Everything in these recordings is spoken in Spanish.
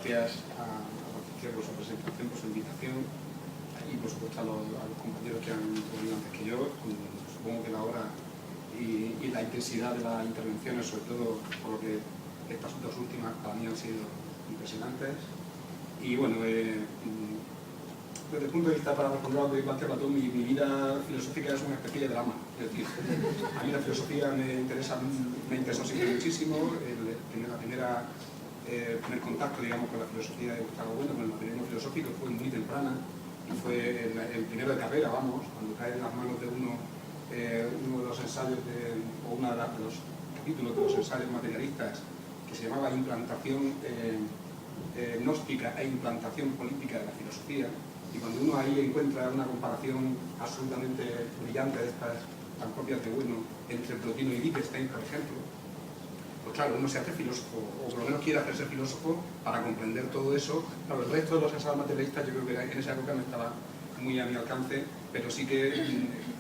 gracias a Patricia por su presentación, por su invitación y por supuesto a los compañeros que han intervenido antes que yo. Supongo que la hora y la intensidad de las intervenciones, sobre todo por lo que estas dos últimas para mí han sido impresionantes. Y bueno, desde el punto de vista, para responder a lo que plantea Platón, mi vida filosófica es una especie de drama. Es decir, a mí la filosofía me interesó siempre muchísimo. La primera primer contacto, digamos, con la filosofía de Gustavo Bueno, con el materialismo filosófico, fue muy temprana y fue el primero de carrera, vamos, cuando cae en las manos de uno de los ensayos o uno de los capítulos de los ensayos materialistas que se llamaba Implantación gnóstica e implantación política de la filosofía, y cuando uno ahí encuentra una comparación absolutamente brillante de estas tan propias de Bueno entre Plotino y Wittgenstein, por ejemplo, pues claro, uno se hace filósofo, o por lo menos quiere hacerse filósofo para comprender todo eso. Claro, el resto de los ensayos materialistas yo creo que en esa época no estaba muy a mi alcance, pero sí que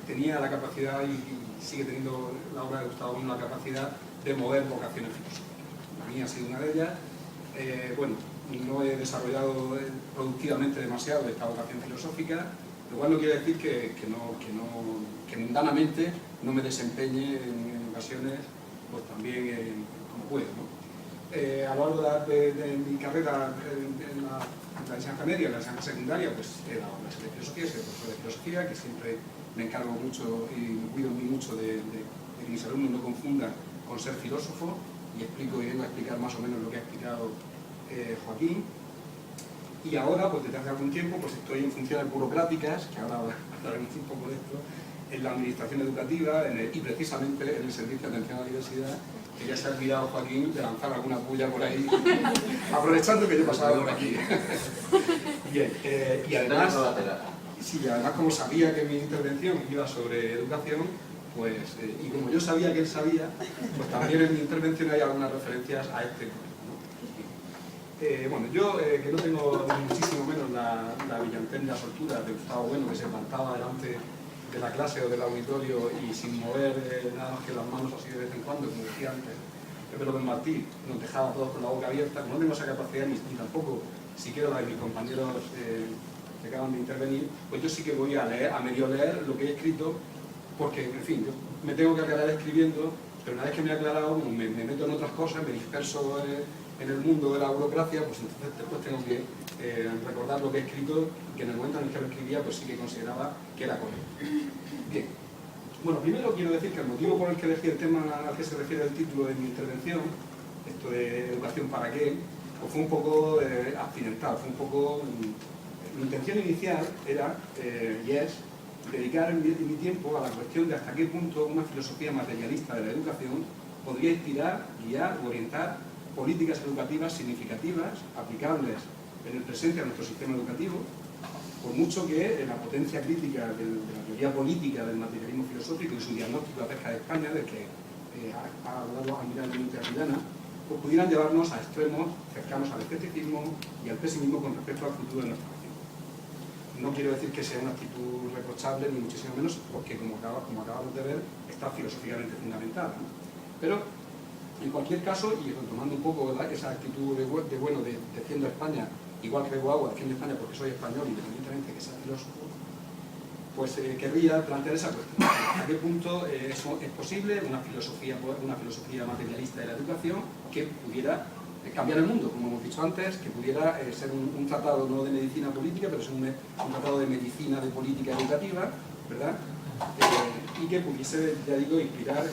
tenía la capacidad, y sigue teniendo la obra de Gustavo Bueno, la capacidad de mover vocaciones filosóficas. La mía ha sido una de ellas. Bueno, no he desarrollado productivamente demasiado esta vocación filosófica, lo cual no quiere decir que mundanamente no me desempeñe en ocasiones, pues también como puedo, ¿no? A lo largo de mi carrera en la enseñanza media, en la enseñanza secundaria, pues he dado clases de filosofía, soy profesor de filosofía, que siempre me encargo mucho y me cuido muy mucho de que mis alumnos no confundan con ser filósofo, y explico y vengo a explicar más o menos lo que ha explicado Joaquín. Y ahora, pues desde hace algún tiempo, pues estoy en funciones burocráticas, que ahora hablaremos un poco de esto, en la administración educativa y precisamente en el servicio de atención a la diversidad, que ya se ha olvidado Joaquín de lanzar alguna puya por ahí, aprovechando que yo he pasado por aquí. Bien, y además, sí, además como sabía que mi intervención iba sobre educación, pues, y como yo sabía que él sabía, pues también en mi intervención hay algunas referencias a este tema, ¿no? Bueno, yo que no tengo muchísimo menos la brillantez, la soltura de Gustavo Bueno, que se plantaba delante de la clase o del auditorio y sin mover nada más que las manos así de vez en cuando, como decía antes Pepe López Martí, nos dejaba a todos con la boca abierta. Como no tengo esa capacidad ni tampoco siquiera la de mis compañeros que acaban de intervenir, pues yo sí que voy a leer, a medio leer lo que he escrito, porque, en fin, yo me tengo que aclarar escribiendo, pero una vez que me he aclarado, me meto en otras cosas, me disperso en el mundo de la burocracia, pues entonces después tengo que recordar lo que he escrito, que en el momento en el que lo escribía, pues sí que consideraba que era correcto. Bien. Bueno, primero quiero decir que el motivo por el que elegí el tema al que se refiere el título de mi intervención, esto de educación para qué, pues fue un poco accidental, fue un poco... Mi intención inicial era, y es, dedicar mi tiempo a la cuestión de hasta qué punto una filosofía materialista de la educación podría inspirar, guiar o orientar políticas educativas significativas, aplicables en el presente a nuestro sistema educativo, por mucho que la potencia crítica de la teoría política del materialismo filosófico y su diagnóstico acerca de España, del que ha hablado admirablemente Arrillana, pues pudieran llevarnos a extremos cercanos al escepticismo y al pesimismo con respecto al futuro de nuestra nación. No quiero decir que sea una actitud reprochable, ni muchísimo menos, porque como acabamos de ver, está filosóficamente fundamentada, ¿no? Pero, en cualquier caso, y retomando un poco, ¿verdad?, esa actitud de Bueno de defiendo a España, igual que bebo agua, defiendo a España porque soy español, independientemente de que sea filósofo, pues querría plantear esa cuestión. ¿Hasta qué punto es posible una filosofía materialista de la educación que pudiera cambiar el mundo, como hemos dicho antes, que pudiera ser un tratado no de medicina política, pero es un tratado de medicina de política educativa, ¿verdad? Y que pudiese, ya digo, inspirar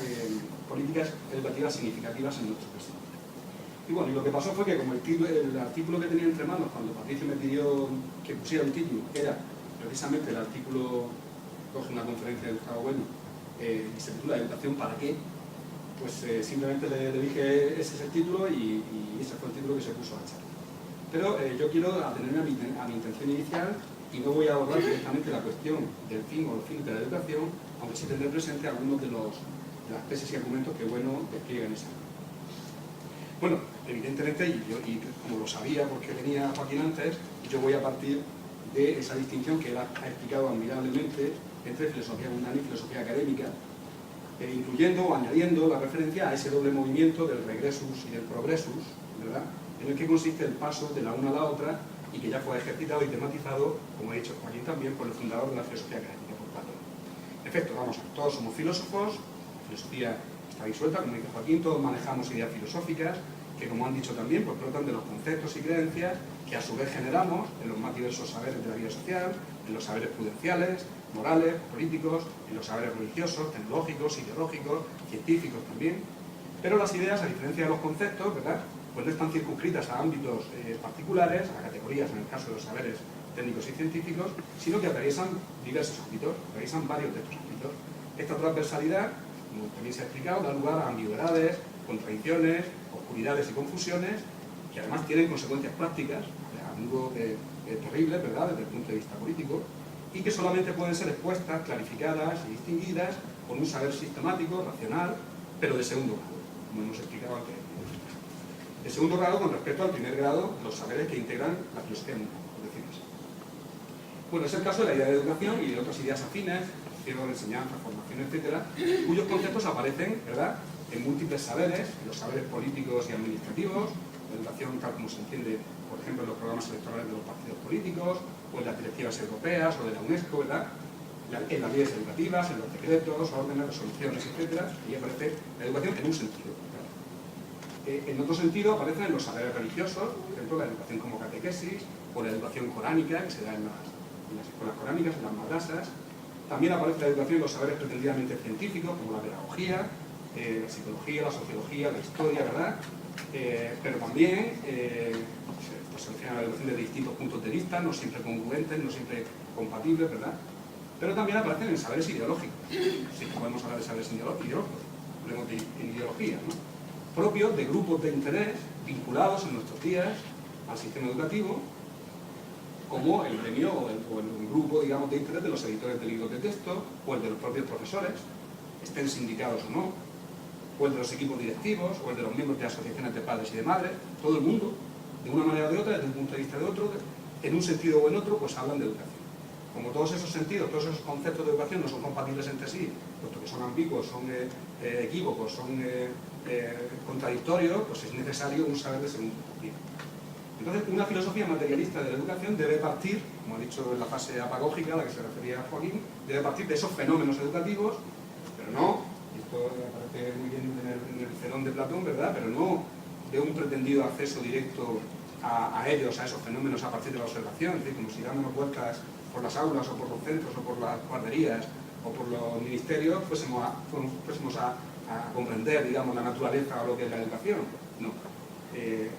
políticas educativas significativas en nuestro presente. Y bueno, y lo que pasó fue que como el artículo que tenía entre manos cuando Patricio me pidió que pusiera un título, era precisamente el artículo, coge una conferencia de Gustavo Bueno, y se titula ¿Educación para qué?, pues simplemente le dije ese es el título y ese fue el título que se puso a echar. Pero yo quiero atenerme a mi intención inicial y no voy a abordar directamente la cuestión del fin o los fines de la educación, aunque sí tendré presente algunos de las tesis y argumentos que Bueno despliega en esa. Bueno, evidentemente, y como lo sabía porque venía Joaquín antes, yo voy a partir de esa distinción que él ha explicado admirablemente entre filosofía mundana y filosofía académica, incluyendo o añadiendo la referencia a ese doble movimiento del regressus y del progressus, ¿verdad?, en el que consiste el paso de la una a la otra y que ya fue ejercitado y tematizado, como ha dicho Joaquín también, por el fundador de la filosofía académica, por Platón. En efecto, vamos a ver, todos somos filósofos, la filosofía está disuelta, como dice Joaquín, todos manejamos ideas filosóficas, que como han dicho también, pues brotan de los conceptos y creencias que a su vez generamos en los más diversos saberes de la vida social, en los saberes prudenciales, morales, políticos, en los saberes religiosos, tecnológicos, ideológicos, científicos también. Pero las ideas, a diferencia de los conceptos, ¿verdad?, pues no están circunscritas a ámbitos particulares, a categorías en el caso de los saberes técnicos y científicos, sino que atraviesan diversos ámbitos, atraviesan varios de estos ámbitos. Esta transversalidad, como también se ha explicado, da lugar a ambigüedades, contradicciones, oscuridades y confusiones, que además tienen consecuencias prácticas, a menudo terribles, ¿verdad?, desde el punto de vista político, y que solamente pueden ser expuestas, clarificadas y distinguidas con un saber sistemático, racional, pero de segundo grado, como hemos explicado anteriormente. De segundo grado con respecto al primer grado, los saberes que integran la filosofía moral, por decirlo así. Bueno, es el caso de la idea de educación y de otras ideas afines, educación, enseñanza, formación, etcétera, cuyos conceptos aparecen, ¿verdad?, en múltiples saberes, los saberes políticos y administrativos, la educación tal como se entiende, por ejemplo, en los programas electorales de los partidos políticos, o en las directivas europeas, o de la UNESCO, ¿verdad?, en las leyes educativas, en los decretos, órdenes, resoluciones, etcétera, y aparece la educación en un sentido. En otro sentido aparecen en los saberes religiosos, por ejemplo, la educación como catequesis, o la educación coránica, que se da en las escuelas coránicas, en las madrasas. También aparece la educación en los saberes pretendidamente científicos, como la pedagogía, la psicología, la sociología, la historia, ¿verdad? Pero también pues se refiere a la educación desde distintos puntos de vista, no siempre congruentes, no siempre compatibles, ¿verdad? Pero también aparecen en saberes ideológicos. Sí que podemos hablar de saberes ideológicos, hablemos de ideología, ¿no?, propios de grupos de interés vinculados en nuestros días al sistema educativo, como el gremio o el grupo, digamos, de interés de los editores de libros de texto, o el de los propios profesores, estén sindicados o no, o el de los equipos directivos, o el de los miembros de asociaciones de padres y de madres. Todo el mundo, de una manera o de otra, desde un punto de vista de otro, en un sentido o en otro, pues hablan de educación. Como todos esos sentidos, todos esos conceptos de educación no son compatibles entre sí, puesto que son ambiguos, son equívocos, son contradictorios, pues es necesario un saber de segundo tipo. Entonces, una filosofía materialista de la educación debe partir, como ha dicho en la fase apagógica a la que se refería Joaquín, debe partir de esos fenómenos educativos, pero no, y esto aparece muy bien en el Cenón de Platón, ¿verdad?, pero no de un pretendido acceso directo a ellos, a esos fenómenos a partir de la observación, es decir, como si dándonos vueltas por las aulas o por los centros o por las guarderías o por los ministerios fuésemos a comprender, digamos, la naturaleza o lo que es la educación. No.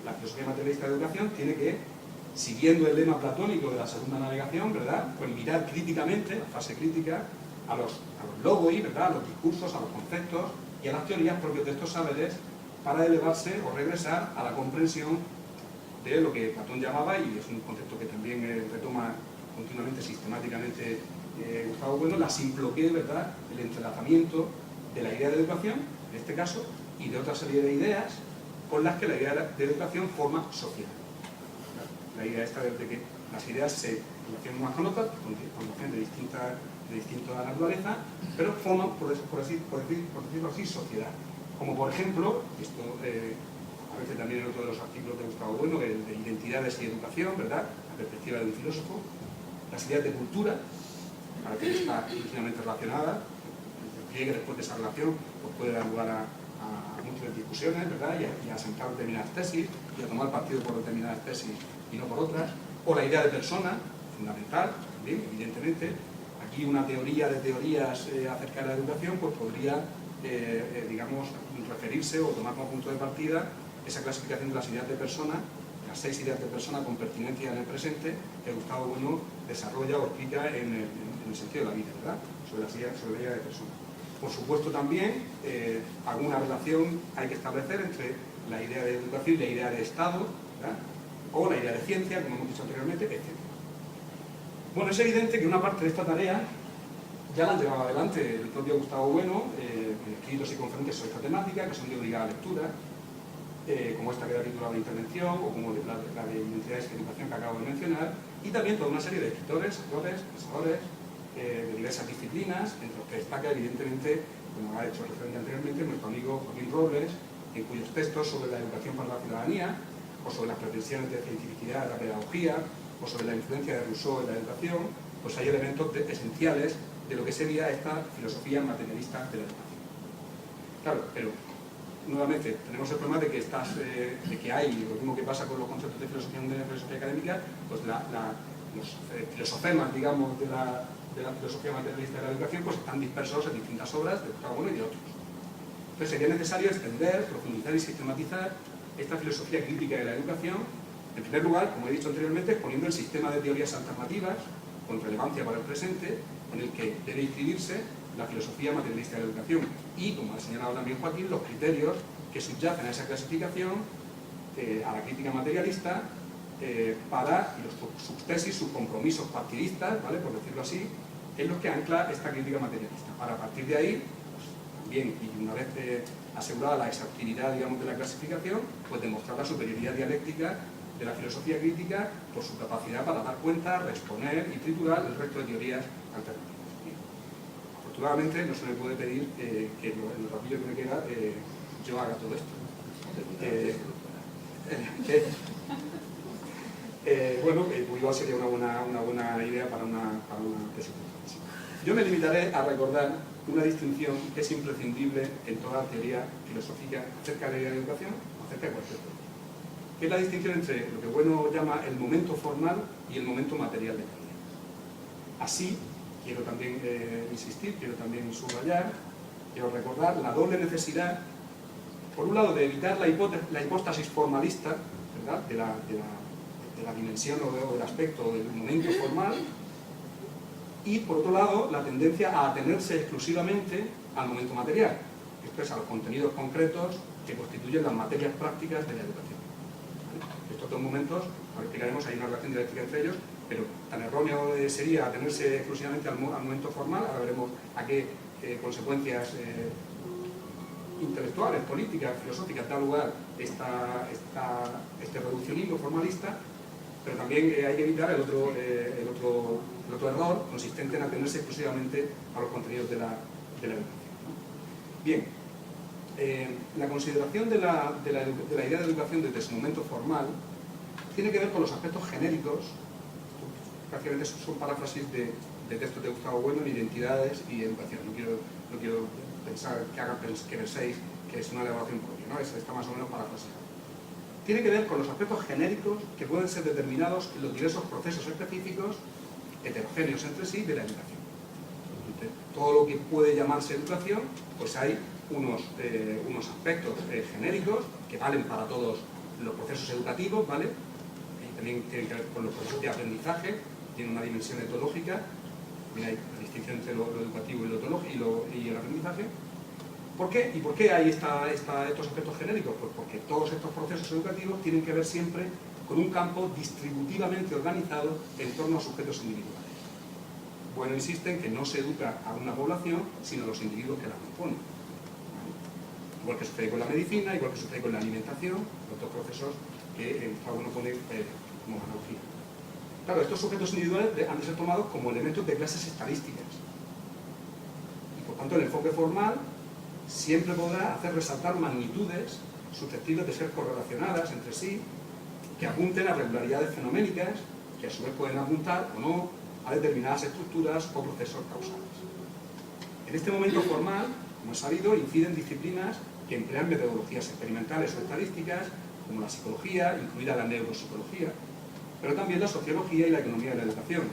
La filosofía materialista de educación tiene que, siguiendo el lema platónico de la segunda navegación, ¿verdad?, pues mirar críticamente, la fase crítica, a los logoi, ¿verdad?, a los discursos, a los conceptos y a las teorías propios de estos saberes para elevarse o regresar a la comprensión de lo que Platón llamaba, y es un concepto que también retoma continuamente, sistemáticamente Gustavo Bueno, la simploqué, ¿verdad?, el entrelazamiento de la idea de educación, en este caso, y de otra serie de ideas con las que la idea de educación forma sociedad. La idea esta de que las ideas se relacionan unas con otras, con de distinta naturaleza, pero forman, por decirlo así, sociedad. Como por ejemplo, esto aparece también en otro de los artículos de Gustavo Bueno, el de identidades y educación, ¿verdad?, la perspectiva de un filósofo, las ideas de cultura, para que está íntimamente relacionada, llegue después de esa relación, pues puede dar lugar a múltiples discusiones, ¿verdad?, y a sentar determinadas tesis, y a tomar partido por determinadas tesis y no por otras. O la idea de persona, fundamental, también, evidentemente. Aquí una teoría de teorías acerca de la educación, pues podría, digamos, referirse o tomar como punto de partida esa clasificación de las ideas de persona, las 6 ideas de persona con pertinencia en el presente, que Gustavo Bueno desarrolla o explica en el sentido de la vida, ¿verdad?, sobre la idea de persona. Por supuesto también alguna relación hay que establecer entre la idea de educación y la idea de Estado, ¿verdad?, o la idea de ciencia, como hemos dicho anteriormente, etc. Bueno, es evidente que una parte de esta tarea ya la han llevado adelante el propio Gustavo Bueno en escritos y conferencias sobre esta temática, que son de obligada lectura, como esta que da título a la intervención, o como la de identidades y educación que acabo de mencionar, y también toda una serie de escritores, autores, pensadores, de diversas disciplinas, entre los que destaca evidentemente, como ha hecho referencia anteriormente, nuestro amigo Joaquín Robles, en cuyos textos sobre la educación para la ciudadanía, o sobre las pretensiones de cientificidad de la pedagogía, o sobre la influencia de Rousseau en la educación, pues hay elementos esenciales de lo que sería esta filosofía materialista de la educación. Claro, pero nuevamente tenemos el problema de que hay, lo mismo que pasa con los conceptos de filosofía académica, pues los filosofemas, digamos, de la filosofía materialista de la educación, pues están dispersos en distintas obras de Gustavo Bueno y de otros. Entonces sería necesario extender, profundizar y sistematizar esta filosofía crítica de la educación, en primer lugar, como he dicho anteriormente, exponiendo el sistema de teorías alternativas con relevancia para el presente, en el que debe inscribirse la filosofía materialista de la educación y, como ha señalado también Joaquín, los criterios que subyacen a esa clasificación, a la crítica materialista, para sus tesis, sus compromisos partidistas, ¿vale?, por decirlo así, en los que ancla esta crítica materialista. Para partir de ahí, pues, también, y una vez asegurada la exhaustividad, digamos, de la clasificación, pues demostrar la superioridad dialéctica de la filosofía crítica por su capacidad para dar cuenta, responder y triturar el resto de teorías alternativas. Afortunadamente no se me puede pedir que en el ratillo que me queda yo haga todo esto. Bueno, igual sería una buena idea para una tesis. Yo me limitaré a recordar una distinción que es imprescindible en toda teoría filosófica acerca de la educación, acerca de cualquier tema, que es la distinción entre lo que Bueno llama el momento formal y el momento material de la idea. Así, quiero también insistir, quiero también subrayar, quiero recordar la doble necesidad, por un lado, de evitar la hipóstasis formalista, ¿verdad?, de la dimensión o del aspecto del momento formal, y por otro lado, la tendencia a atenerse exclusivamente al momento material, esto es, a los contenidos concretos que constituyen las materias prácticas de la educación. Estos dos momentos, ahora explicaremos, hay una relación dialéctica entre ellos, pero tan erróneo sería atenerse exclusivamente al momento formal. Ahora veremos a qué consecuencias intelectuales, políticas, filosóficas da lugar este reduccionismo formalista, pero también hay que evitar el otro error consistente en atenerse exclusivamente a los contenidos de la educación. Bien, la consideración de la idea de educación desde su momento formal tiene que ver con los aspectos genéricos, prácticamente son paráfrasis de textos de Gustavo Bueno en identidades y educación. No quiero pensar que penséis que es una elaboración propia, ¿no? Está más o menos parafraseado. Tiene que ver con los aspectos genéricos que pueden ser determinados en los diversos procesos específicos, heterogéneos entre sí, de la educación. Entonces, todo lo que puede llamarse educación, pues hay unos aspectos genéricos que valen para todos los procesos educativos, ¿vale? Y también tienen que ver con los procesos de aprendizaje, tienen una dimensión etológica, también hay la distinción entre lo educativo y lo etológico y el aprendizaje. ¿Por qué? ¿Y por qué hay estos aspectos genéricos? Pues porque todos estos procesos educativos tienen que ver siempre con un campo distributivamente organizado en torno a sujetos individuales. Bueno, insiste en que no se educa a una población, sino a los individuos que la componen. Igual que sucede con la medicina, igual que sucede con la alimentación, los dos procesos que Gustavo Bueno pone como analogía. Claro, estos sujetos individuales han de ser tomados como elementos de clases estadísticas. Y por tanto el enfoque formal siempre podrá hacer resaltar magnitudes susceptibles de ser correlacionadas entre sí, que apunten a regularidades fenoménicas, que a su vez pueden apuntar o no a determinadas estructuras o procesos causales. En este momento formal, como es sabido, inciden disciplinas que emplean metodologías experimentales o estadísticas, como la psicología, incluida la neuropsicología, pero también la sociología y la economía de la educación,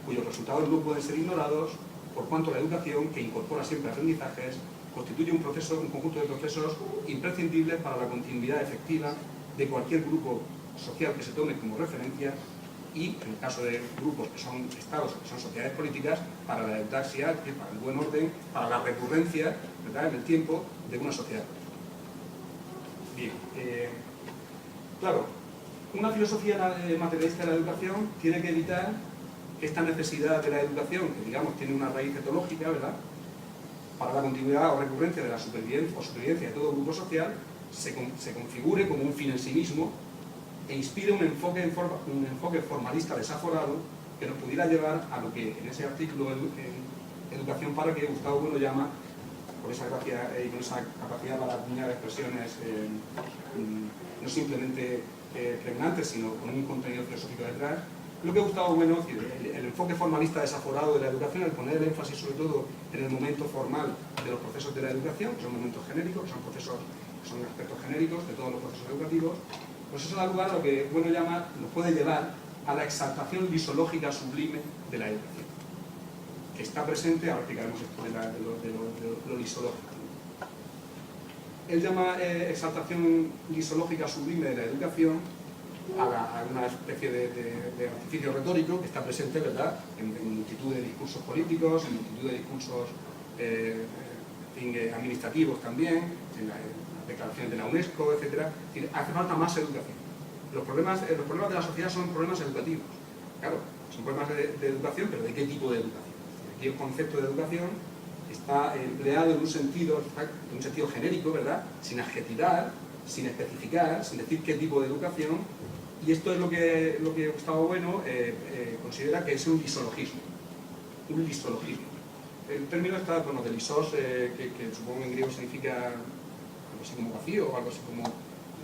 cuyos resultados no pueden ser ignorados por cuanto la educación, que incorpora siempre aprendizajes, constituye un conjunto de procesos imprescindibles para la continuidad efectiva de cualquier grupo social que se tome como referencia y, en el caso de grupos que son estados o que son sociedades políticas, para la eutaxia, para el buen orden, para la recurrencia, ¿verdad?, en el tiempo de una sociedad política. Bien, claro, una filosofía materialista de la educación tiene que evitar que esta necesidad de la educación, que digamos tiene una raíz etológica, ¿verdad?, para la continuidad o recurrencia de la supervivencia de todo grupo social, se configure como un fin en sí mismo e inspire un enfoque formalista desaforado que nos pudiera llevar a lo que en ese artículo en Educación para que Gustavo Bueno llama, por esa gracia y con esa capacidad para acuñar expresiones no simplemente pregnantes, sino con un contenido filosófico detrás. Lo que Gustavo Bueno, el enfoque formalista desaforado de la educación, el poner el énfasis sobre todo en el momento formal de los procesos de la educación, que son momentos genéricos, que son procesos, que son aspectos genéricos de todos los procesos educativos, pues eso da lugar a lo que Bueno llama, nos puede llevar a la exaltación lisológica sublime de la educación, que está presente, ahora explicaremos esto de lo lisológico. Él llama exaltación lisológica sublime de la educación a una especie de artificio retórico que está presente, ¿verdad?, en multitud de discursos políticos, en multitud de discursos administrativos también, en las declaraciones de la UNESCO, etc. Es decir, hace falta más educación. Los problemas de la sociedad son problemas educativos. Claro, son problemas de educación, pero ¿de qué tipo de educación? Aquí el concepto de educación está empleado en un sentido genérico, ¿verdad?, sin adjetivar, sin especificar, sin decir qué tipo de educación, y esto es lo que Gustavo Bueno considera que es un lisologismo. Un lisologismo. El término está, bueno, de lisos, que supongo en griego significa algo así como vacío, o algo así como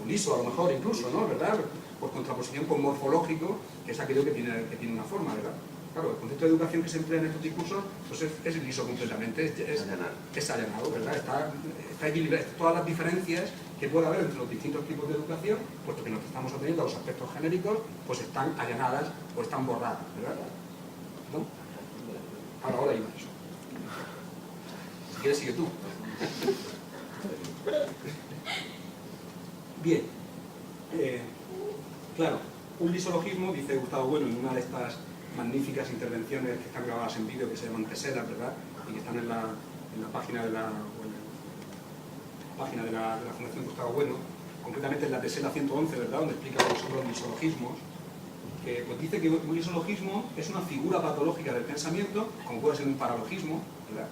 liso, a lo mejor incluso, ¿no?, ¿verdad?, por contraposición con morfológico, que es aquello que tiene una forma, ¿verdad? Claro, el concepto de educación que se emplea en estos discursos pues es liso completamente, es allanado, ¿verdad? Está equilibrado. Todas las diferencias que puede haber entre los distintos tipos de educación, puesto que nos estamos atendiendo a los aspectos genéricos, pues están allanadas o están borradas, ¿verdad? ¿No? Ahora iba eso. Si quieres, sigue tú. Bien. Claro, un lisologismo, dice Gustavo Bueno en una de estas magníficas intervenciones que están grabadas en vídeo, que se llaman teselas, ¿verdad?, y que están en la página de la Fundación Gustavo Bueno, concretamente en la tesela 111, ¿verdad?, donde explica lo que son los lisologismos, que pues dice que un lisologismo es una figura patológica del pensamiento, como puede ser un paralogismo, ¿verdad?,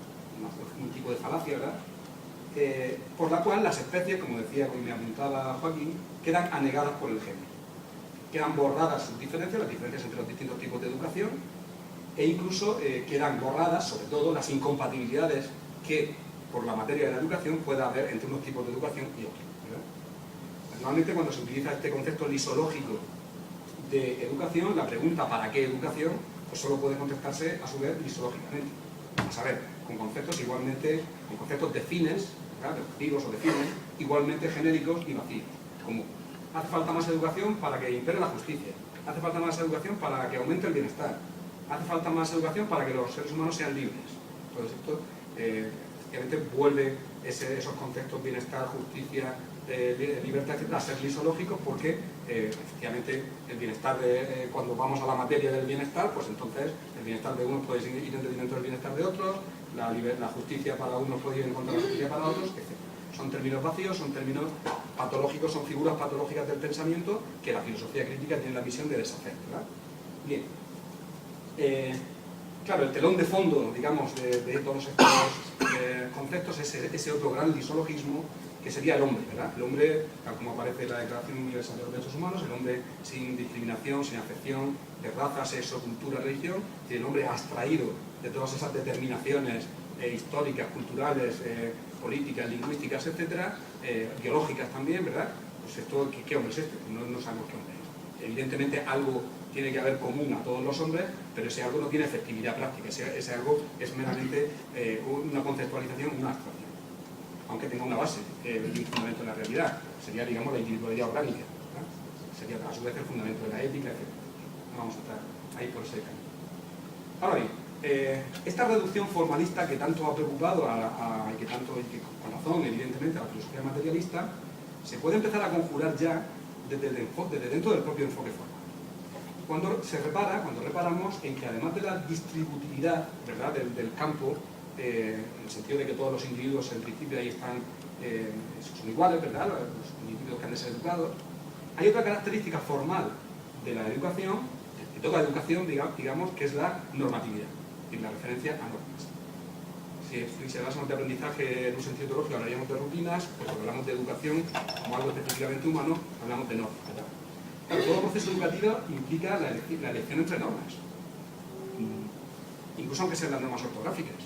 un tipo de falacia, ¿verdad?, por la cual las especies, como decía, como me apuntaba Joaquín, quedan anegadas por el género. Quedan borradas sus diferencias, las diferencias entre los distintos tipos de educación, e incluso quedan borradas, sobre todo, las incompatibilidades que, por la materia de la educación, pueda haber entre unos tipos de educación y otros, ¿verdad? Normalmente, cuando se utiliza este concepto lisológico de educación, la pregunta ¿para qué educación?, pues solo puede contestarse, a su vez, lisológicamente. A saber, con conceptos de fines, ¿verdad?, de objetivos o de fines, igualmente genéricos y vacíos, como hace falta más educación para que impere la justicia, hace falta más educación para que aumente el bienestar, hace falta más educación para que los seres humanos sean libres. Entonces esto efectivamente vuelve esos conceptos bienestar, justicia, libertad, etc., a ser lisológicos, porque efectivamente el bienestar, cuando vamos a la materia del bienestar, pues entonces el bienestar de unos puede ir en detrimento del bienestar de otros, la justicia para unos puede ir en contra de la justicia para otros, etc. Son términos vacíos, son términos patológicos, son figuras patológicas del pensamiento que la filosofía crítica tiene la misión de deshacer, ¿verdad? Bien. Claro, el telón de fondo, digamos, de todos estos conceptos es ese otro gran lisologismo que sería el hombre, ¿verdad? El hombre, tal como aparece en la Declaración Universal de los Derechos Humanos, el hombre sin discriminación, sin acepción de raza, sexo, cultura, religión, y el hombre abstraído de todas esas determinaciones históricas, culturales, políticas, lingüísticas, etcétera, biológicas también, ¿verdad? Pues esto, ¿qué hombre es este? No sabemos qué hombre es. Evidentemente algo tiene que haber común a todos los hombres, pero ese algo no tiene efectividad práctica, ese algo es meramente una conceptualización, una abstracción, aunque tenga una base, el fundamento de la realidad, sería, digamos, la individualidad orgánica, ¿verdad? Sería a su vez el fundamento de la ética, etc. No vamos a estar ahí por ese camino. Ahora bien, esta reducción formalista que tanto ha preocupado y que con razón, evidentemente, a la filosofía materialista, se puede empezar a conjurar ya desde dentro del propio enfoque formal. Cuando reparamos en que además de la distributividad, ¿verdad?, del campo, en el sentido de que todos los individuos en principio ahí están, son iguales, ¿verdad?, los individuos que han de ser educados, hay otra característica formal de la educación, de toda educación, digamos, que es la normatividad, y la referencia a normas. Si hablásemos de aprendizaje en un sentido teológico, hablaríamos de rutinas, pues cuando hablamos de educación como algo específicamente humano, hablamos de normas, ¿verdad? Claro, todo proceso educativo implica la elección entre normas, incluso aunque sean las normas ortográficas.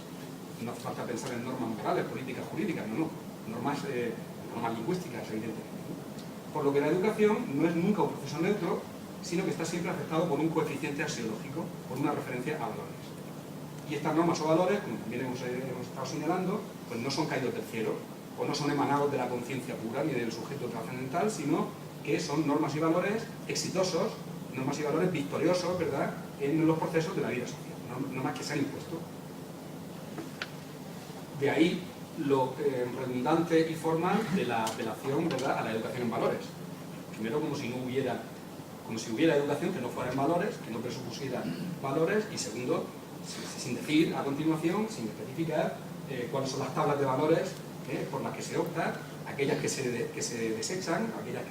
No hace falta pensar en normas morales, políticas, jurídicas, no. Normas lingüísticas, evidentemente. Por lo que la educación no es nunca un proceso neutro, sino que está siempre afectado por un coeficiente axiológico, por una referencia a valores. Y estas normas o valores, como también hemos estado señalando, pues no son caídos del cielo, o no son emanados de la conciencia pura ni del sujeto trascendental, sino que son normas y valores exitosos, normas y valores victoriosos, ¿verdad?, en los procesos de la vida social, no más que se han impuesto. De ahí lo redundante y formal de la apelación, ¿verdad?, a la educación en valores. Primero, como si hubiera educación que no fuera en valores, que no presupusiera valores, y segundo, sin decir a continuación, sin especificar cuáles son las tablas de valores por las que se opta, aquellas que se desechan, aquellas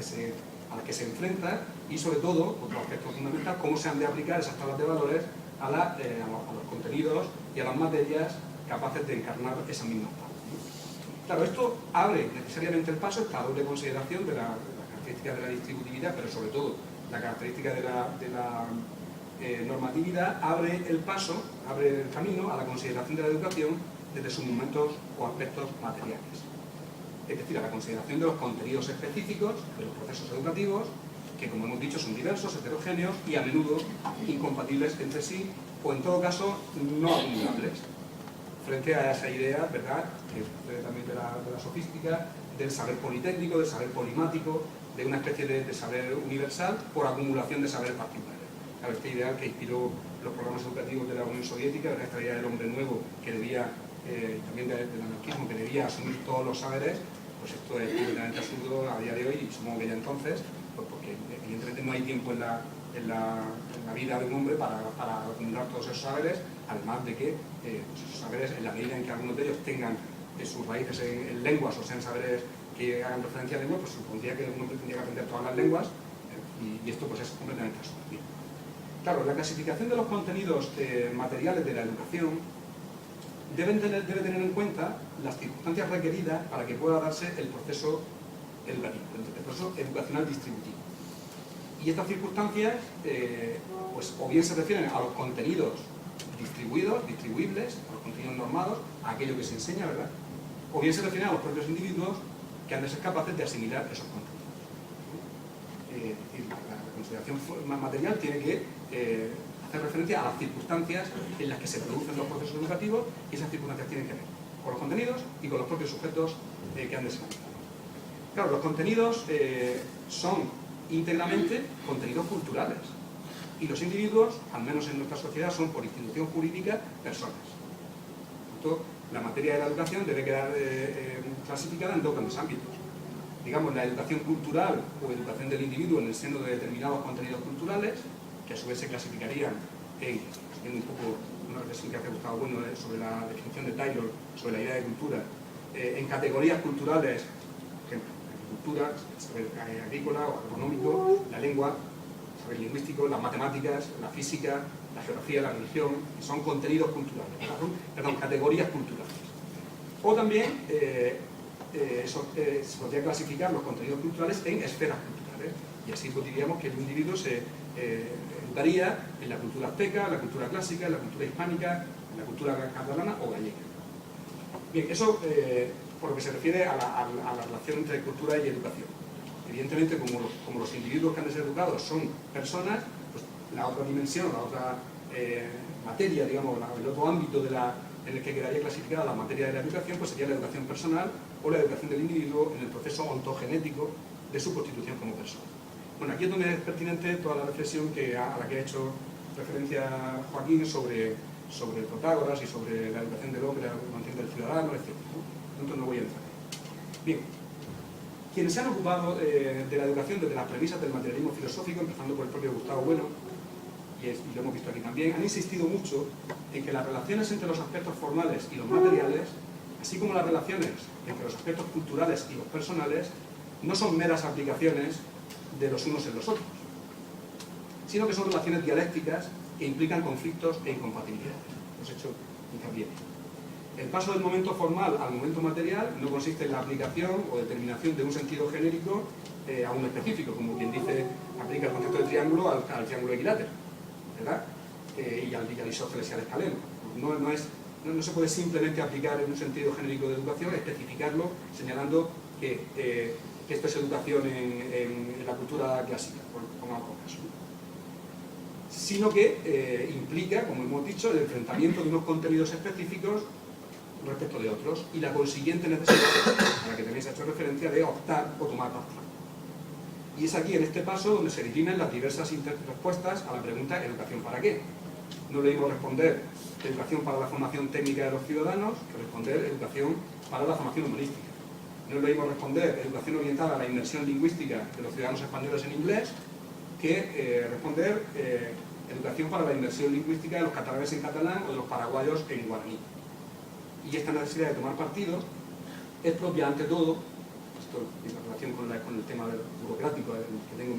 a las que se enfrentan, y sobre todo, otro aspecto fundamental, cómo se han de aplicar esas tablas de valores a los contenidos y a las materias capaces de encarnar esas mismas tablas. Claro, esto abre necesariamente el paso, esta doble consideración de la característica de la distributividad, pero sobre todo la característica de la normatividad, abre el paso, abre el camino a la consideración de la educación desde sus momentos o aspectos materiales. Es decir, a la consideración de los contenidos específicos de los procesos educativos, que como hemos dicho son diversos, heterogéneos y a menudo incompatibles entre sí, o en todo caso no acumulables, frente a esa idea, ¿verdad?, que procede también de la sofística, del saber politécnico, del saber polimático, de una especie de saber universal por acumulación de saberes particulares. Claro, esta idea que inspiró los programas educativos de la Unión Soviética, esta idea del hombre nuevo que debía, también del anarquismo, que debía asumir todos los saberes, pues esto es completamente absurdo a día de hoy, y supongo que ya entonces, pues porque evidentemente no hay tiempo en la vida de un hombre para acumular todos esos saberes, además de que esos saberes, en la medida en que algunos de ellos tengan sus raíces en lenguas o sean saberes que hagan referencia a lenguas, pues supondría que un hombre tendría que aprender todas las lenguas, y esto pues es completamente absurdo. Claro, la clasificación de los contenidos materiales de la educación debe tener en cuenta las circunstancias requeridas para que pueda darse el proceso educativo, el proceso educacional distributivo. Y estas circunstancias, pues o bien se refieren a los contenidos distribuibles, a los contenidos normados, a aquello que se enseña, ¿verdad?, o bien se refieren a los propios individuos que han de ser capaces de asimilar esos contenidos. La consideración material tiene que hacer referencia a las circunstancias en las que se producen los procesos educativos, y esas circunstancias tienen que ver con los contenidos y con los propios sujetos que han de ser analizados. Claro, los contenidos son íntegramente contenidos culturales, y los individuos, al menos en nuestra sociedad, son por institución jurídica personas. Por tanto, la materia de la educación debe quedar clasificada en dos grandes ámbitos. Digamos, la educación cultural o educación del individuo en el seno de determinados contenidos culturales, que a su vez se clasificarían siguiendo un poco una reflexión que hace Gustavo Bueno sobre la definición de Taylor, sobre la idea de cultura, en categorías culturales, por ejemplo, la agricultura, el saber agrícola o agronómico, la lengua, el saber lingüístico, las matemáticas, la física, la geografía, la religión, que son contenidos culturales, perdón, categorías culturales. O también se podría clasificar los contenidos culturales en esferas culturales, y así pues diríamos que el individuo se educaría en la cultura azteca, en la cultura clásica, en la cultura hispánica, en la cultura catalana o gallega. Bien, eso por lo que se refiere a la relación entre cultura y educación. Evidentemente, como los individuos que han de ser educados son personas, pues la otra dimensión, la otra materia, digamos, el otro ámbito en el que quedaría clasificada la materia de la educación, pues sería la educación personal o la educación del individuo en el proceso ontogenético de su constitución como persona. Bueno, aquí es donde es pertinente toda la reflexión a la que ha hecho referencia Joaquín sobre Protágoras y sobre la educación del hombre, la formación del ciudadano, etc. Entonces no voy a entrar. Bien, quienes se han ocupado de la educación desde las premisas del materialismo filosófico, empezando por el propio Gustavo Bueno, y lo hemos visto aquí también, han insistido mucho en que las relaciones entre los aspectos formales y los materiales, así como las relaciones entre los aspectos culturales y los personales, no son meras aplicaciones de los unos en los otros, sino que son relaciones dialécticas que implican conflictos e incompatibilidades. Hemos hecho hincapié. El paso del momento formal al momento material no consiste en la aplicación o determinación de un sentido genérico a uno específico, como quien dice, aplica el concepto de triángulo al triángulo equilátero, ¿verdad? Y al isósceles y al escaleno. No se puede simplemente aplicar en un sentido genérico de educación, especificarlo señalando que que esto es educación en la cultura clásica, pongamos por caso, sino que implica, como hemos dicho, el enfrentamiento de unos contenidos específicos respecto de otros y la consiguiente necesidad, a la que también se ha hecho referencia, de optar o tomar partido. Y es aquí, en este paso, donde se dirimen las diversas respuestas a la pregunta ¿educación para qué? No le digo responder educación para la formación técnica de los ciudadanos que responder educación para la formación humanística. No le digo responder educación orientada a la inmersión lingüística de los ciudadanos españoles en inglés que responder educación para la inmersión lingüística de los catalanes en catalán o de los paraguayos en guaraní. Y esta necesidad de tomar partido es propia, ante todo, esto en relación con el tema burocrático que tengo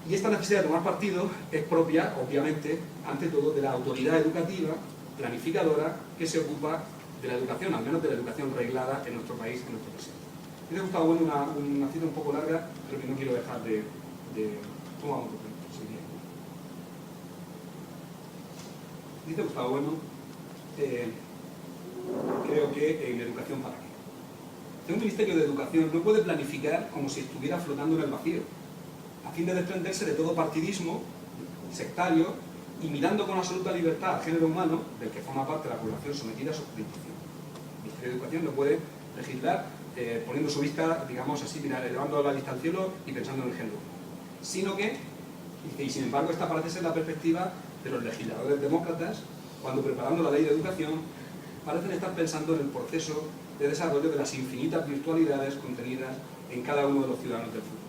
y esta necesidad de tomar partido es propia, obviamente, ante todo, de la autoridad educativa, planificadora, que se ocupa de la educación, al menos de la educación reglada en nuestro país, en nuestro presente. Me ha gustado bueno una cita un poco larga, pero que no quiero dejar de tomar un poco. Dice Gustavo Bueno, creo que en educación para qué. Un ministerio de educación no puede planificar como si estuviera flotando en el vacío, a fin de desprenderse de todo partidismo sectario y mirando con absoluta libertad al género humano del que forma parte la población sometida a su jurisdicción. El Ministerio de Educación no puede legislar poniendo su vista, digamos así, elevando la vista al cielo y pensando en el género humano, sino que, y sin embargo, esta parece ser la perspectiva de los legisladores demócratas cuando preparando la ley de educación parecen estar pensando en el proceso de desarrollo de las infinitas virtualidades contenidas en cada uno de los ciudadanos del futuro.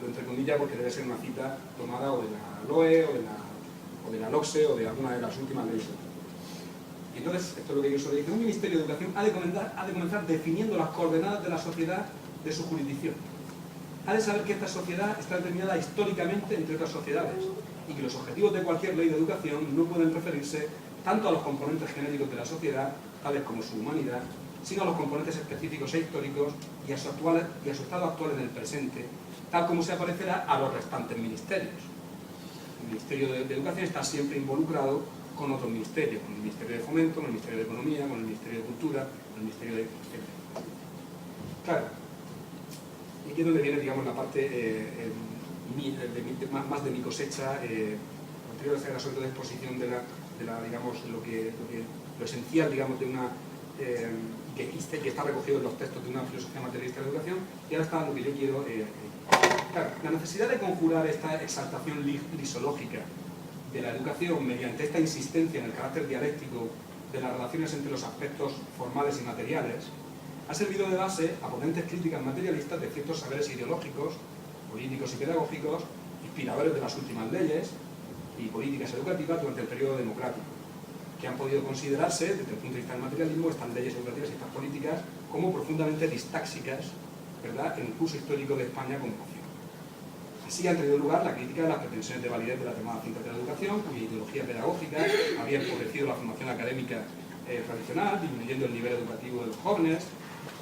Lo entre comillas porque debe ser una cita tomada o de la LOE o de la LOCSE o de alguna de las últimas leyes. Y entonces, esto es lo que yo suelo decir, un Ministerio de Educación ha de comenzar definiendo las coordenadas de la sociedad de su jurisdicción. Ha de saber que esta sociedad está determinada históricamente entre otras sociedades y que los objetivos de cualquier ley de educación no pueden referirse tanto a los componentes genéricos de la sociedad, tales como su humanidad, sino a los componentes específicos e históricos y a su estado actual en el presente, tal como se aparecerá a los restantes ministerios. El Ministerio de Educación está siempre involucrado con otros ministerios, con el Ministerio de Fomento, con el Ministerio de Economía, con el Ministerio de Cultura, con el Ministerio de... Claro, y aquí es donde viene, digamos, la parte más de mi cosecha, anterior a sobre todo de exposición de digamos, lo esencial, digamos, de una... que está recogido en los textos de una filosofía materialista de la educación, y ahora está lo que yo quiero... Claro, la necesidad de conjurar esta exaltación lisológica de la educación mediante esta insistencia en el carácter dialéctico de las relaciones entre los aspectos formales y materiales ha servido de base a potentes críticas materialistas de ciertos saberes ideológicos, políticos y pedagógicos, inspiradores de las últimas leyes y políticas educativas durante el periodo democrático, que han podido considerarse, desde el punto de vista del materialismo, estas leyes educativas y estas políticas como profundamente distáxicas, ¿verdad?, en el curso histórico de España como nación. Así ha tenido lugar la crítica de las pretensiones de validez de las llamadas ciencias de la educación, cuya ideología pedagógica había empobrecido la formación académica tradicional, disminuyendo el nivel educativo de los jóvenes,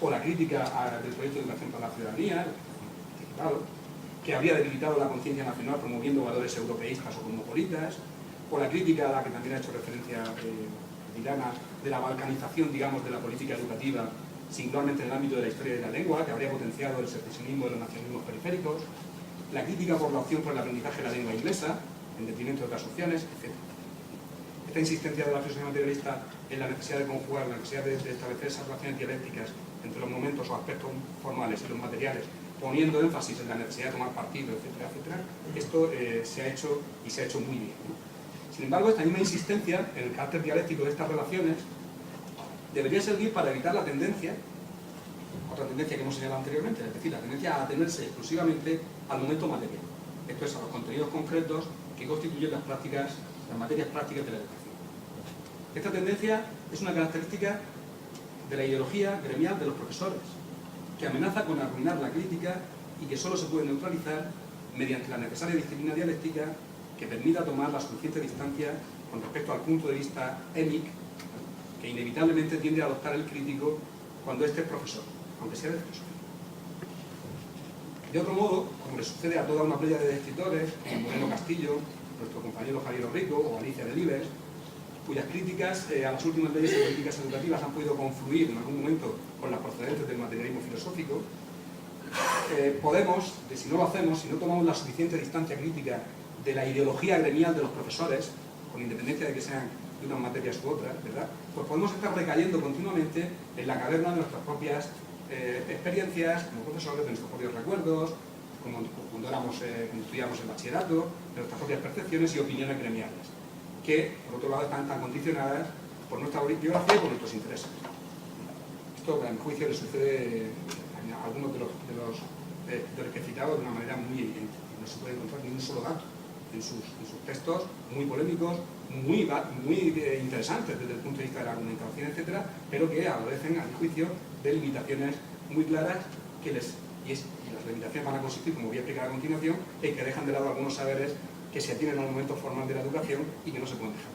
o la crítica del proyecto de educación para la ciudadanía, que habría debilitado la conciencia nacional promoviendo valores europeístas o cosmopolitas, o la crítica a la que también ha hecho referencia Tirana, de la balcanización, digamos, de la política educativa, singularmente en el ámbito de la historia de la lengua, que habría potenciado el secesionismo de los nacionalismos periféricos, la crítica por la opción por el aprendizaje de la lengua inglesa, en detrimento de otras opciones, etc. Esta insistencia de la filosofía materialista en la necesidad de conjugar, la necesidad de establecer esas relaciones dialécticas entre los momentos o aspectos formales y los materiales, poniendo énfasis en la necesidad de tomar partido, etcétera, etcétera, esto se ha hecho y se ha hecho muy bien, ¿no? Sin embargo, esta misma insistencia en el carácter dialéctico de estas relaciones debería servir para evitar la tendencia, otra tendencia que hemos señalado anteriormente, es decir, la tendencia a atenerse exclusivamente al momento material, esto es, a los contenidos concretos que constituyen las materias prácticas de la educación. Esta tendencia es una característica de la ideología gremial de los profesores, que amenaza con arruinar la crítica y que solo se puede neutralizar mediante la necesaria disciplina dialéctica que permita tomar la suficiente distancia con respecto al punto de vista émic que inevitablemente tiende a adoptar el crítico cuando éste es profesor, aunque sea de filosofía. De otro modo, como le sucede a toda una playa de escritores, como Moreno Castillo, nuestro compañero Javier Rico o Alicia Delibes, cuyas críticas a las últimas leyes y políticas educativas han podido confluir en algún momento con las procedentes del materialismo filosófico, podemos, si no lo hacemos, si no tomamos la suficiente distancia crítica de la ideología gremial de los profesores, con independencia de que sean de unas materias u otras, ¿verdad? Pues podemos estar recayendo continuamente en la caverna de nuestras propias experiencias como profesores, de nuestros propios recuerdos, cuando estudiamos el bachillerato, de nuestras propias percepciones y opiniones gremiales, que por otro lado están tan condicionadas por nuestra biografía y por nuestros intereses. Esto, a mi juicio, le sucede a algunos de los que he citado de una manera muy evidente. No se puede encontrar ni un solo dato en sus textos, muy polémicos, muy interesantes desde el punto de vista de la argumentación, etcétera, pero que adolecen, a mi juicio, de limitaciones muy claras y las limitaciones van a consistir, como voy a explicar a continuación, en que dejan de lado algunos saberes que se atienen al momento formal de la educación y que no se pueden dejar.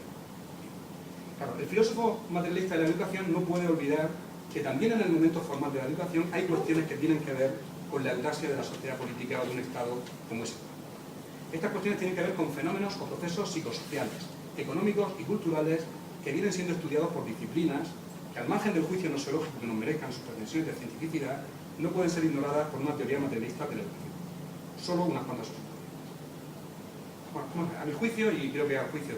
Claro, el filósofo materialista de la educación no puede olvidar que también en el momento formal de la educación hay cuestiones que tienen que ver con la audacia de la sociedad política o de un Estado como es. Estas cuestiones tienen que ver con fenómenos o procesos psicosociales, económicos y culturales que vienen siendo estudiados por disciplinas que, al margen del juicio nosológico que nos merezcan sus pretensiones de cientificidad, no pueden ser ignoradas por una teoría materialista de la educación. Solo unas cuantas observaciones. Bueno, a mi juicio, y creo que a juicio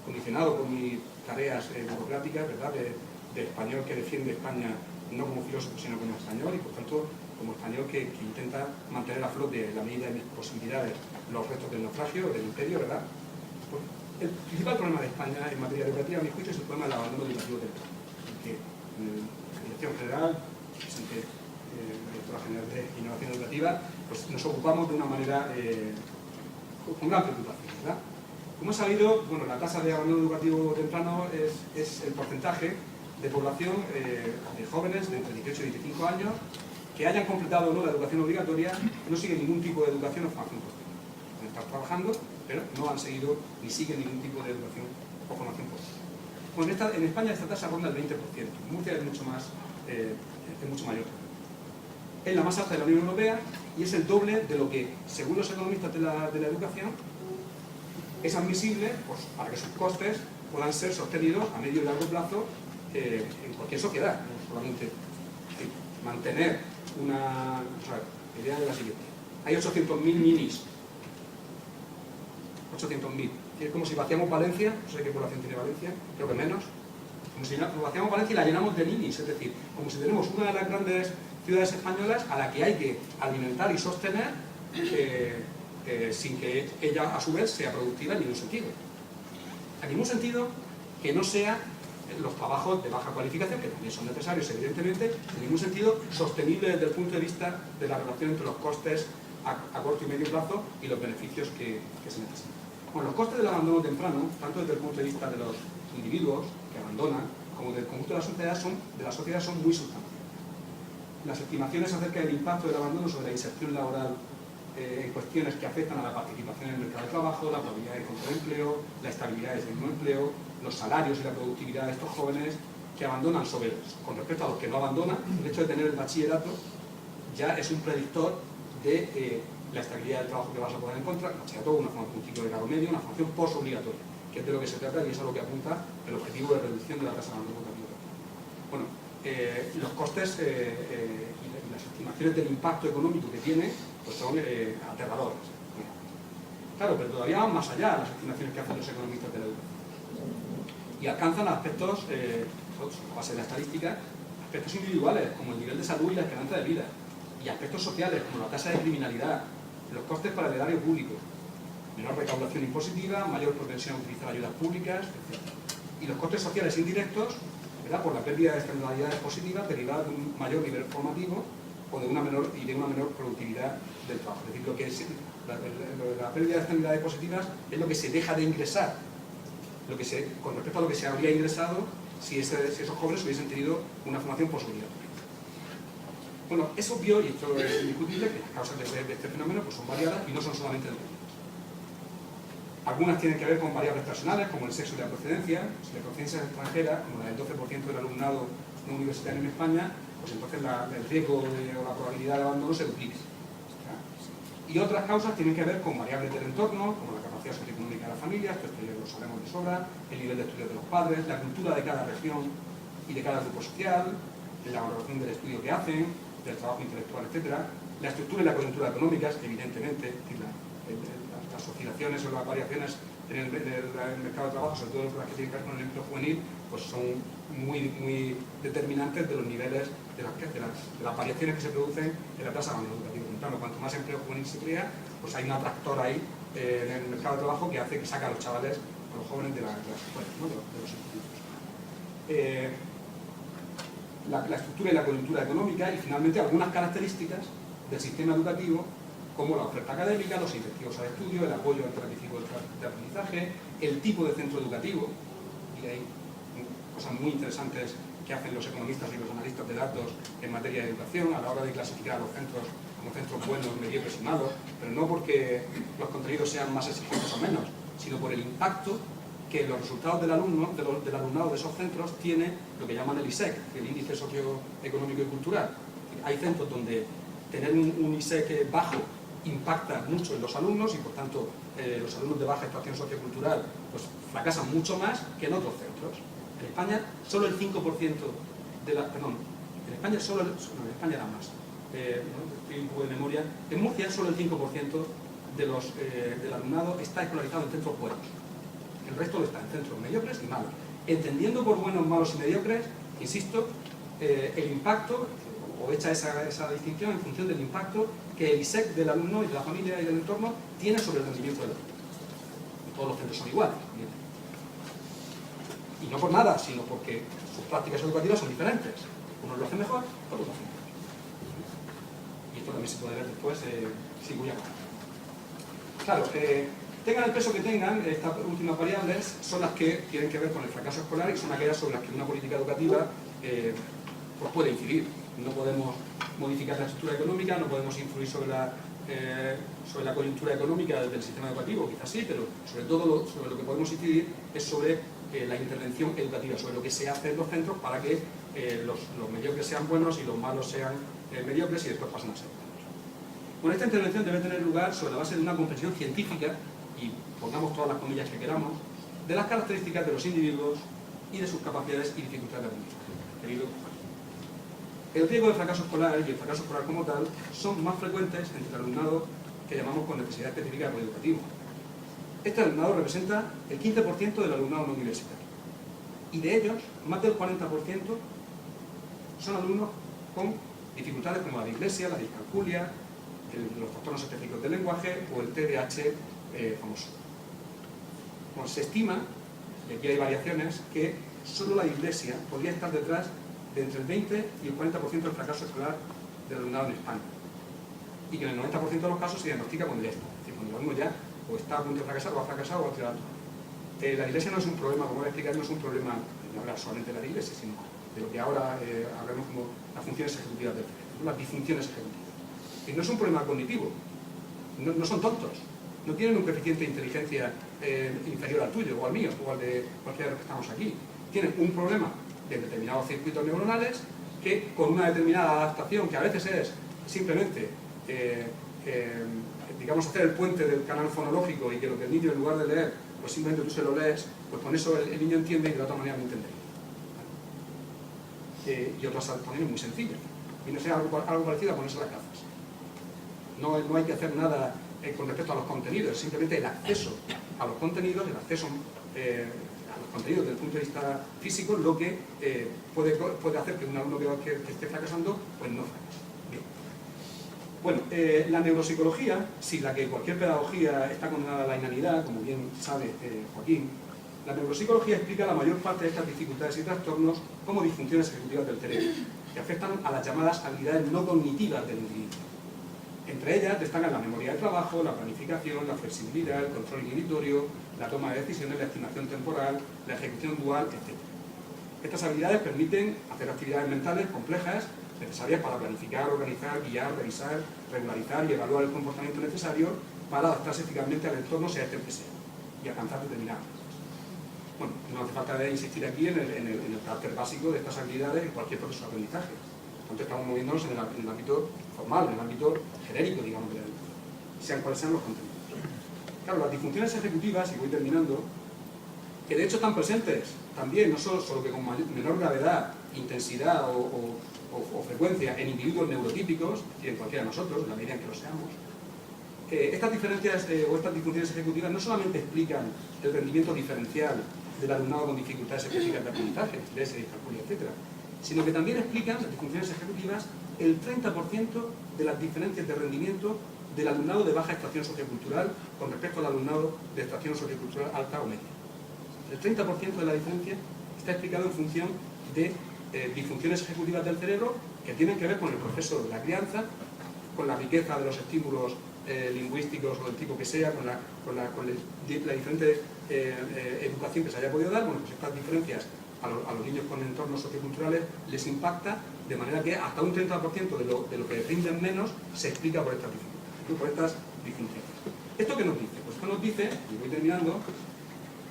condicionado por mis tareas burocráticas, ¿verdad?, de español que defiende España no como filósofo sino como español, y por tanto como español que intenta mantener a flote en la medida de mis posibilidades los restos del naufragio, del imperio, ¿verdad? Pues el principal problema de España en materia educativa, a mi juicio, es el problema del abandono educativo temprano, que en la dirección general, presente la directora general de Innovación Educativa, pues nos ocupamos de una manera con gran preocupación, ¿verdad? Como he sabido, bueno, la tasa de abandono educativo temprano es el porcentaje de población de jóvenes de entre 18 y 25 años que hayan completado o no la educación obligatoria, no siguen ningún tipo de educación o formación posterior. Pueden estar trabajando, pero no han seguido ni siguen ningún tipo de educación o formación posterior. Bueno, en España esta tasa ronda el 20%, en Murcia es mucho mayor. Es la más alta de la Unión Europea y es el doble de lo que, según los economistas de la educación, es admisible, pues, para que sus costes puedan ser sostenidos a medio y largo plazo en cualquier sociedad, no solamente mantener una... O sea, la idea es la siguiente. Hay 800.000 ninis. 800.000. Es como si vaciamos Valencia, no sé qué población tiene Valencia, creo que menos. Como si vaciamos Valencia y la llenamos de ninis, es decir, como si tenemos una de las grandes ciudades españolas a la que hay que alimentar y sostener sin que ella a su vez sea productiva en ningún sentido. En ningún sentido que no sea los trabajos de baja cualificación, que también son necesarios evidentemente, en ningún sentido sostenible desde el punto de vista de la relación entre los costes a corto y medio plazo y los beneficios que se necesitan. Bueno, los costes del abandono temprano, tanto desde el punto de vista de los individuos que abandonan, como del conjunto de la sociedad son muy sustanciales. Las estimaciones acerca del impacto del abandono sobre la inserción laboral en cuestiones que afectan a la participación en el mercado de trabajo, la probabilidad de encontrar empleo, la estabilidad del mismo empleo, los salarios y la productividad de estos jóvenes que abandonan con respecto a los que no abandonan. El hecho de tener el bachillerato ya es un predictor de la estabilidad del trabajo que vas a poder encontrar. El bachillerato es un ciclo de grado medio, una formación posobligatoria, que es de lo que se trata y es a lo que apunta el objetivo de reducción de la tasa de abandono educativo. Bueno, los costes y las estimaciones del impacto económico que tiene pues son aterradoras. Claro, pero todavía van más allá las estimaciones que hacen los economistas de la educación. Y alcanzan aspectos, a base de la estadística, aspectos individuales, como el nivel de salud y la esperanza de vida, y aspectos sociales, como la tasa de criminalidad, los costes para el erario público, menor recaudación impositiva, mayor propensión a utilizar ayudas públicas, etc. Y los costes sociales indirectos, ¿verdad?, por la pérdida de externalidades positivas derivadas de un mayor nivel formativo o de una menor productividad del trabajo. Es decir, lo que es la pérdida de externalidades positivas es lo que se deja de ingresar, con respecto a lo que se habría ingresado si esos jóvenes hubiesen tenido una formación posobligatoria. Bueno, es obvio, y esto es indiscutible, que las causas de este fenómeno pues son variadas y no son solamente educativas. Algunas tienen que ver con variables personales, como el sexo y la procedencia. Si la procedencia es extranjera, como la del 12% del alumnado no universitario en España, pues entonces el riesgo o la probabilidad de abandono se duplica. Y otras causas tienen que ver con variables del entorno, como la capacidad socioeconómica de las familias, esto ya lo sabemos de sobra, el nivel de estudios de los padres, la cultura de cada región y de cada grupo social, la valoración del estudio que hacen, del trabajo intelectual, etc. La estructura y la coyuntura económicas, evidentemente, las oscilaciones o las variaciones en el mercado de trabajo, sobre todo las que tienen que ver con el empleo juvenil, pues son muy determinantes de los niveles de las variaciones que se producen en la tasa de abandono educativo temprano. Cuanto más empleo juvenil se crea, pues hay un atractor ahí en el mercado de trabajo que hace que saca a los chavales, a los jóvenes de las escuelas, ¿no? de los institutos. La estructura y la coyuntura económica y finalmente algunas características del sistema educativo, como la oferta académica, los incentivos al estudio, el apoyo al planificado de aprendizaje, el tipo de centro educativo, y hay cosas muy interesantes que hacen los economistas y los analistas de datos en materia de educación a la hora de clasificar a los centros como centros buenos, mediocres y malos, pero no porque los contenidos sean más exigentes o menos, sino por el impacto que los resultados del alumnado de esos centros tiene lo que llaman el ISEC, el Índice Socioeconómico y Cultural. Hay centros donde tener un ISEC bajo impacta mucho en los alumnos y por tanto los alumnos de baja extracción sociocultural pues fracasan mucho más que en otros centros. En España solo el 5% de la... Perdón, en España solo... No, en España era más. Estoy un poco de memoria. En Murcia solo el 5% del alumnado está escolarizado en centros buenos. El resto lo está en centros mediocres y malos. Entendiendo por buenos, malos y mediocres, insisto, el impacto, o hecha esa distinción en función del impacto que el ISEC del alumno y de la familia y del entorno tiene sobre el rendimiento del alumno. Todos los centros son iguales. Y no por nada, sino porque sus prácticas educativas son diferentes. Unos lo hacen mejor, otros lo hacen peor. Y esto también se puede ver después si voy a hablar. Claro, tengan el peso que tengan, estas últimas variables son las que tienen que ver con el fracaso escolar y son aquellas sobre las que una política educativa pues puede incidir. No podemos modificar la estructura económica, no podemos influir sobre la coyuntura económica del sistema educativo, quizás sí, pero sobre todo sobre lo que podemos incidir es sobre la intervención educativa, sobre lo que se hace en los centros para que los mediocres sean buenos y los malos sean mediocres y después pasen a ser buenos. Bueno, esta intervención debe tener lugar sobre la base de una comprensión científica, y pongamos todas las comillas que queramos, de las características de los individuos y de sus capacidades y dificultades de aprendizaje. El riesgo de fracaso escolar y el fracaso escolar como tal son más frecuentes entre el alumnado que llamamos con necesidad específica de apoyo educativo. Este alumnado representa el 15% del alumnado no universitario. Y de ellos, más del 40% son alumnos con dificultades como la dislexia, la discalculia, los trastornos específicos del lenguaje o el TDAH famoso. Bueno, se estima, y aquí hay variaciones, que solo la dislexia podría estar detrás de entre el 20 y el 40% del fracaso escolar del alumnado en España. Y que en el 90% de los casos se diagnostica con dislexia. Es decir, cuando el alumno ya o está a punto de fracasar, o ha fracasado, o ha tirado. La dislexia no es un problema, como voy a explicar, no es un problema de hablar solamente de la dislexia, sino de lo que ahora hablamos como las funciones ejecutivas del cerebro, las disfunciones ejecutivas. Y no es un problema cognitivo, no son tontos, no tienen un coeficiente de inteligencia inferior al tuyo, o al mío, o al de cualquiera de los que estamos aquí. Tienen un problema de determinados circuitos neuronales que con una determinada adaptación, que a veces es simplemente digamos hacer el puente del canal fonológico y que lo que el niño en lugar de leer, pues simplemente tú se lo lees, pues con eso el niño entiende y de la otra manera no entendería. Y otras adaptaciones muy sencillas. Y no sé, algo parecido a ponerse las gafas. No hay que hacer nada con respecto a los contenidos, simplemente el acceso a los contenidos, el acceso a los contenidos desde el punto de vista físico, lo que puede hacer que un alumno que esté fracasando, pues no fracase. Bien. Bueno, la neuropsicología, sin la que cualquier pedagogía está condenada a la inanidad, como bien sabe Joaquín, la neuropsicología explica la mayor parte de estas dificultades y trastornos como disfunciones ejecutivas del cerebro, que afectan a las llamadas habilidades no cognitivas del individuo. Entre ellas destacan la memoria de trabajo, la planificación, la flexibilidad, el control inhibitorio, la toma de decisiones, la estimación temporal, la ejecución dual, etc. Estas habilidades permiten hacer actividades mentales complejas necesarias para planificar, organizar, guiar, revisar, regularizar y evaluar el comportamiento necesario para adaptarse eficazmente al entorno, sea este el que sea, y alcanzar determinadas cosas. Bueno, no hace falta insistir aquí en el carácter básico de estas habilidades en cualquier proceso de aprendizaje. Por tanto, estamos moviéndonos en el ámbito formal, en el ámbito genérico, digamos, sean cuales sean los contenidos. Claro, las disfunciones ejecutivas, y voy terminando, que de hecho están presentes también, no solo que con menor gravedad, intensidad o frecuencia en individuos neurotípicos, y en cualquiera de nosotros, en la medida en que lo seamos. Estas diferencias o estas disfunciones ejecutivas no solamente explican el rendimiento diferencial del alumnado con dificultades específicas de aprendizaje, dislexia, discalculia, etc., sino que también explican, las disfunciones ejecutivas, el 30% de las diferencias de rendimiento del alumnado de baja extracción sociocultural con respecto al alumnado de extracción sociocultural alta o media. El 30% de la diferencia está explicado en función de disfunciones ejecutivas del cerebro que tienen que ver con el proceso de la crianza, con la riqueza de los estímulos lingüísticos o del tipo que sea, con la diferente educación que se haya podido dar. Bueno, pues estas diferencias a los niños con entornos socioculturales les impacta de manera que hasta un 30% de lo que rinden menos se explica por estas dificultades, por estas disfunciones. ¿Esto qué nos dice? Pues esto nos dice, y voy terminando,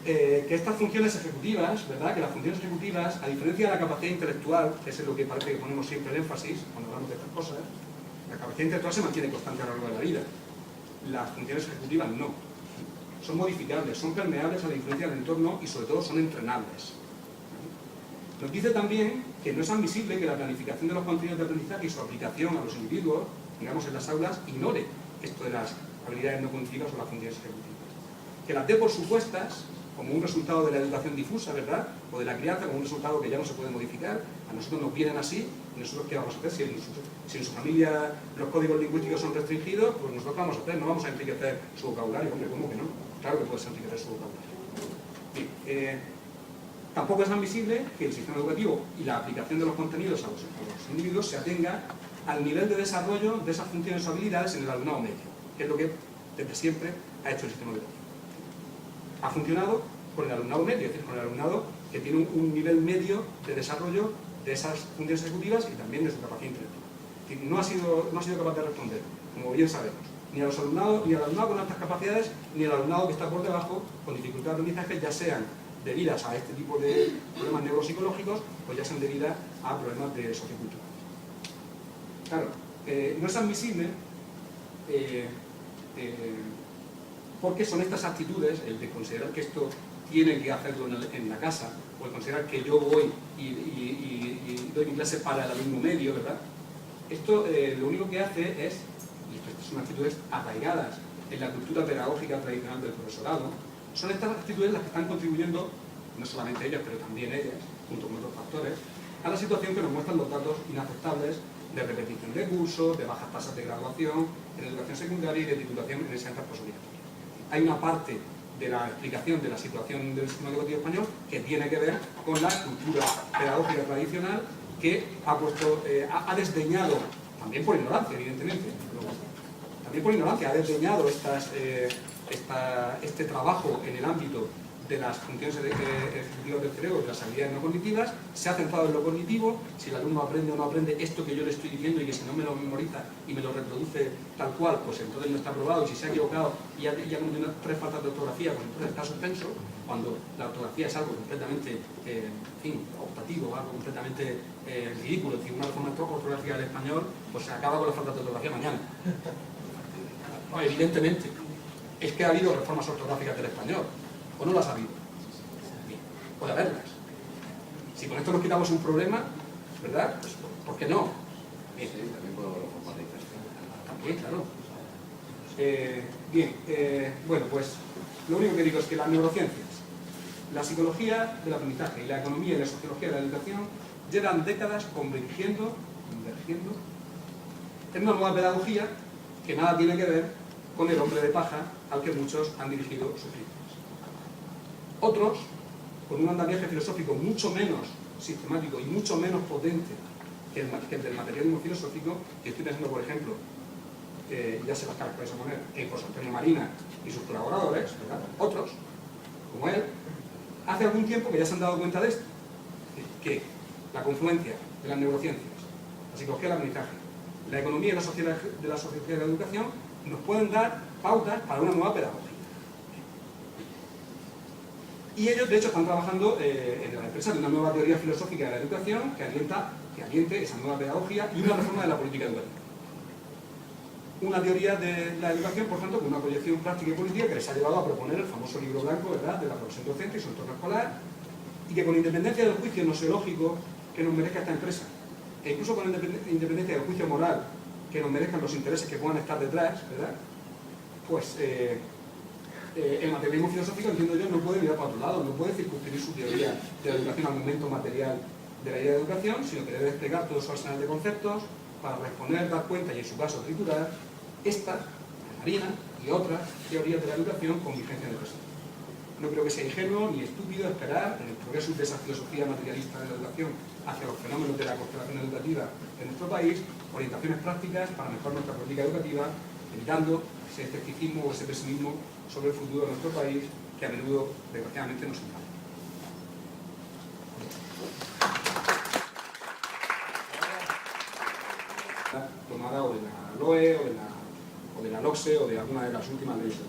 que estas funciones ejecutivas, ¿verdad? Que las funciones ejecutivas, a diferencia de la capacidad intelectual, que es en lo que parece que ponemos siempre el énfasis cuando hablamos de estas cosas, la capacidad intelectual se mantiene constante a lo largo de la vida. Las funciones ejecutivas no. Son modificables, son permeables a la influencia del entorno y sobre todo son entrenables. Nos dice también que no es admisible que la planificación de los contenidos de aprendizaje y su aplicación a los individuos, digamos en las aulas, ignore esto de las habilidades no cognitivas o las funciones ejecutivas. Que las dé por supuestas como un resultado de la educación difusa, ¿verdad? O de la crianza, como un resultado que ya no se puede modificar. A nosotros nos vienen así, y nosotros ¿qué vamos a hacer? Si en su familia los códigos lingüísticos son restringidos, pues nosotros ¿qué vamos a hacer? No vamos a enriquecer su vocabulario. Hombre, ¿cómo que no? Claro que puedes enriquecer su vocabulario. Bien, tampoco es admisible que el sistema educativo y la aplicación de los contenidos a los individuos se atenga al nivel de desarrollo de esas funciones o habilidades en el alumnado medio, que es lo que desde siempre ha hecho el sistema educativo. Ha funcionado con el alumnado medio, es decir, con el alumnado que tiene un nivel medio de desarrollo de esas funciones ejecutivas y también de su capacidad intelectual. Es decir, no ha sido capaz de responder, como bien sabemos, ni al alumnado con altas capacidades, ni al alumnado que está por debajo con dificultad de aprendizaje, ya sean debidas a este tipo de problemas neuropsicológicos o ya sean debidas a problemas de sociocultura. Claro, no es admisible porque son estas actitudes, el de considerar que esto tiene que hacerlo en la casa, o el considerar que yo voy y doy mi clase para el alumno medio, ¿verdad? Esto lo único que hace es, y estas son actitudes arraigadas en la cultura pedagógica tradicional del profesorado, son estas actitudes las que están contribuyendo, no solamente ellas, pero también ellas, junto con otros factores, a la situación que nos muestran los datos inaceptables de repetición de cursos, de bajas tasas de graduación en educación secundaria y de titulación en enseñanzas posobligatorias. Hay una parte de la explicación de la situación del sistema educativo español que tiene que ver con la cultura pedagógica tradicional que ha desdeñado, también por ignorancia, evidentemente, también por ignorancia, ha desdeñado este trabajo en el ámbito de las funciones ejecutivas del cerebro, de las habilidades no cognitivas, se ha centrado en lo cognitivo, si el alumno aprende o no aprende esto que yo le estoy diciendo y que si no me lo memoriza y me lo reproduce tal cual, pues entonces no está aprobado, y si se ha equivocado y ha cometido 3 faltas de ortografía, pues entonces está suspenso, cuando la ortografía es algo completamente, optativo, algo completamente ridículo. Es decir, una reforma ortográfica del español, pues se acaba con las faltas de ortografía mañana. No, evidentemente, es que ha habido reformas ortográficas del español. ¿O no las ha habido? Bien, puede haberlas. Si con esto nos quitamos un problema, ¿verdad? Pues, ¿por qué no? Bien. Sí, también puedo formalizar. También, claro. Bueno, pues lo único que digo es que las neurociencias, la psicología del aprendizaje y la economía y la sociología de la educación llevan décadas convergiendo en una nueva pedagogía que nada tiene que ver con el hombre de paja al que muchos han dirigido sus críticas. Otros, con un andamiaje filosófico mucho menos sistemático y mucho menos potente que el del materialismo filosófico, y estoy pensando, por ejemplo, ya se las caracteriza poner, en José Antonio Marina y sus colaboradores, ¿verdad? Otros, como él, hace algún tiempo que ya se han dado cuenta de esto, que la confluencia de las neurociencias, la psicología del aprendizaje, la economía y la sociología de la educación nos pueden dar pautas para una nueva pedagogía. Y ellos, de hecho, están trabajando en la empresa de una nueva teoría filosófica de la educación que aliente esa nueva pedagogía y una reforma de la política educativa. una teoría de la educación, por tanto, con una proyección práctica y política que les ha llevado a proponer el famoso libro blanco, ¿verdad?, de la profesión docente y su entorno escolar, y que con independencia del juicio noseológico que nos merezca esta empresa, e incluso con independencia del juicio moral que nos merezcan los intereses que puedan estar detrás, ¿verdad?, pues el materialismo filosófico, entiendo yo, no puede mirar para otro lado, no puede circunscribir su teoría de la educación al momento material de la idea de educación, sino que debe desplegar todo su arsenal de conceptos para responder, dar cuenta y, en su caso, triturar esta, la marina y otras teorías de la educación con vigencia en el presente. No creo que sea ingenuo ni estúpido esperar, en el progreso de esa filosofía materialista de la educación hacia los fenómenos de la constelación educativa en nuestro país, orientaciones prácticas para mejorar nuestra política educativa, evitando ese escepticismo o ese pesimismo sobre el futuro de nuestro país que a menudo, desgraciadamente, nos invade. Tomada o de la LOE o de la LOCSE o de alguna de las últimas leyes.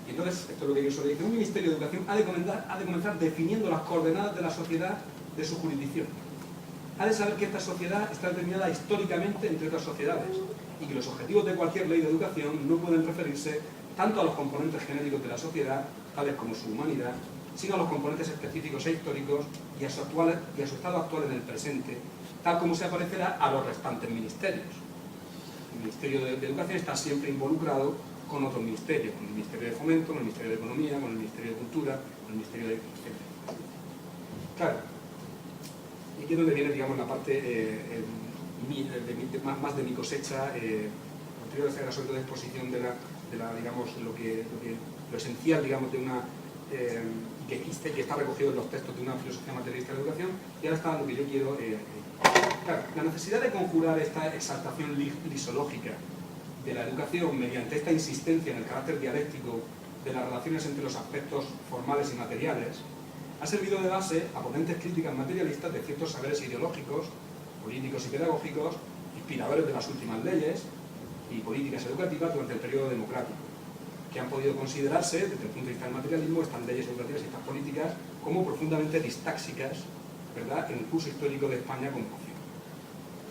Y entonces, esto es lo que yo suelo decir, un Ministerio de Educación ha de comenzar definiendo las coordenadas de la sociedad de su jurisdicción. Ha de saber que esta sociedad está determinada históricamente entre otras sociedades y que los objetivos de cualquier ley de educación no pueden referirse tanto a los componentes genéricos de la sociedad, tales como su humanidad, sino a los componentes específicos e históricos y a su estado actual en el presente, tal como se aparecerá a los restantes ministerios. El Ministerio de Educación está siempre involucrado con otros ministerios, con el Ministerio de Fomento, con el Ministerio de Economía, con el Ministerio de Cultura, con el Ministerio de... Claro, y aquí es donde viene, digamos, la parte más de mi cosecha, posterior a la sobre todo exposición de digamos, lo esencial, digamos, de una... que está recogido en los textos de una filosofía materialista de la educación, y ahora está lo que yo quiero... claro, la necesidad de conjurar esta exaltación lisológica de la educación mediante esta insistencia en el carácter dialéctico de las relaciones entre los aspectos formales y materiales ha servido de base a potentes críticas materialistas de ciertos saberes ideológicos, políticos y pedagógicos, inspiradores de las últimas leyes y políticas educativas durante el periodo democrático, que han podido considerarse, desde el punto de vista del materialismo, estas leyes educativas y estas políticas como profundamente distáxicas, ¿verdad?, en el curso histórico de España como nación.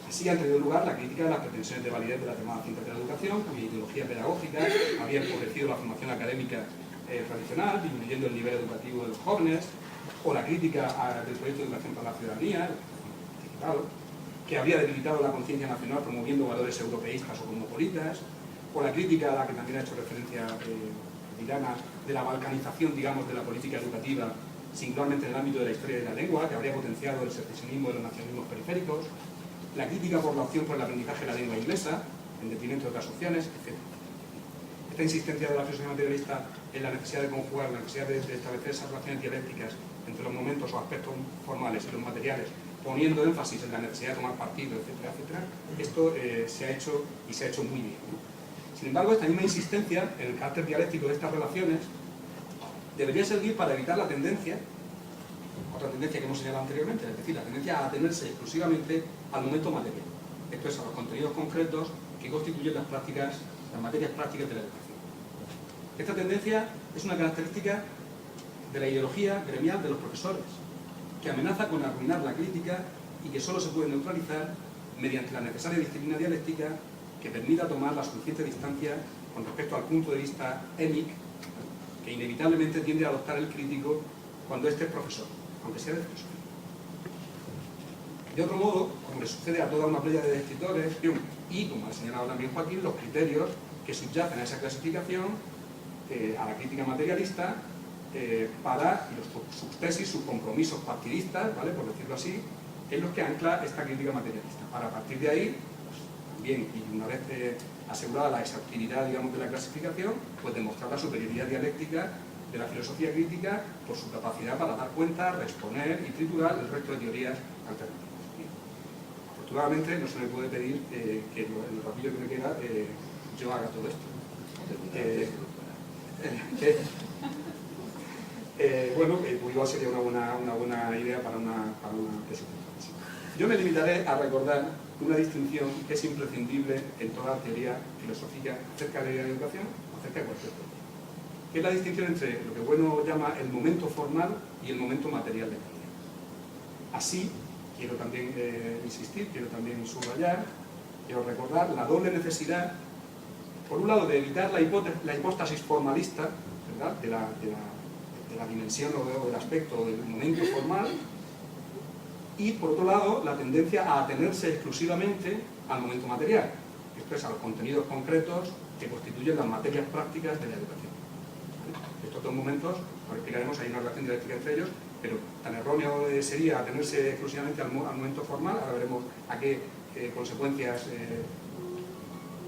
Así ha tenido lugar la crítica de las pretensiones de validez de la llamada ciencia de la educación, cuya ideología pedagógica había empobrecido la formación académica tradicional, disminuyendo el nivel educativo de los jóvenes, o la crítica del proyecto de educación para la ciudadanía, que había debilitado la conciencia nacional promoviendo valores europeístas o cosmopolitas, o la crítica a la que también ha hecho referencia Tirana, de la balcanización, digamos, de la política educativa, singularmente en el ámbito de la historia de la lengua, que habría potenciado el secesionismo de los nacionalismos periféricos, la crítica por la opción por el aprendizaje de la lengua inglesa, en detrimento de otras opciones, etc. Esta insistencia de la filosofía materialista en la necesidad de conjugar, la necesidad de establecer esas relaciones dialécticas entre los momentos o aspectos formales y los materiales, poniendo énfasis en la necesidad de tomar partido, etcétera, etcétera, esto se ha hecho y se ha hecho muy bien, ¿no? Sin embargo, esta misma insistencia en el carácter dialéctico de estas relaciones debería servir para evitar la tendencia, otra tendencia que hemos señalado anteriormente, es decir, la tendencia a atenerse exclusivamente al momento material, esto es, a los contenidos concretos que constituyen las materias prácticas de la educación. Esta tendencia es una característica de la ideología gremial de los profesores, que amenaza con arruinar la crítica y que solo se puede neutralizar mediante la necesaria disciplina dialéctica que permita tomar la suficiente distancia con respecto al punto de vista émic que inevitablemente tiende a adoptar el crítico cuando éste es profesor, aunque sea de filosofía. De otro modo, como le sucede a toda una playa de escritores, y como ha señalado también Joaquín, los criterios que subyacen a esa clasificación, a la crítica materialista, para sus tesis, sus compromisos partidistas, ¿vale?, por decirlo así, es lo que ancla esta crítica materialista. Para partir de ahí, bien, y una vez asegurada la exhaustividad, digamos, de la clasificación, pues demostrar la superioridad dialéctica de la filosofía crítica por su capacidad para dar cuenta, responder y triturar el resto de teorías alternativas. Afortunadamente no se me puede pedir que en el ratillo que me queda yo haga todo esto. Bueno, pues igual sería una buena idea para una tesis. Yo me limitaré a recordar una distinción que es imprescindible en toda teoría filosófica acerca de la educación, acerca de cualquier tema, que es la distinción entre lo que Bueno llama el momento formal y el momento material de la idea. Así, quiero también insistir, quiero también subrayar, quiero recordar la doble necesidad por un lado, de evitar la hipóstasis formalista, ¿verdad?, de la dimensión o del aspecto o del momento formal, y por otro lado, la tendencia a atenerse exclusivamente al momento material, esto es, a los contenidos concretos que constituyen las materias prácticas de la educación. ¿Vale? Estos dos momentos, lo explicaremos, hay una relación dialéctica entre ellos, pero tan erróneo sería atenerse exclusivamente al momento formal. Ahora veremos a qué consecuencias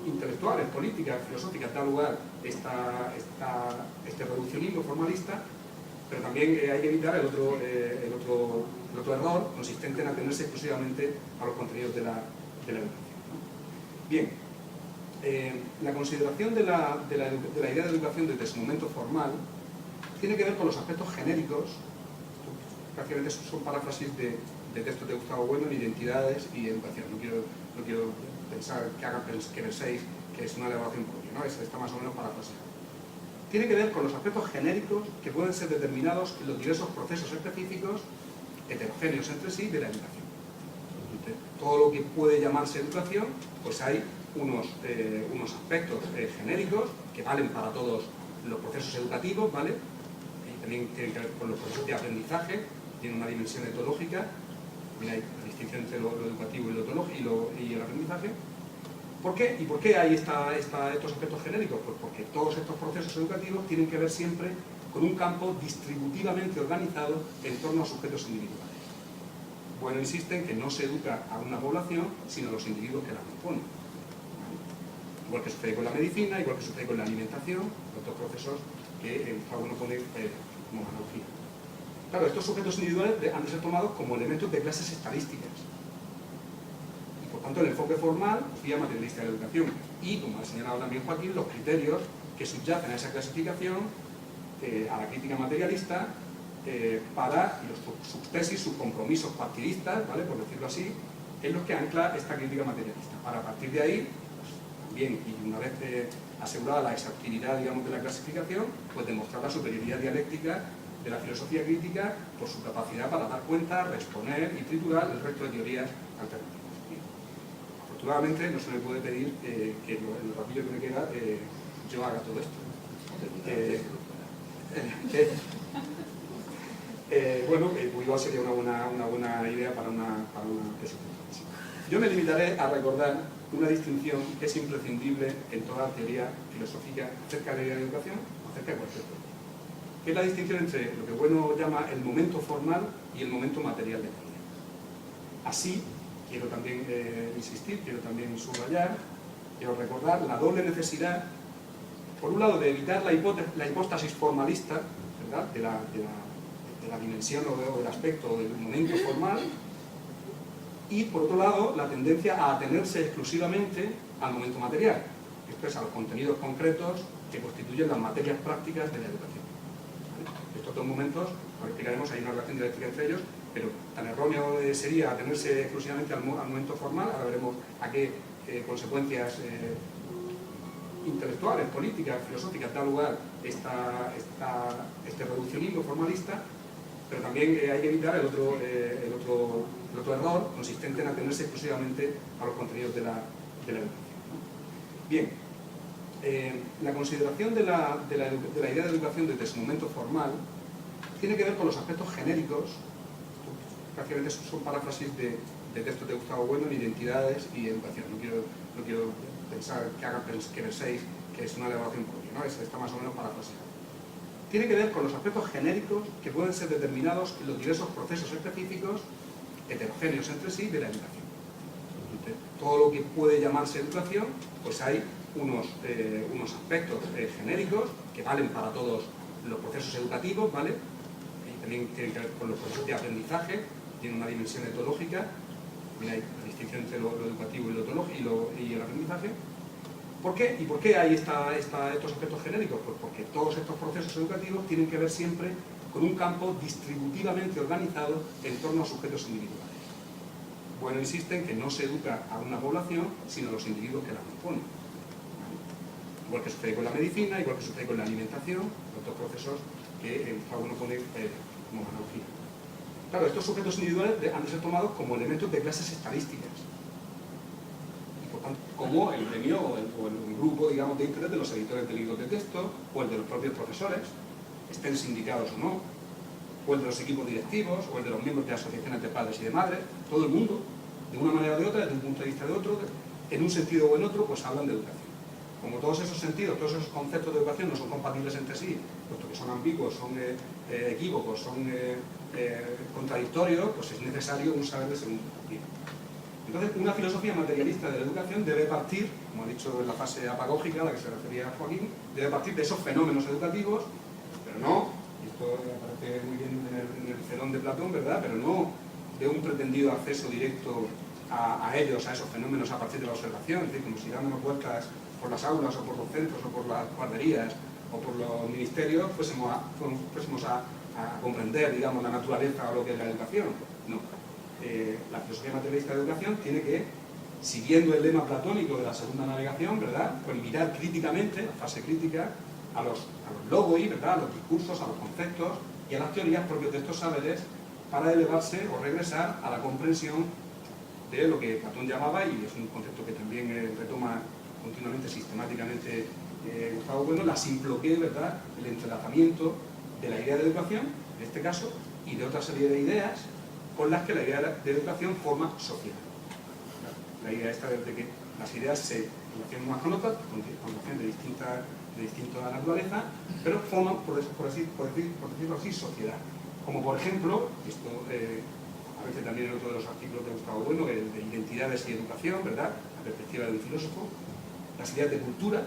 intelectuales, políticas, filosóficas da lugar este reduccionismo formalista, pero también hay que evitar el otro error consistente en atenerse exclusivamente a los contenidos de la educación, ¿no? Bien, la consideración de la idea de educación desde su momento formal tiene que ver con los aspectos genéricos, prácticamente son paráfrasis de textos de Gustavo Bueno en Identidades y Educación. No quiero pensar que penséis que es una elaboración propia, ¿no? Está más o menos parafraseado. Tiene que ver con los aspectos genéricos que pueden ser determinados en los diversos procesos específicos, heterogéneos entre sí, de la educación. Todo lo que puede llamarse educación, pues hay unos aspectos genéricos que valen para todos los procesos educativos, ¿vale? Y también tienen que ver con los procesos de aprendizaje, tiene una dimensión etológica, también hay la distinción entre lo educativo y lo etológico y el aprendizaje. ¿Por qué? ¿Y por qué hay estos aspectos genéricos? Pues porque todos estos procesos educativos tienen que ver siempre con un campo distributivamente organizado en torno a sujetos individuales. Bueno, insiste en que no se educa a una población, sino a los individuos que la componen. Igual que sucede con la medicina, igual que sucede con la alimentación, otros procesos que Gustavo Bueno pone como analogía. Claro, estos sujetos individuales han de ser tomados como elementos de clases estadísticas. Y por tanto el enfoque formal, vía materialista de la educación, y como ha señalado también Joaquín, los criterios que subyacen a esa clasificación, a la crítica materialista, para los subtesis, sus compromisos partidistas, ¿vale?, por decirlo así, en los que ancla esta crítica materialista. Para partir de ahí, pues, también, y una vez asegurada la exhaustividad, digamos, de la clasificación, pues demostrar la superioridad dialéctica de la filosofía crítica por su capacidad para dar cuenta, responder y triturar el resto de teorías alternativas. Afortunadamente no se me puede pedir que en el ratillo que me queda yo haga todo esto. Bueno, igual sería una buena idea para una tesis. Yo me limitaré a recordar una distinción que es imprescindible en toda teoría filosófica acerca de la educación, acerca de cualquier cosa, que es la distinción entre lo que Bueno llama el momento formal y el momento material de la idea. Así, quiero también insistir, quiero también subrayar, quiero recordar la doble necesidad, por un lado, de evitar la hipóstasis formalista, ¿verdad?, de la dimensión o del aspecto o del momento formal, y por otro lado, la tendencia a atenerse exclusivamente al momento material, esto es, a los contenidos concretos que constituyen las materias prácticas de la educación. ¿Vale? Estos dos momentos, lo explicaremos, hay una relación dialéctica entre ellos, pero tan erróneo sería atenerse exclusivamente al momento formal. Ahora veremos a qué consecuencias intelectuales, políticas, filosóficas da lugar este reduccionismo formalista, pero también hay que evitar el otro error consistente en atenerse exclusivamente a los contenidos de la educación, ¿no? Bien, la consideración de la idea de educación desde su momento formal tiene que ver con los aspectos genéricos, prácticamente son paráfrasis de textos de Gustavo Bueno en Identidades y Educación. No quiero pensar que penséis que es una elaboración propia, ¿no? Está más o menos parafraseado. Tiene que ver con los aspectos genéricos que pueden ser determinados en los diversos procesos específicos, heterogéneos entre sí, de la educación. Todo lo que puede llamarse educación, pues hay unos aspectos genéricos que valen para todos los procesos educativos, ¿vale? Y también tienen que ver con los procesos de aprendizaje, tiene una dimensión etológica, también hay la distinción entre lo educativo y lo etológico y el aprendizaje. ¿Por qué? ¿Y por qué hay estos aspectos genéricos? Pues porque todos estos procesos educativos tienen que ver siempre con un campo distributivamente organizado en torno a sujetos individuales. Bueno, insiste en que no se educa a una población, sino a los individuos que la componen. Igual que sucede con la medicina, igual que sucede con la alimentación, otros procesos que Gustavo Bueno pone como analogía. Claro, estos sujetos individuales han de ser tomados como elementos de clases estadísticas. Y por tanto, como el gremio o el grupo, digamos, de interés de los editores de libros de texto, o el de los propios profesores, estén sindicados o no, o el de los equipos directivos, o el de los miembros de asociaciones de padres y de madres. Todo el mundo, de una manera o de otra, desde un punto de vista de otro, en un sentido o en otro, pues hablan de educación. Como todos esos sentidos, todos esos conceptos de educación no son compatibles entre sí, puesto que son ambiguos, son equívocos, son contradictorios, pues es necesario un saber de segundo tipo. Entonces, una filosofía materialista de la educación debe partir, como ha dicho en la fase apagógica a la que se refería Joaquín, debe partir de esos fenómenos educativos, pero no, y esto aparece muy bien en el Cedón de Platón, ¿verdad?, pero no de un pretendido acceso directo a ellos, a esos fenómenos a partir de la observación, es decir, como si dándonos vueltas por las aulas o por los centros o por las guarderías o por los ministerios fuésemos a comprender, digamos, la naturaleza o lo que es la educación. No. La filosofía materialista de educación tiene que, siguiendo el lema platónico de la segunda navegación, ¿verdad?, pues mirar críticamente, la fase crítica, a los logoi, ¿verdad?, a los discursos, a los conceptos y a las teorías propios de estos saberes para elevarse o regresar a la comprensión de lo que Platón llamaba, y es un concepto que también retoma continuamente, sistemáticamente Gustavo Bueno, la simploqué, ¿verdad?, el entrelazamiento de la idea de educación, en este caso, y de otra serie de ideas con las que la idea de educación forma sociedad. La idea esta de que las ideas se relacionan unas con otras, con relaciones de distinta naturaleza, pero forman, por decirlo así, sociedad. Como por ejemplo, esto aparece también en otro de los artículos de Gustavo Bueno, el de identidades y educación, ¿verdad?, la perspectiva de un filósofo, las ideas de cultura,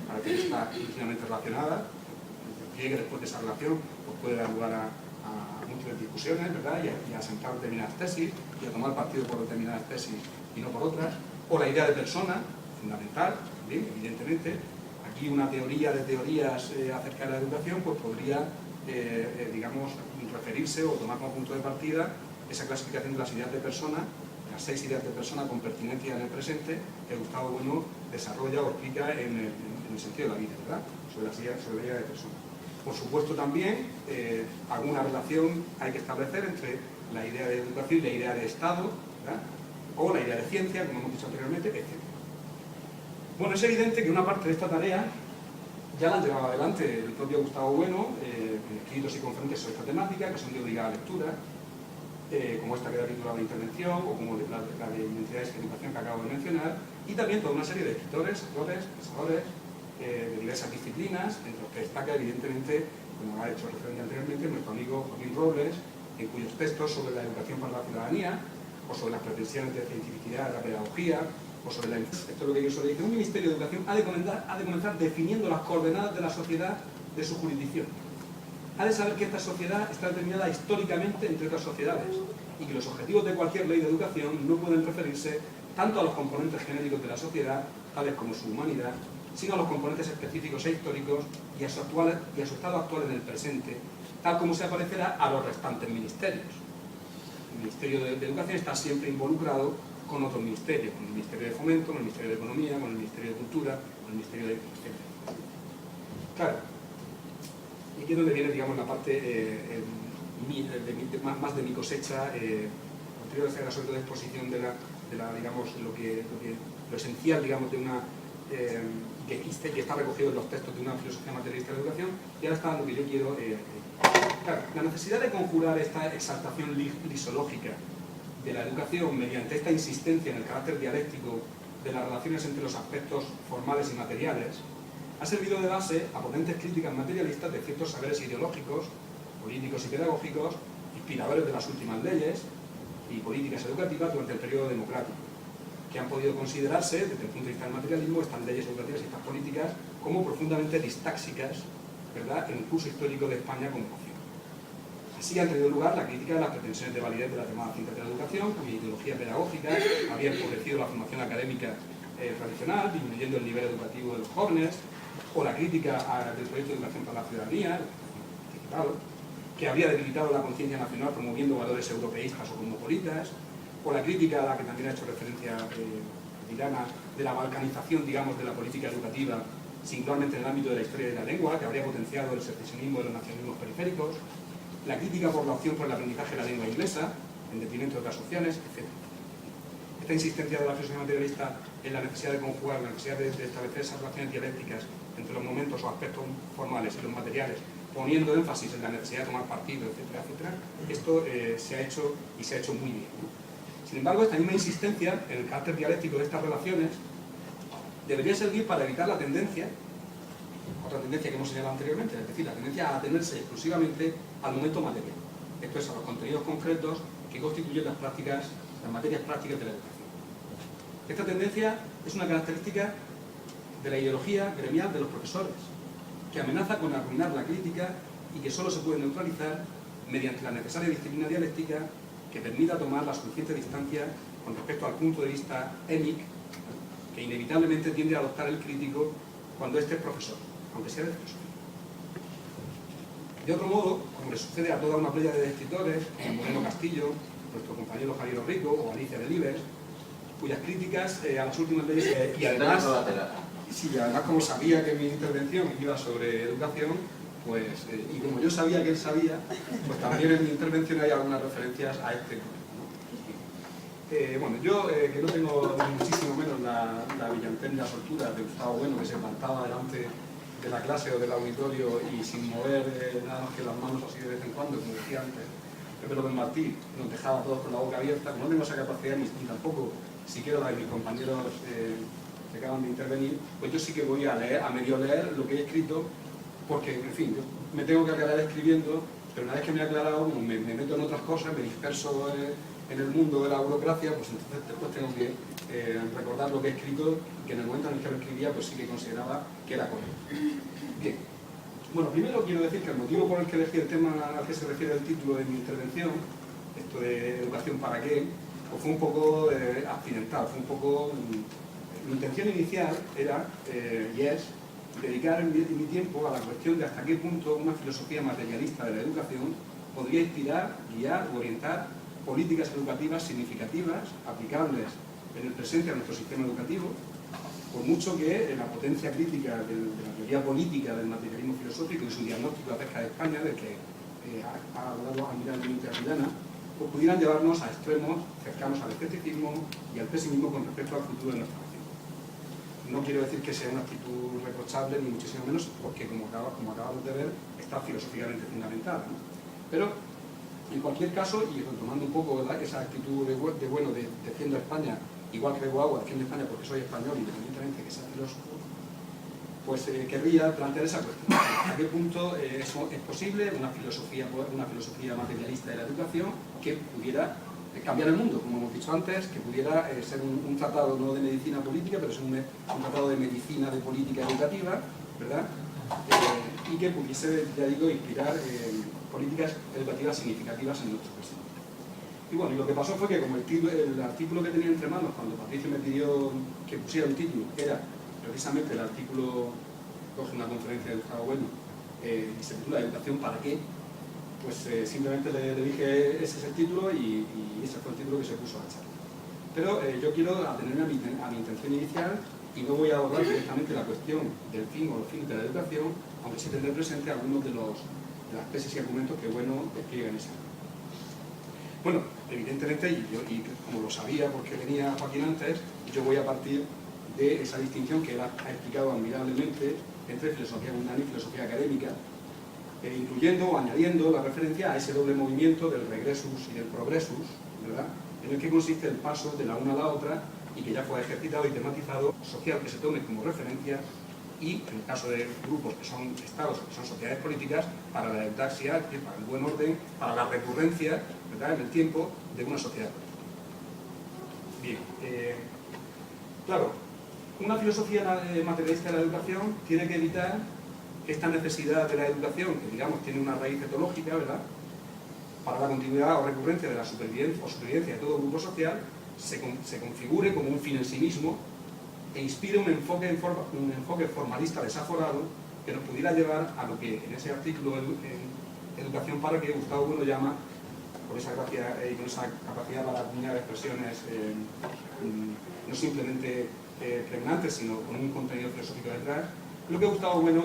para que está íntimamente relacionada, llegue después de esa relación, pues puede dar lugar a múltiples discusiones, ¿verdad?, y a asentar determinadas tesis, y a tomar partido por determinadas tesis y no por otras, o la idea de persona, fundamental, también, evidentemente. Aquí una teoría de teorías acerca de la educación, pues podría, digamos, referirse o tomar como punto de partida esa clasificación de las ideas de persona, las 6 ideas de persona con pertinencia en el presente, que Gustavo Bueno desarrolla o explica en el sentido de la vida, ¿verdad?, sobre la idea de persona. Por supuesto también, alguna relación hay que establecer entre la idea de educación y la idea de Estado, ¿verdad?, o la idea de ciencia, como hemos dicho anteriormente, etc. Bueno, es evidente que una parte de esta tarea ya la han llevado adelante el propio Gustavo Bueno, en escritos y conferencias sobre esta temática, que son de obligada lectura, como esta que da título a la intervención, o como la de identidades y educación que acabo de mencionar, y también toda una serie de escritores, autores, pensadores, de diversas disciplinas, entre los que destaca evidentemente, como ha hecho referencia anteriormente, nuestro amigo Joaquín Robles, en cuyos textos sobre la educación para la ciudadanía, o sobre las pretensiones de cientificidad de la pedagogía, o sobre la... Esto es lo que yo suelo decir: un ministerio de educación ha de comenzar definiendo las coordenadas de la sociedad de su jurisdicción. Ha de saber que esta sociedad está determinada históricamente entre otras sociedades, y que los objetivos de cualquier ley de educación no pueden referirse tanto a los componentes genéricos de la sociedad, tales como su humanidad, sino a los componentes específicos e históricos y a su estado actual en el presente, tal como se aparecerá a los restantes ministerios. El Ministerio de Educación está siempre involucrado con otros ministerios, con el Ministerio de Fomento, con el Ministerio de Economía, con el Ministerio de Cultura, con el Ministerio de... Claro, y aquí es donde viene, digamos, la parte más de mi cosecha, posterior a la sobre todo exposición de digamos, lo esencial, digamos, de una... que está recogido en los textos de una filosofía materialista de la educación, y ahora está lo que yo quiero... Claro, la necesidad de conjurar esta exaltación lisológica de la educación mediante esta insistencia en el carácter dialéctico de las relaciones entre los aspectos formales y materiales ha servido de base a potentes críticas materialistas de ciertos saberes ideológicos, políticos y pedagógicos, inspiradores de las últimas leyes y políticas educativas durante el periodo democrático, que han podido considerarse, desde el punto de vista del materialismo, estas leyes educativas y estas políticas como profundamente distáxicas, ¿verdad?, en el curso histórico de España como nación. Así ha tenido lugar la crítica de las pretensiones de validez de la llamada ciencia de la educación, cuya ideología pedagógica había empobrecido la formación académica tradicional, disminuyendo el nivel educativo de los jóvenes, o la crítica del proyecto de educación para la ciudadanía, que habría debilitado la conciencia nacional promoviendo valores europeístas o cosmopolitas, o la crítica a la que también ha hecho referencia Tirana, de la balcanización, digamos, de la política educativa, singularmente en el ámbito de la historia de la lengua, que habría potenciado el secesionismo de los nacionalismos periféricos, la crítica por la opción por el aprendizaje de la lengua inglesa, en detrimento de otras opciones, etc. esta insistencia de la filosofía materialista en la necesidad de conjugar, la necesidad de establecer esas relaciones dialécticas entre los momentos o aspectos formales y los materiales, poniendo énfasis en la necesidad de tomar partido, etcétera, etcétera, esto se ha hecho y se ha hecho muy bien, ¿no? Sin embargo, esta misma insistencia en el carácter dialéctico de estas relaciones debería servir para evitar la tendencia, otra tendencia que hemos señalado anteriormente, es decir, la tendencia a atenerse exclusivamente al momento material, esto es, a los contenidos concretos que constituyen las materias prácticas de la educación. Esta tendencia es una característica de la ideología gremial de los profesores, que amenaza con arruinar la crítica y que solo se puede neutralizar mediante la necesaria disciplina dialéctica que permita tomar la suficiente distancia con respecto al punto de vista émic que inevitablemente tiende a adoptar el crítico cuando éste es profesor, aunque sea de filosofía. De otro modo, como le sucede a toda una playa de escritores, como Moreno Castillo, nuestro compañero Javier Rico o Alicia Delibes, cuyas críticas a las últimas leyes y además, como sabía que mi intervención iba sobre educación, pues, y como yo sabía que él sabía, pues también en mi intervención hay algunas referencias a este tema, ¿no? Bueno, yo que no tengo muchísimo menos la brillantez, la soltura de Gustavo Bueno, que se plantaba delante de la clase o del auditorio y sin mover nada más que las manos así de vez en cuando, como decía antes Pedro del Martí, nos dejaba a todos con la boca abierta, como no tengo esa capacidad ni tampoco siquiera la de mis compañeros que acaban de intervenir, pues yo sí que voy a leer, a medio leer lo que he escrito, porque, en fin, yo me tengo que aclarar escribiendo, pero una vez que me he aclarado, me meto en otras cosas, me disperso en el mundo de la burocracia, pues entonces después tengo que recordar lo que he escrito, que en el momento en el que lo escribía, pues sí que consideraba que era correcto. Bien. Bueno, primero quiero decir que el motivo por el que elegí el tema al que se refiere el título de mi intervención, esto de educación para qué, pues fue un poco accidental, fue un poco... Mi intención inicial era, y es, dedicar mi tiempo a la cuestión de hasta qué punto una filosofía materialista de la educación podría inspirar, guiar o orientar políticas educativas significativas, aplicables en el presente a nuestro sistema educativo, por mucho que la potencia crítica de la teoría política del materialismo filosófico y su diagnóstico acerca de España, del que ha hablado admirablemente Arrillana, pues pudieran llevarnos a extremos cercanos al escepticismo y al pesimismo con respecto al futuro de nuestra nación. No quiero decir que sea una actitud reprochable, ni muchísimo menos, porque como acabamos de ver, está filosóficamente fundamentada, ¿no? Pero, en cualquier caso, y retomando un poco, ¿verdad?, esa actitud de bueno de defiendo a España, igual que Agua defiende a España porque soy español, independientemente de que sea filósofo, pues querría plantear esa cuestión. ¿Hasta qué punto es posible una filosofía materialista de la educación que pudiera cambiar el mundo, como hemos dicho antes, que pudiera ser un tratado no de medicina política, pero es un tratado de medicina de política educativa, ¿verdad? Y que pudiese, ya digo, inspirar políticas educativas significativas en nuestro presente. Y bueno, y lo que pasó fue que como el artículo que tenía entre manos cuando Patricio me pidió que pusiera un título, que era precisamente el artículo, coge una conferencia de Gustavo Bueno, y se titula ¿Educación para qué?, pues simplemente le dije ese es el título y ese fue el título que se puso a la charla. Pero yo quiero atenerme a mi intención inicial y no voy a abordar directamente la cuestión del fin o los fines de la educación, aunque sí tendré presente algunos de las tesis y argumentos que Bueno despliega en ese ámbito. Bueno, evidentemente, y como lo sabía porque venía Joaquín antes, yo voy a partir de esa distinción que él ha explicado admirablemente entre filosofía mundana y filosofía académica, incluyendo o añadiendo la referencia a ese doble movimiento del regressus y del progressus, ¿verdad?, en el que consiste el paso de la una a la otra y que ya fue ejercitado y tematizado, social que se tome como referencia y, en el caso de grupos que son estados o que son sociedades políticas, para la eutaxia, es decir, para el buen orden, para la recurrencia, ¿verdad?, en el tiempo de una sociedad política. Bien, claro, una filosofía materialista de la educación tiene que evitar esta necesidad de la educación, que digamos tiene una raíz etológica, ¿verdad?, para la continuidad o recurrencia de la supervivencia de todo grupo social, se configure como un fin en sí mismo e inspire un enfoque formalista desaforado que nos pudiera llevar a lo que en ese artículo en Educación para que Gustavo Bueno llama, por esa gracia y con esa capacidad para acuñar expresiones no simplemente pregnantes, sino con un contenido filosófico detrás, Lo que Gustavo Bueno,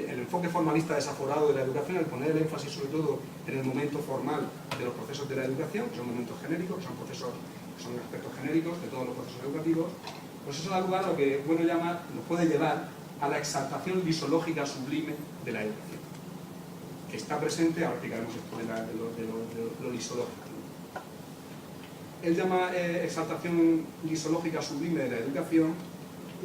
el enfoque formalista desaforado de la educación, el poner el énfasis sobre todo en el momento formal de los procesos de la educación, que son momentos genéricos, que son procesos, que son aspectos genéricos de todos los procesos educativos, pues eso da lugar a lo que Bueno llama, nos puede llevar a la exaltación lisológica sublime de la educación, que está presente, ahora explicaremos esto de lo lisológico. Él llama exaltación lisológica sublime de la educación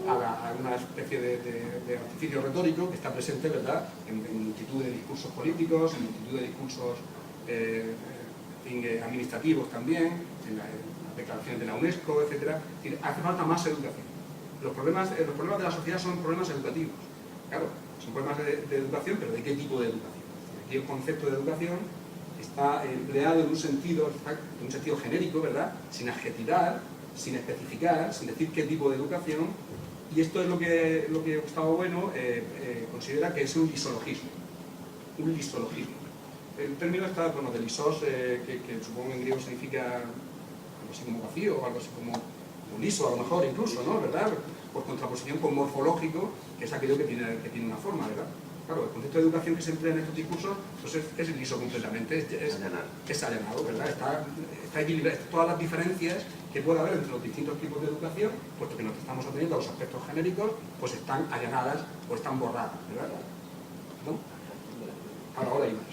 a una especie de artificio retórico que está presente, ¿verdad?, en multitud de discursos políticos, en multitud de discursos administrativos también, en las declaraciones de la UNESCO, etc. Es decir, hace falta más educación. Los problemas de la sociedad son problemas educativos. Claro, son problemas de educación, pero ¿de qué tipo de educación? Aquí el concepto de educación está empleado en un sentido genérico, ¿verdad?, sin adjetivar, sin especificar, sin decir qué tipo de educación, y esto es lo que Gustavo Bueno considera que es un lisologismo. Un lisologismo. El término está, bueno, de lisos, que supongo en griego significa algo así como vacío, o algo así como liso, a lo mejor incluso, ¿no?, ¿verdad?, por contraposición con morfológico, que es aquello que tiene una forma, ¿verdad? Claro, el concepto de educación que se emplea en estos discursos pues es liso completamente, es allanado, ¿verdad? Está equilibrado. Todas las diferencias que pueda haber entre los distintos tipos de educación, puesto que nos estamos atendiendo a los aspectos genéricos, pues están allanadas o están borradas, ¿verdad? ¿No? Ahora hay más.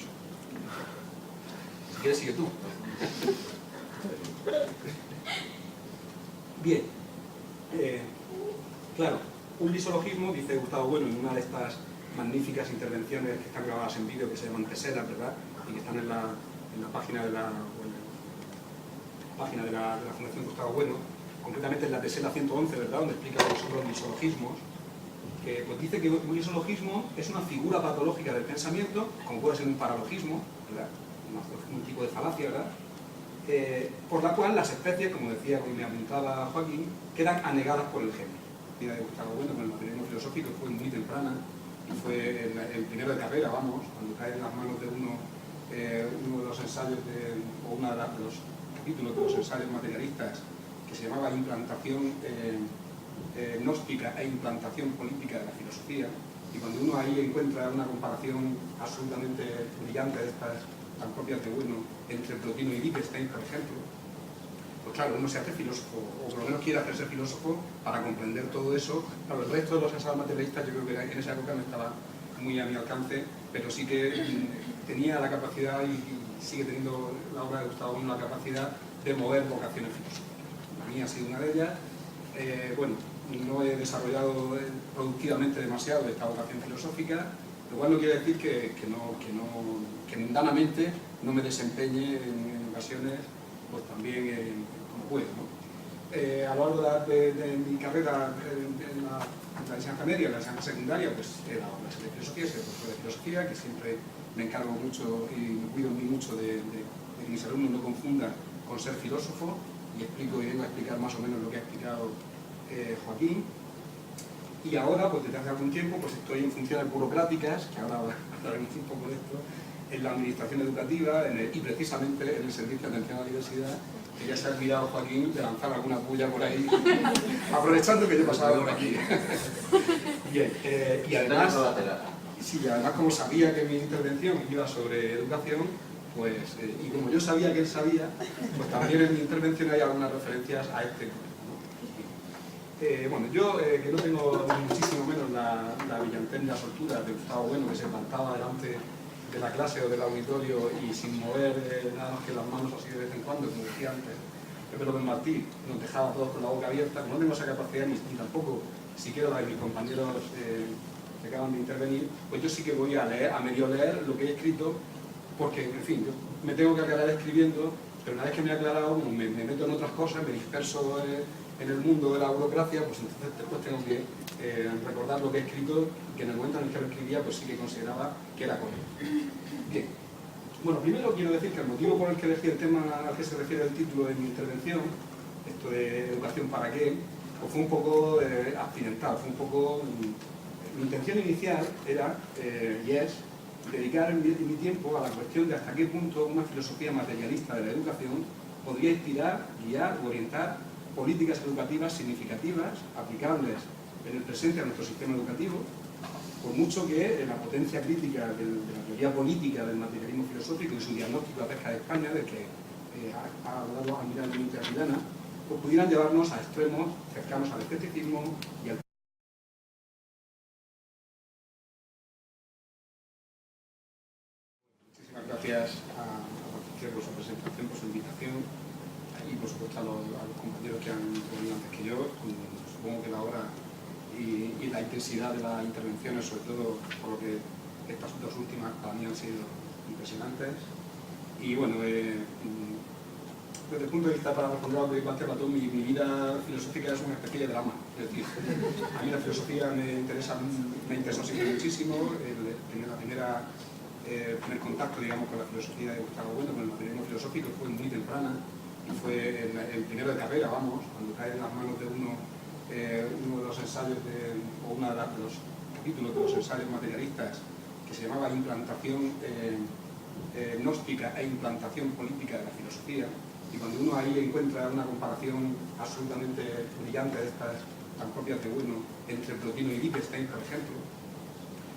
Si quieres, sigue tú. Bien. Claro, un lisologismo, dice Gustavo Bueno en una de estas magníficas intervenciones que están grabadas en vídeo, que se llaman teselas, ¿verdad?, y que están en la página de la Fundación Gustavo Bueno, concretamente en la tesela 111, ¿verdad?, donde explica lo que son los lisologismos, que pues dice que un lisologismo es una figura patológica del pensamiento, como puede ser un paralogismo, ¿verdad?, un tipo de falacia, ¿verdad?, por la cual las especies, como decía, como me apuntaba Joaquín, quedan anegadas por el genio. La vida de Gustavo Bueno con el materialismo filosófico fue muy temprana, y fue el primero de carrera, vamos, cuando cae en las manos de uno de los ensayos o uno de los capítulos de los ensayos materialistas, que se llamaba Implantación gnóstica e implantación política de la filosofía, y cuando uno ahí encuentra una comparación absolutamente brillante de estas tan propias de Bueno entre Plotino y Wittgenstein, por ejemplo, pues claro, uno se hace filósofo, o por lo menos quiere hacerse filósofo para comprender todo eso. Claro, el resto de los ensayos materialistas yo creo que en esa época no estaba muy a mi alcance, pero sí que tenía la capacidad, y sigue teniendo la obra de Gustavo Bueno, la capacidad de mover vocaciones filosóficas. La mía ha sido una de ellas. Bueno, no he desarrollado productivamente demasiado esta vocación filosófica, lo cual no quiere decir que mundanamente no me desempeñe en ocasiones, pues también como puedo, ¿no? A lo largo de mi carrera en la enseñanza media, en la enseñanza secundaria, pues he dado clases de filosofía, soy profesor de filosofía, que siempre me encargo mucho y me cuido mucho de que mis alumnos no confundan con ser filósofo, y vengo a explicar más o menos lo que ha explicado Joaquín. Y ahora, pues desde hace algún tiempo, pues estoy en funciones burocráticas, que ahora hablaremos un poco de esto, en la administración educativa y precisamente en el servicio de atención a la diversidad, que ya se ha olvidado Joaquín de lanzar alguna puya por ahí, aprovechando que yo he pasado por aquí. Bien, y además, como sabía que mi intervención iba sobre educación, pues, y como yo sabía que él sabía, pues también en mi intervención hay algunas referencias a este tema. Bueno, yo que no tengo muchísimo menos la brillantez, la soltura de Gustavo Bueno, que se plantaba delante de la clase o del auditorio y sin mover nada más que las manos así de vez en cuando, como decía antes Pepe López Martí, nos dejaba a todos con la boca abierta. Como no tengo esa capacidad ni tampoco siquiera la de mis compañeros que acaban de intervenir, pues yo sí que voy a leer, a medio leer lo que he escrito, porque, en fin, yo me tengo que aclarar escribiendo, pero una vez que me he aclarado, me meto en otras cosas, me disperso en el mundo de la burocracia, pues entonces después tengo que recordar lo que he escrito, que en el momento en el que lo escribía, pues sí que consideraba que era correcto. Bien. Bueno, primero quiero decir que el motivo por el que elegí el tema al que se refiere el título de mi intervención, esto de educación para qué, pues fue un poco accidental, fue un poco... Mi intención inicial era, y es, dedicar mi tiempo a la cuestión de hasta qué punto una filosofía materialista de la educación podría inspirar, guiar o orientar políticas educativas significativas, aplicables en el presente a nuestro sistema educativo, por mucho que la potencia crítica de la teoría política del materialismo filosófico y su diagnóstico acerca de España, del que ha dado a mirar muy Arribana, pues pudieran llevarnos a extremos cercanos al escepticismo y al... Muchísimas gracias a Patricia por su presentación, por su invitación y por supuesto a los compañeros que han intervenido antes que yo. Supongo que la hora y la intensidad de las intervenciones, sobre todo por lo que estas dos últimas para mí han sido impresionantes. Y bueno, desde el punto de vista, para responder a lo que plantea Platón, mi vida filosófica es una especie de drama. Es decir, a mí la filosofía me interesó siempre muchísimo. El primer contacto, digamos, con la filosofía de Gustavo Bueno, con el materialismo filosófico, fue muy temprana, y fue el primero de carrera, vamos, cuando cae en las manos de uno de los ensayos o uno de los capítulos de los ensayos materialistas, que se llamaba Implantación gnóstica e implantación política de la filosofía, y cuando uno ahí encuentra una comparación absolutamente brillante de estas tan propias de Bueno entre Plotino y Wittgenstein, por ejemplo,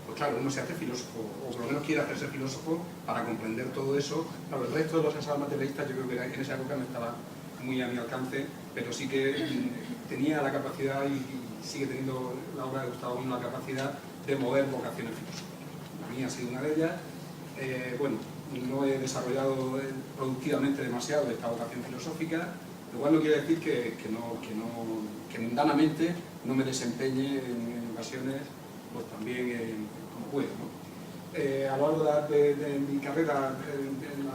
pues claro, uno se hace filósofo, o por lo menos quiere hacerse filósofo para comprender todo eso. Claro, el resto de los ensayos materialistas yo creo que en esa época no estaba muy a mi alcance, pero sí que tenía la capacidad, y sigue teniendo la obra de Gustavo Bueno, la capacidad de mover vocaciones filosóficas. A mí ha sido una de ellas. Bueno, no he desarrollado productivamente demasiado esta vocación filosófica, lo cual no quiere decir que mundanamente no me desempeñe en ocasiones, pues también como puedo, ¿no? A lo largo de mi carrera en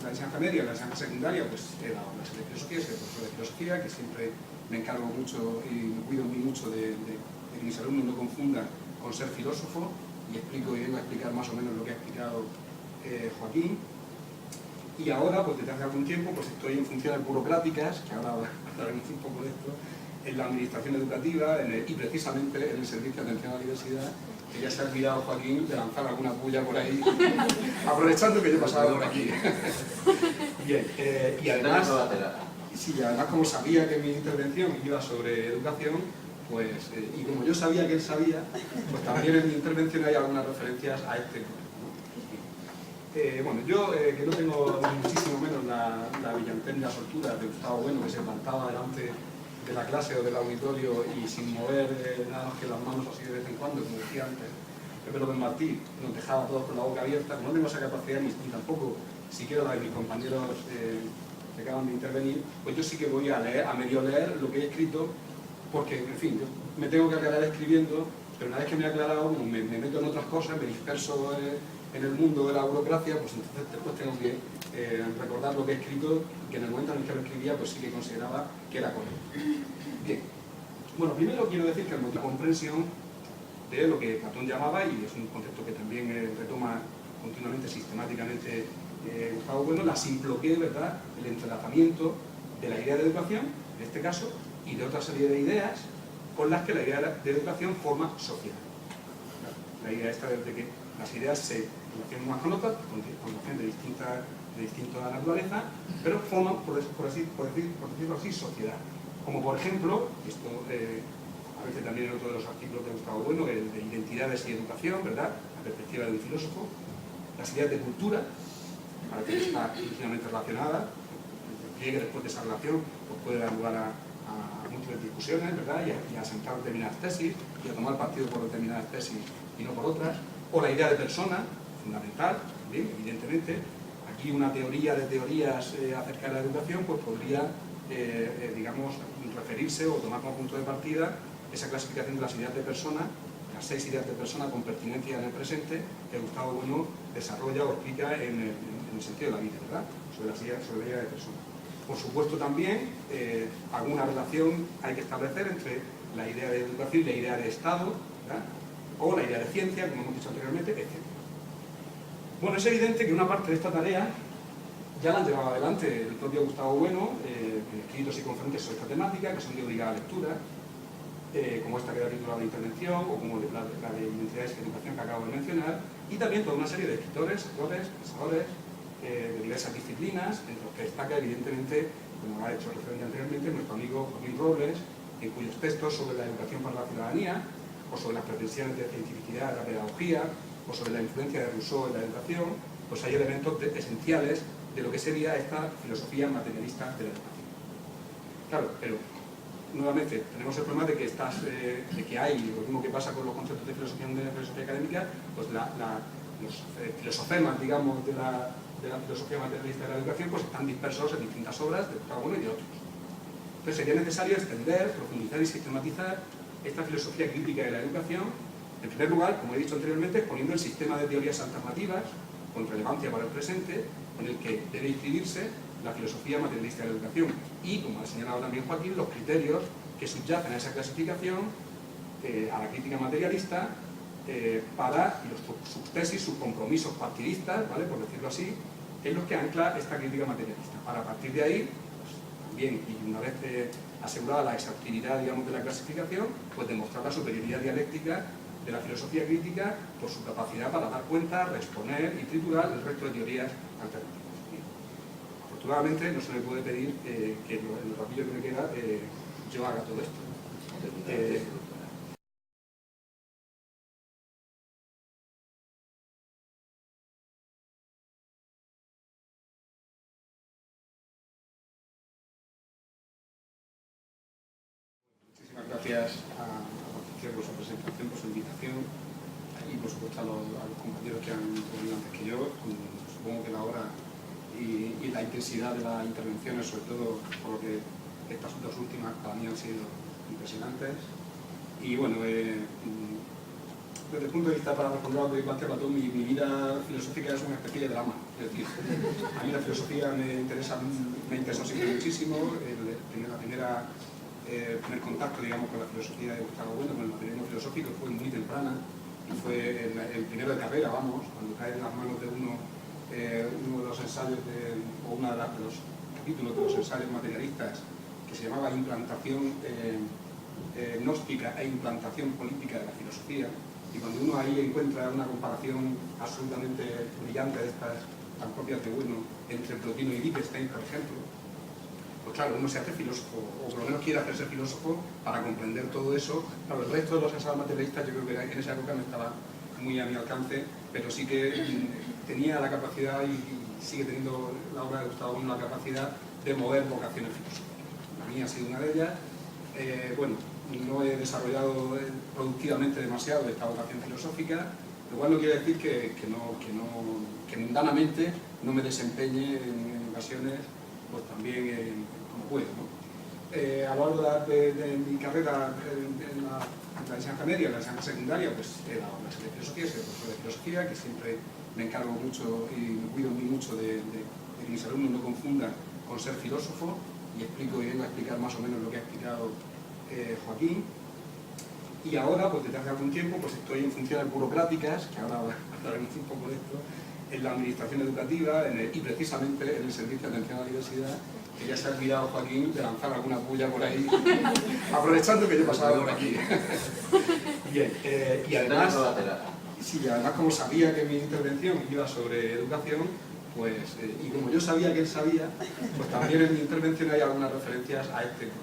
la enseñanza media, en la enseñanza secundaria, pues he dado clases de filosofía, soy profesor de filosofía, que siempre me encargo mucho y me cuido muy mucho de que mis alumnos no confundan con ser filósofo, y explico y vengo a explicar más o menos lo que ha explicado Joaquín. Y ahora, pues desde hace algún tiempo, pues estoy en funciones burocráticas, que ahora hablaremos un poco de esto, en la administración educativa y precisamente en el servicio de atención a la diversidad, que ya se ha olvidado Joaquín de lanzar alguna puya por ahí, aprovechando que yo he pasado por aquí. Bien, y además, como sabía que mi intervención iba sobre educación, pues, y como yo sabía que él sabía, pues también en mi intervención hay algunas referencias a este tema. Bueno, yo que no tengo muchísimo menos la brillantez, la soltura de Gustavo Bueno, que se plantaba delante de la clase o del auditorio y sin mover nada más que las manos así de vez en cuando, como decía antes Pepe López Martí, nos dejaba a todos con la boca abierta. No tengo esa capacidad ni tampoco siquiera la de mis compañeros que acaban de intervenir. Pues yo sí que voy a leer, a medio leer lo que he escrito, porque, en fin, yo me tengo que aclarar escribiendo, pero una vez que me he aclarado, me meto en otras cosas, me disperso en el mundo de la burocracia, pues entonces después tengo que recordar lo que he escrito, que en el momento en el que lo escribía, pues sí que consideraba que era correcto. Bien. Bueno, primero quiero decir que el motivo de comprensión de lo que Platón llamaba, y es un concepto que también retoma continuamente, sistemáticamente Gustavo Bueno, la simploqué, ¿verdad?, el entrelazamiento de la idea de educación, en este caso, y de otra serie de ideas con las que la idea de educación forma sociedad. La idea esta de que las ideas se relacionan unas con otras, con relaciones de distinta naturaleza, pero forman, por decirlo así, sociedad. Como por ejemplo, esto aparece también en otro de los artículos de Gustavo Bueno, el de identidades y educación, ¿verdad?, la perspectiva de un filósofo, las ideas de cultura, parece que está íntimamente relacionada, el pliegue después de esa relación pues puede dar lugar a múltiples discusiones, ¿verdad?, y a sentar determinadas tesis, y a tomar partido por determinadas tesis y no por otras. O la idea de persona, fundamental, también, evidentemente. Aquí una teoría de teorías acerca de la educación pues podría, digamos, referirse o tomar como punto de partida esa clasificación de las ideas de persona, las 6 ideas de persona con pertinencia en el presente, que Gustavo Bueno desarrolla o explica en el sentido de la vida, ¿verdad?, sobre la idea de persona. Por supuesto también alguna relación hay que establecer entre la idea de educación y la idea de Estado, ¿verdad?, o la idea de ciencia, como hemos dicho anteriormente, etc. Bueno, es evidente que una parte de esta tarea ya la han llevado adelante el propio Gustavo Bueno, en escritos y conferencias sobre esta temática, que son de obligada lectura, como esta que da título a la intervención, o como la de Identidades y Educación que acabo de mencionar, y también toda una serie de escritores, autores, pensadores de diversas disciplinas, entre los que destaca evidentemente, como ha hecho referencia anteriormente, nuestro amigo Joaquín Robles, en cuyos textos sobre la educación para la ciudadanía, o sobre las pretensiones de cientificidad de la pedagogía, o sobre la influencia de Rousseau en la educación, pues hay elementos esenciales de lo que sería esta filosofía materialista de la educación. Claro, pero nuevamente tenemos el problema de que hay, lo mismo que pasa con los conceptos de filosofía académica, pues los filosofemas, digamos, de la filosofía materialista de la educación, pues están dispersos en distintas obras de Gustavo Bueno y de otros. Entonces sería necesario extender, profundizar y sistematizar esta filosofía crítica de la educación, en primer lugar, como he dicho anteriormente, exponiendo el sistema de teorías alternativas con relevancia para el presente, en el que debe inscribirse la filosofía materialista de la educación y, como ha señalado también Joaquín, los criterios que subyacen a esa clasificación, a la crítica materialista, para sus tesis, sus compromisos partidistas, ¿vale?, por decirlo así, en los que ancla esta crítica materialista. Para partir de ahí, pues, también, y una vez asegurada la exhaustividad, digamos, de la clasificación, pues demostrar la superioridad dialéctica de la filosofía crítica por su capacidad para dar cuenta, responder y triturar el resto de teorías alternativas. Afortunadamente no se me puede pedir que en el ratillo que me queda yo haga todo esto. Muchísimas gracias a por su presentación, por su invitación y por supuesto a los compañeros que han intervenido antes que yo. Supongo que la hora y la intensidad de las intervenciones, sobre todo por lo que estas dos últimas para mí han sido impresionantes. Y bueno, desde el punto de vista, para responder a lo que plantea Platón, mi vida filosófica es una especie de drama. Es decir, a mí la filosofía me interesó siempre muchísimo. El primer contacto, digamos, con la filosofía de Gustavo Bueno, con el materialismo filosófico, fue muy temprana, y fue el primero de carrera, vamos, cuando cae en las manos de uno de los ensayos, o uno de los capítulos de los ensayos materialistas, que se llamaba Implantación gnóstica e implantación política de la filosofía, y cuando uno ahí encuentra una comparación absolutamente brillante de estas tan propias de Bueno entre Plotino y Wittgenstein, por ejemplo, pues claro, uno se hace filósofo, o por lo menos quiere hacerse filósofo para comprender todo eso. Claro, el resto de los ensayos materialistas yo creo que en esa época no estaba muy a mi alcance, pero sí que tenía la capacidad, y sigue teniendo la obra de Gustavo Bueno la capacidad de mover vocaciones filosóficas. La mía ha sido una de ellas. Bueno, no he desarrollado productivamente demasiado esta vocación filosófica, lo cual no quiere decir que mundanamente no me desempeñe en ocasiones, pues también como puedo, ¿no? A lo largo de mi carrera en la enseñanza media, en la enseñanza secundaria, pues he dado clases de filosofía, soy profesor de filosofía, que siempre me encargo mucho y me cuido muy mucho de que mis alumnos no confundan con ser filósofo, y explico y vengo a explicar más o menos lo que ha explicado Joaquín. Y ahora, pues desde hace algún tiempo, pues estoy en funciones burocráticas, que ahora hablaremos un poco de esto, en la administración educativa y precisamente en el servicio de atención a la diversidad, que ya se ha olvidado Joaquín de lanzar alguna puya por ahí, aprovechando que yo pasaba por aquí. Bien, y además, como sabía que mi intervención iba sobre educación, pues, y como yo sabía que él sabía, pues también en mi intervención hay algunas referencias a este tema.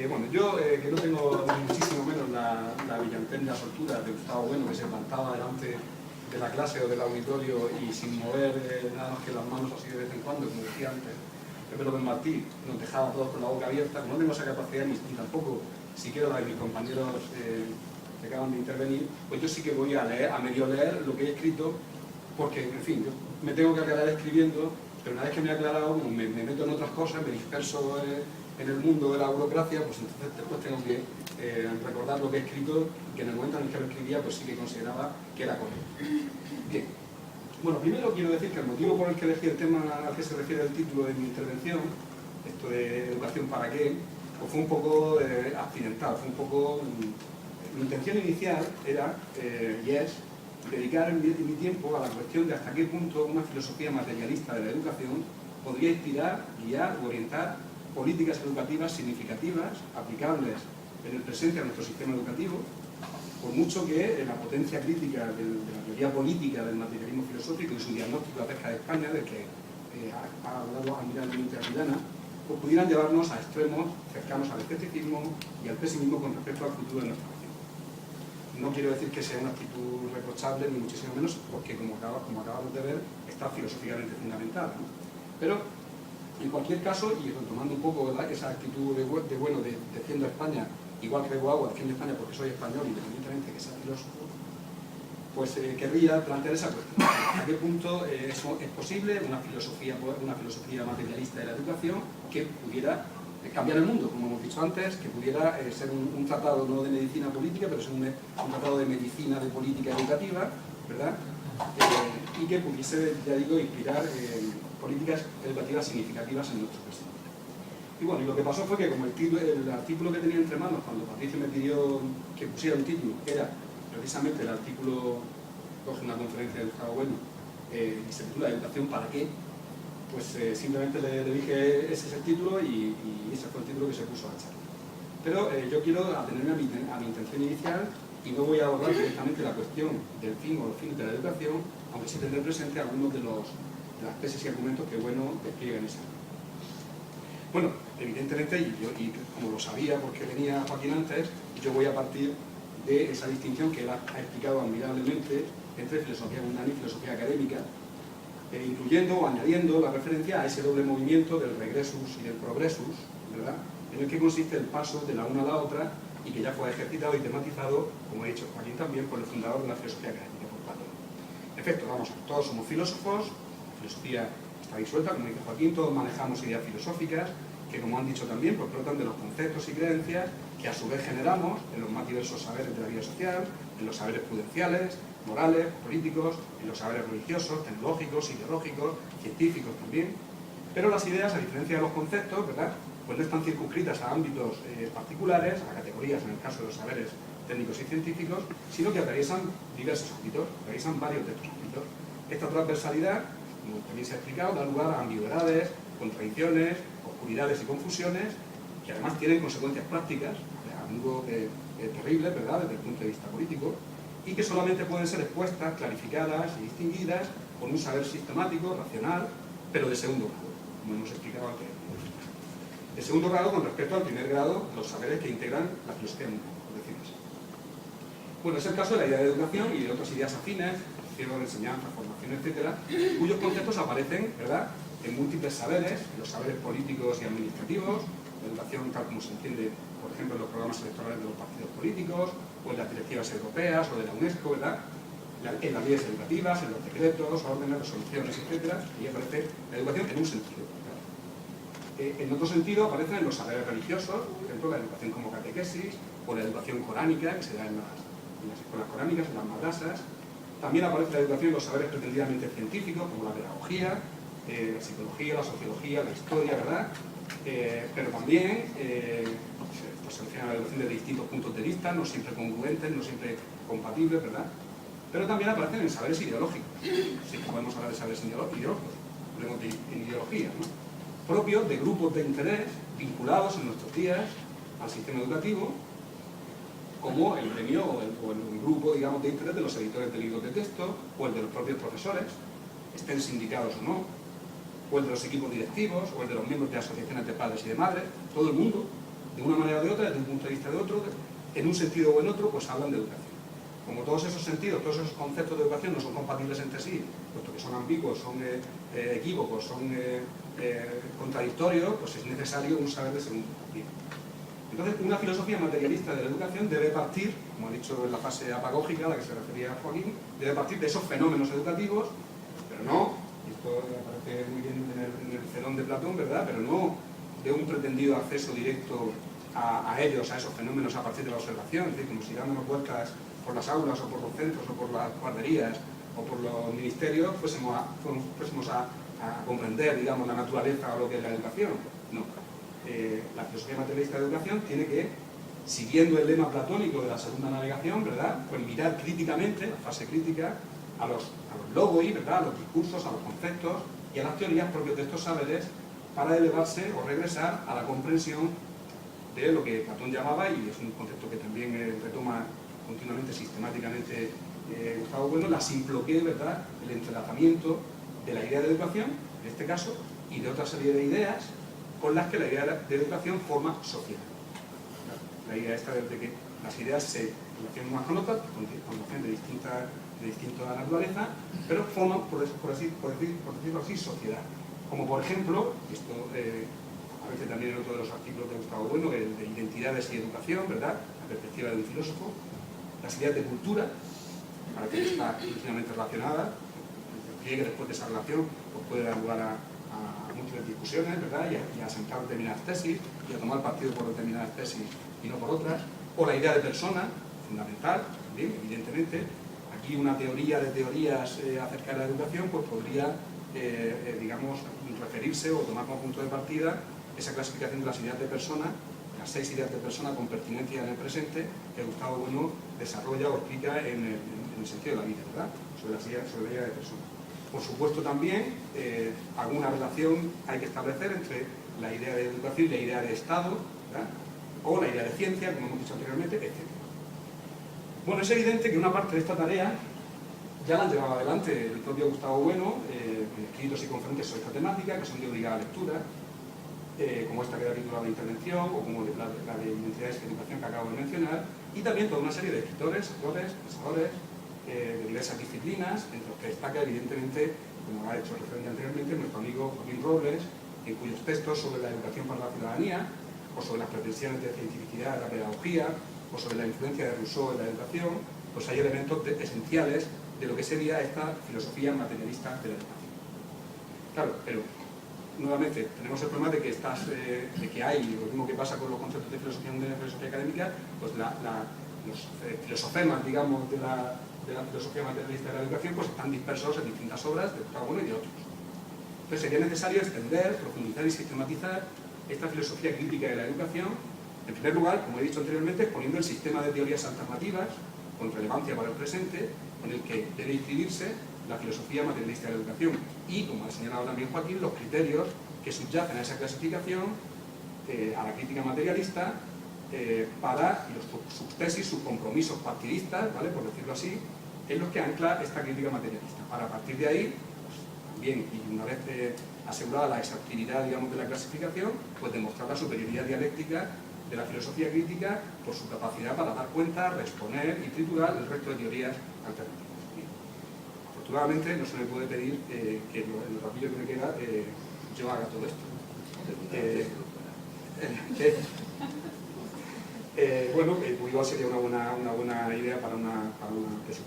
Bueno, yo que no tengo muchísimo menos la brillantez ni la soltura de Gustavo Bueno, que se plantaba delante de la clase o del auditorio y sin mover nada más que las manos así de vez en cuando, como decía antes Pepe López Martí, nos dejaba a todos con la boca abierta. Como no tengo esa capacidad ni tampoco siquiera la de mis compañeros que acaban de intervenir, pues yo sí que voy a leer, a medio leer lo que he escrito, porque, en fin, yo me tengo que aclarar escribiendo, pero una vez que me he aclarado, me meto en otras cosas, me disperso en el mundo de la burocracia, pues entonces después tengo que recordar lo que he escrito, que en el momento en el que lo escribía, pues sí que consideraba que era correcto. Bien. Bueno, primero quiero decir que el motivo por el que elegí el tema al que se refiere el título de mi intervención, esto de educación para qué, pues fue un poco accidental, fue un poco... Mi intención inicial era, y es, dedicar mi tiempo a la cuestión de hasta qué punto una filosofía materialista de la educación podría inspirar, guiar o orientar políticas educativas significativas, aplicables en el presente a nuestro sistema educativo, por mucho que la potencia crítica de la teoría política del materialismo filosófico y su diagnóstico acerca de España, del que ha hablado admirablemente Arribana, pues pudieran llevarnos a extremos cercanos al escepticismo y al pesimismo con respecto al futuro de nuestra nación. no quiero decir que sea una actitud reprochable, ni muchísimo menos, porque como acabamos de ver, está filosóficamente fundamentada, ¿no? Pero, en cualquier caso, y retomando un poco, ¿verdad?, esa actitud de bueno, de defiendo a España, igual que bebo agua, defiendo a España porque soy español, independientemente de que sea filósofo, pues querría plantear esa cuestión. ¿A qué punto eso es posible una filosofía materialista de la educación que pudiera cambiar el mundo, como hemos dicho antes, que pudiera ser un tratado no de medicina política, pero ser un tratado de medicina de política educativa, ¿verdad? Y que pudiese, ya digo, inspirar políticas educativas significativas en nuestro presente. Y bueno, y lo que pasó fue que como el artículo que tenía entre manos cuando Patricio me pidió que pusiera un título era precisamente el artículo, coge una conferencia de Gustavo Bueno, y se titula ¿Educación para qué? Pues simplemente le dije ese es el título y ese fue el título que se puso a la charla. Pero yo quiero atenerme a mi intención inicial y no voy a abordar directamente la cuestión del fin o los fines de la educación, aunque sí tendré presente algunos de las tesis y argumentos que Bueno despliega en ese ámbito. Bueno, evidentemente, y como lo sabía porque venía Joaquín antes, yo voy a partir de esa distinción que él ha explicado admirablemente entre filosofía mundana y filosofía académica, incluyendo o añadiendo la referencia a ese doble movimiento del regressus y del progressus, ¿verdad?, en el que consiste el paso de la una a la otra y que ya fue ejercitado y tematizado, como ha dicho Joaquín también, por el fundador de la filosofía académica, por Platón. En efecto, vamos, todos somos filósofos, la filosofía está disuelta, como dice Joaquín, todos manejamos ideas filosóficas que, como han dicho también, pues brotan de los conceptos y creencias que a su vez generamos en los más diversos saberes de la vida social, en los saberes prudenciales, morales, políticos, en los saberes religiosos, tecnológicos, ideológicos, científicos también. Pero las ideas, a diferencia de los conceptos, ¿verdad?, pues no están circunscritas a ámbitos particulares, a categorías en el caso de los saberes técnicos y científicos, sino que atraviesan diversos ámbitos, atraviesan varios de estos ámbitos. Esta transversalidad, como también se ha explicado, da lugar a ambigüedades, contradicciones, oscuridades y confusiones, que además tienen consecuencias prácticas, algo terrible, ¿verdad?, desde el punto de vista político, y que solamente pueden ser expuestas, clarificadas y distinguidas con un saber sistemático, racional, pero de segundo grado, como hemos explicado antes. De segundo grado con respecto al primer grado, los saberes que integran la filosofía mundana, por decirlo así. Bueno, es el caso de la idea de educación y de otras ideas afines, educación, enseñanza, formación, etcétera, cuyos conceptos aparecen, ¿verdad?, en múltiples saberes, en los saberes políticos y administrativos, la educación tal como se entiende, por ejemplo, en los programas electorales de los partidos políticos, o en las directivas europeas, o de la UNESCO, ¿verdad?, en las leyes educativas, en los decretos, órdenes, resoluciones, etcétera, y aparece la educación en un sentido. En otro sentido aparecen en los saberes religiosos, por ejemplo, la educación como catequesis, o la educación coránica, que se da en las escuelas coránicas, en las madrasas. También aparece la educación en los saberes pretendidamente científicos, como la pedagogía, la psicología, la sociología, la historia, ¿verdad? Pero también pues se refiere a la educación desde distintos puntos de vista, no siempre congruentes, no siempre compatibles, ¿verdad? Pero también aparecen en saberes ideológicos, sí que podemos hablar de saberes ideológicos, hablemos en ideología, ¿no?, propios de grupos de interés vinculados en nuestros días al sistema educativo, como el gremio o el grupo, digamos, de interés de los editores de libros de texto, o el de los propios profesores, estén sindicados o no, o el de los equipos directivos, o el de los miembros de asociaciones de padres y de madres. Todo el mundo, de una manera o de otra, desde un punto de vista de otro, en un sentido o en otro, pues hablan de educación. Como todos esos sentidos, todos esos conceptos de educación no son compatibles entre sí, puesto que son ambiguos, son equívocos, son contradictorios, pues es necesario un saber de segundo tipo. Entonces, una filosofía materialista de la educación debe partir, como ha dicho en la fase apagógica a la que se refería Joaquín, debe partir de esos fenómenos educativos, pero no, y esto aparece muy bien en el Cenón de Platón, ¿verdad?, pero no de un pretendido acceso directo a ellos, a esos fenómenos a partir de la observación, es decir, como si dándonos vueltas por las aulas o por los centros o por las guarderías o por los ministerios fuésemos a comprender, digamos, la naturaleza o lo que es la educación. No. La filosofía materialista de educación tiene que, siguiendo el lema platónico de la segunda navegación, ¿verdad?, pues mirar críticamente, la fase crítica, a los logoi, ¿verdad?, a los discursos, a los conceptos y a las teorías propios de estos saberes para elevarse o regresar a la comprensión de lo que Platón llamaba, y es un concepto que también retoma continuamente, sistemáticamente Gustavo Bueno, la simploqué, ¿verdad?, el entrelazamiento de la idea de educación, en este caso, y de otra serie de ideas con las que la idea de educación forma sociedad. La idea esta de que las ideas se relacionan unas con otras, con gente de distinta naturaleza, pero forman, por decirlo así, sociedad. Como por ejemplo, esto aparece también en otro de los artículos de Gustavo Bueno, el de identidades y educación, ¿verdad? La perspectiva de un filósofo. Las ideas de cultura, para que está íntimamente relacionada, que después de esa relación pues puede dar lugar a múltiples discusiones, ¿verdad? Y a sentar determinadas tesis, y a tomar partido por determinadas tesis y no por otras. O la idea de persona, fundamental, también, evidentemente. Aquí una teoría de teorías acerca de la educación pues podría, digamos, referirse o tomar como punto de partida esa clasificación de las ideas de persona, las 6 ideas de persona con pertinencia en el presente, que Gustavo Bueno desarrolla o explica en el sentido de la vida, ¿verdad? Sobre la idea de persona. Por supuesto también alguna relación hay que establecer entre la idea de educación y la idea de Estado, ¿verdad? O la idea de ciencia, como hemos dicho anteriormente, etc. Bueno, es evidente que una parte de esta tarea ya la han llevado adelante el propio Gustavo Bueno, con escritos y conferencias sobre esta temática, que son de obligada lectura, como esta que da título a la intervención, o como la de identidades y educación que acabo de mencionar, y también toda una serie de escritores, autores, pensadores, de diversas disciplinas, entre los que destaca evidentemente, como ha hecho referencia anteriormente, nuestro amigo Joaquín Robles, en cuyos textos sobre la educación para la ciudadanía, o sobre las pretensiones de cientificidad de la pedagogía, o sobre la influencia de Rousseau en la educación, pues hay elementos esenciales de lo que sería esta filosofía materialista de la educación. Claro, pero nuevamente tenemos el problema de que hay, lo mismo que pasa con los conceptos de filosofía académica, pues los filosofemas, digamos, de la filosofía materialista de la educación, pues están dispersos en distintas obras de Gustavo Bueno y de otros. Entonces sería necesario extender, profundizar y sistematizar esta filosofía crítica de la educación, en primer lugar, como he dicho anteriormente, exponiendo el sistema de teorías alternativas con relevancia para el presente, con el que debe inscribirse la filosofía materialista de la educación y, como ha señalado también Joaquín, los criterios que subyacen a esa clasificación, a la crítica materialista, para sus tesis, sus compromisos partidistas, ¿vale? Por decirlo así, en los que ancla esta crítica materialista. Para a partir de ahí, pues, también, y una vez asegurada la exhaustividad, digamos, de la clasificación, pues demostrar la superioridad dialéctica de la filosofía crítica por su capacidad para dar cuenta, responder y triturar el resto de teorías alternativas. Bien. Afortunadamente no se me puede pedir que en el ratillo que me queda yo haga todo esto. Bueno, igual sería una buena idea para una tesis.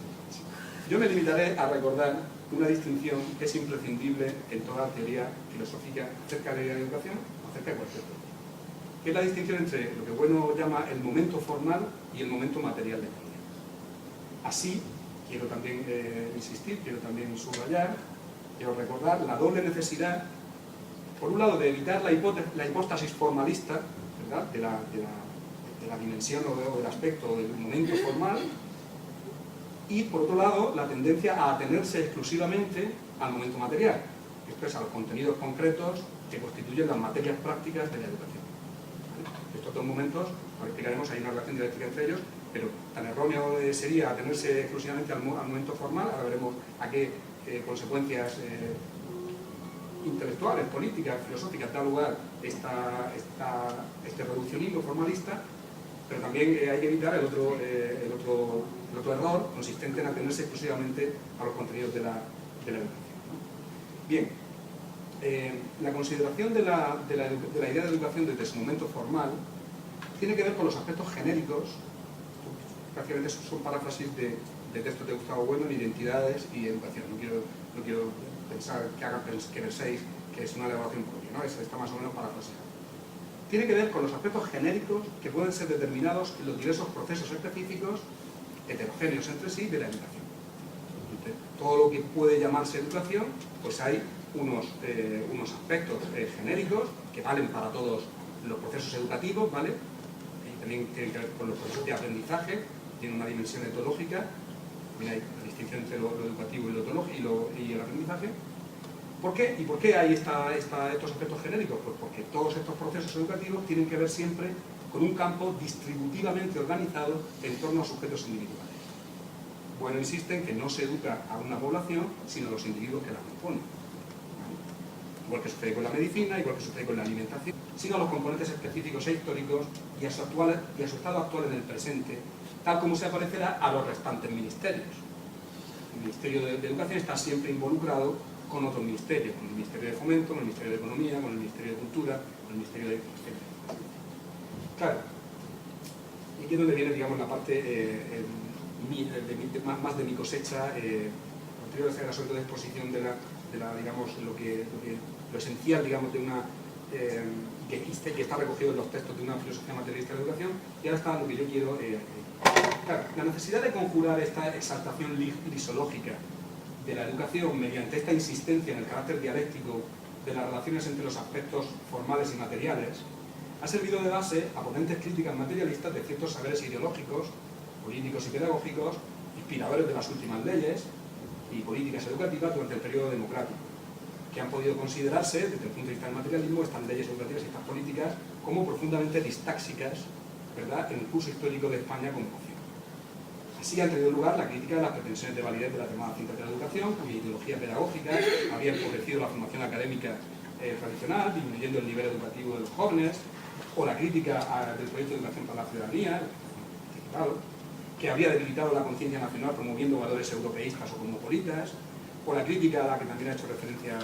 Yo me limitaré a recordar una distinción que es imprescindible en toda teoría filosófica acerca de la educación, acerca de cualquier tema, que es la distinción entre lo que Bueno llama el momento formal y el momento material de la idea. Así, quiero también insistir, quiero también subrayar, quiero recordar la doble necesidad, por un lado, de evitar la hipóstasis formalista, ¿verdad?, de la dimensión o del aspecto del momento formal, y por otro lado la tendencia a atenerse exclusivamente al momento material, esto es a los contenidos concretos que constituyen las materias prácticas de la educación. Estos dos momentos, lo explicaremos, hay una relación dialéctica entre ellos, pero tan erróneo sería atenerse exclusivamente al momento formal. Ahora veremos a qué consecuencias intelectuales, políticas, filosóficas da lugar este reduccionismo formalista, pero también hay que evitar el otro error consistente en atenerse exclusivamente a los contenidos de la educación. Bien, la consideración de la idea de educación desde su momento formal tiene que ver con los aspectos genéricos, prácticamente son paráfrasis de textos de Gustavo Bueno en identidades y educación. No quiero pensar que penséis que es una elaboración propia, ¿no? Está más o menos parafraseado. Tiene que ver con los aspectos genéricos que pueden ser determinados en los diversos procesos específicos, heterogéneos entre sí, de la educación. Entonces, todo lo que puede llamarse educación, pues hay unos aspectos genéricos que valen para todos los procesos educativos, ¿vale? Y también tienen que ver con los procesos de aprendizaje, tiene una dimensión etológica, también hay la distinción entre lo educativo y lo etológico y el aprendizaje. ¿Por qué? ¿Y por qué hay estos aspectos genéricos? Pues porque todos estos procesos educativos tienen que ver siempre con un campo distributivamente organizado en torno a sujetos individuales. Bueno, insiste en que no se educa a una población, sino a los individuos que la componen. igual que sucede con la medicina, igual que sucede con la alimentación, sino a los componentes específicos e históricos y a su estado actual en el presente, tal como se aparecerá a los restantes ministerios. El Ministerio de Educación está siempre involucrado con otros ministerios, con el Ministerio de Fomento, con el Ministerio de Economía, con el Ministerio de Cultura, con el Ministerio de... Claro, y aquí es donde viene, digamos, la parte más de mi cosecha, posterior a la sobre todo exposición de digamos, lo esencial, digamos, de una... que está recogido en los textos de una filosofía materialista de la educación, y ahora está lo que yo quiero... Claro, la necesidad de conjurar esta exaltación lisológica de la educación mediante esta insistencia en el carácter dialéctico de las relaciones entre los aspectos formales y materiales ha servido de base a potentes críticas materialistas de ciertos saberes ideológicos, políticos y pedagógicos, inspiradores de las últimas leyes y políticas educativas durante el periodo democrático, que han podido considerarse, desde el punto de vista del materialismo, estas leyes educativas y estas políticas como profundamente distáxicas, ¿verdad?, en el curso histórico de España como nación. Así ha tenido lugar la crítica de las pretensiones de validez de las llamadas ciencias de la educación, cuya ideología pedagógica había empobrecido la formación académica tradicional, disminuyendo el nivel educativo de los jóvenes, o la crítica del proyecto de educación para la ciudadanía, que había debilitado la conciencia nacional promoviendo valores europeístas o cosmopolitas, o la crítica a la que también ha hecho referencia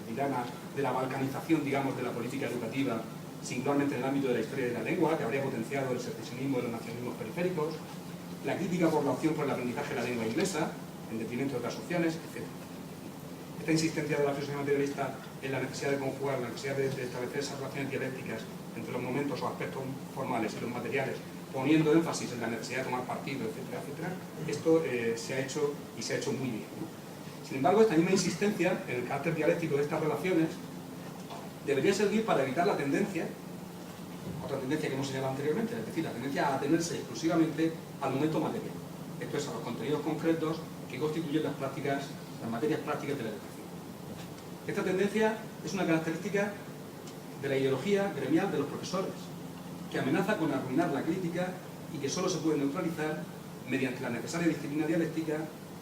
Dirana, de la balcanización, digamos, de la política educativa, singularmente en el ámbito de la historia de la lengua, que habría potenciado el secesionismo de los nacionalismos periféricos, la crítica por la opción por el aprendizaje de la lengua inglesa, en detrimento de otras opciones, etc. Esta insistencia de la filosofía materialista en la necesidad de conjugar, la necesidad de establecer esas relaciones dialécticas entre los momentos o aspectos formales y los materiales, poniendo énfasis en la necesidad de tomar partido, etcétera, etcétera, esto se ha hecho y se ha hecho muy bien, ¿no? Sin embargo, esta misma insistencia en el carácter dialéctico de estas relaciones debería servir para evitar la tendencia, otra tendencia que hemos señalado anteriormente, es decir, la tendencia a atenerse exclusivamente al momento material, esto es, a los contenidos concretos que constituyen las materias prácticas de la educación. Esta tendencia es una característica de la ideología gremial de los profesores, que amenaza con arruinar la crítica y que solo se puede neutralizar mediante la necesaria disciplina dialéctica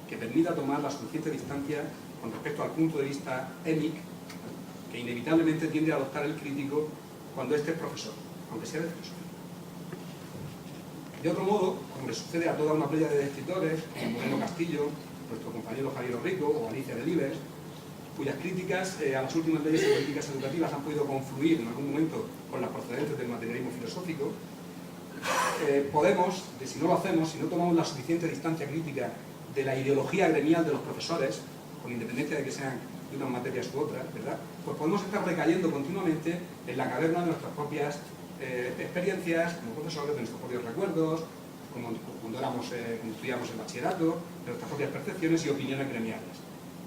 que permita tomar la suficiente distancia con respecto al punto de vista émic que inevitablemente tiende a adoptar el crítico cuando éste es profesor, aunque sea de filosofía. De otro modo, como le sucede a toda una playa de escritores, como Moreno Castillo, nuestro compañero Javier Rico o Alicia Delibes, cuyas críticas a las últimas leyes y políticas educativas han podido confluir en algún momento con las procedentes del materialismo filosófico, podemos, si no lo hacemos, si no tomamos la suficiente distancia crítica de la ideología gremial de los profesores, con independencia de que sean de unas materias u otras, ¿verdad?, pues podemos estar recayendo continuamente en la caverna de nuestras propias experiencias como profesores, de nuestros propios recuerdos, como cuando estudiamos el bachillerato, de nuestras propias percepciones y opiniones gremiales,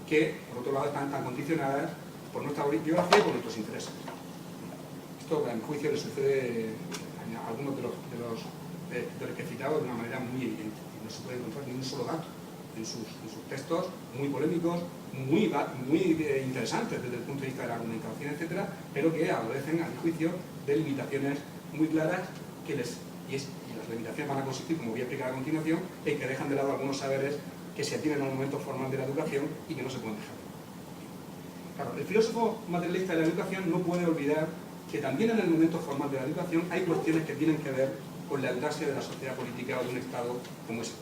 que, por otro lado, están tan condicionadas por nuestra biografía y por nuestros intereses. Esto, a mi juicio, le sucede a algunos de los que he citado de una manera muy evidente. No se puede encontrar ni un solo dato en sus textos, muy polémicos, muy interesantes desde el punto de vista de la argumentación, etcétera, pero que adolecen, a mi juicio, de limitaciones muy claras y las limitaciones van a consistir, como voy a explicar a continuación, en que dejan de lado algunos saberes que se atienen al momento formal de la educación y que no se pueden dejar. Claro, el filósofo materialista de la educación no puede olvidar que también en el momento formal de la educación hay cuestiones que tienen que ver con la eutanasia de la sociedad política o de un Estado como ese.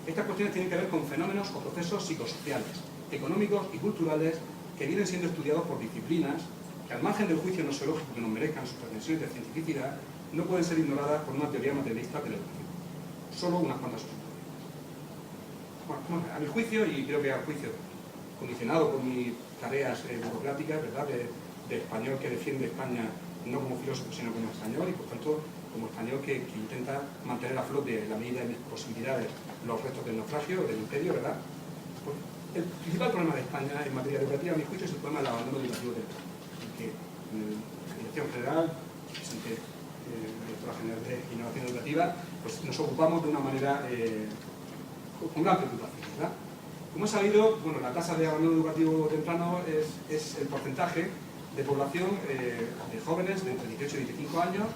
Estas cuestiones tienen que ver con fenómenos o procesos psicosociales, económicos y culturales que vienen siendo estudiados por disciplinas que, al margen del juicio nosológico que nos merezcan sus pretensiones de cientificidad, no pueden ser ignoradas por una teoría materialista de la educación. Solo unas cuantas opciones. Bueno, a mi juicio, y creo que al juicio condicionado por mis tareas burocráticas, ¿verdad?, de español que defiende España no como filósofo sino como español, y por tanto como español que intenta mantener a flote, en la medida de mis posibilidades, los restos del naufragio, del imperio, ¿verdad? Pues el principal problema de España en materia educativa, a mi juicio, es el problema del abandono educativo temprano, que la Dirección General, presente la Directora General de Innovación Educativa, pues nos ocupamos de una manera con gran preocupación, ¿verdad? Como he sabido, bueno, la tasa de abandono educativo temprano es el porcentaje de población de jóvenes de entre 18 y 25 años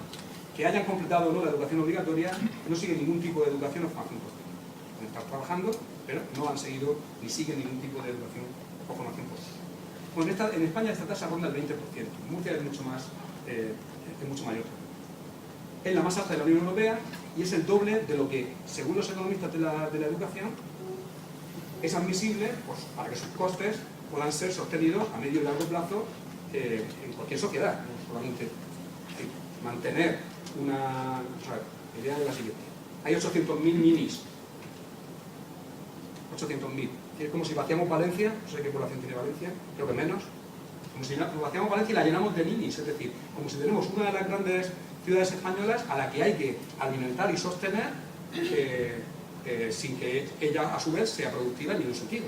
que hayan completado o no la educación obligatoria, no siguen ningún tipo de educación o formación posterior. Pueden estar trabajando, pero no han seguido ni siguen ningún tipo de educación o formación posterior. Bueno, en España esta tasa ronda el 20%, en Murcia es mucho mayor. Es la más alta de la Unión Europea y es el doble de lo que, según los economistas de la educación, es admisible pues, para que sus costes puedan ser sostenidos a medio y largo plazo en cualquier sociedad, no solamente mantener una... la idea es la siguiente. Hay 800.000 ninis. 800.000. Es como si vaciamos Valencia, no sé qué población tiene Valencia, creo que menos. Como si vaciamos Valencia y la llenamos de ninis, es decir, como si tenemos una de las grandes ciudades españolas a la que hay que alimentar y sostener sin que ella a su vez sea productiva en ningún sentido.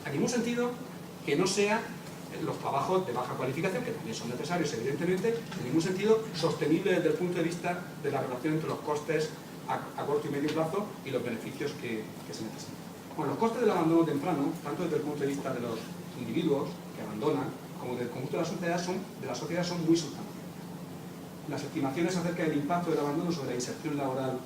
En ningún sentido que no sea los trabajos de baja cualificación, que también son necesarios evidentemente, en ningún sentido sostenible desde el punto de vista de la relación entre los costes a corto y medio plazo y los beneficios que se necesitan. Bueno, los costes del abandono temprano, tanto desde el punto de vista de los individuos que abandonan, como del conjunto de la sociedad son muy sustanciales. Las estimaciones acerca del impacto del abandono sobre la inserción laboral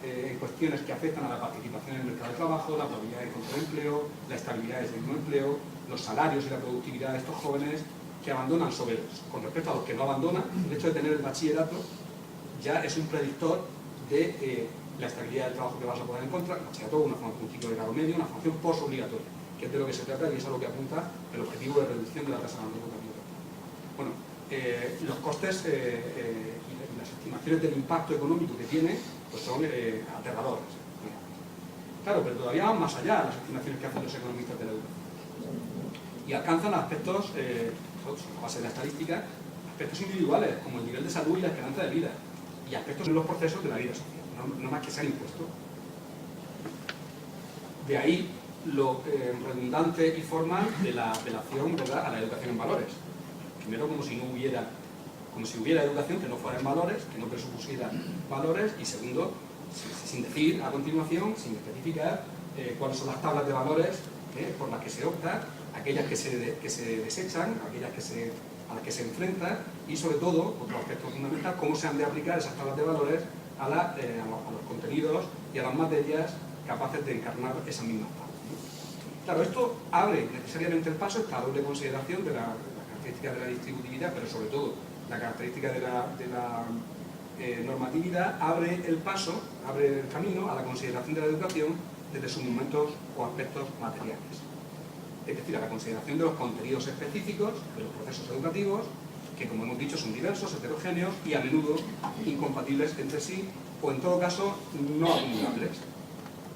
en cuestiones que afectan a la participación en el mercado de trabajo, la probabilidad de encontrar empleo, la estabilidad del mismo empleo, los salarios y la productividad de estos jóvenes que abandonan con respecto a los que no abandonan, el hecho de tener el bachillerato ya es un predictor de la estabilidad del trabajo que vas a poder encontrar, el bachillerato, un ciclo de grado medio, una formación posobligatoria, que es de lo que se trata y es a lo que apunta el objetivo de reducción de la tasa de abandono educativo. Bueno, los costes y las estimaciones del impacto económico que tiene pues son aterradores. Claro, pero todavía van más allá las estimaciones que hacen los economistas de la educación. Y alcanzan aspectos, a base de la estadística, aspectos individuales, como el nivel de salud y la esperanza de vida, y aspectos en los procesos de la vida social, no más que se han impuesto. De ahí lo redundante y formal de la apelación, ¿verdad?, a la educación en valores. Primero, como si hubiera educación que no fuera en valores, que no presupusiera valores, y segundo, sin decir a continuación, sin especificar cuáles son las tablas de valores por las que se opta, aquellas que se desechan, aquellas a las que se enfrentan, y sobre todo, otro aspecto fundamental, cómo se han de aplicar esas tablas de valores a los contenidos y a las materias capaces de encarnar esas mismas tablas. Claro, esto abre necesariamente el paso, esta doble consideración de la característica de la distributividad, pero sobre todo la característica de la normatividad, abre el paso, abre el camino a la consideración de la educación desde sus momentos o aspectos materiales. Es decir, a la consideración de los contenidos específicos de los procesos educativos, que como hemos dicho son diversos, heterogéneos y a menudo incompatibles entre sí, o en todo caso no acumulables,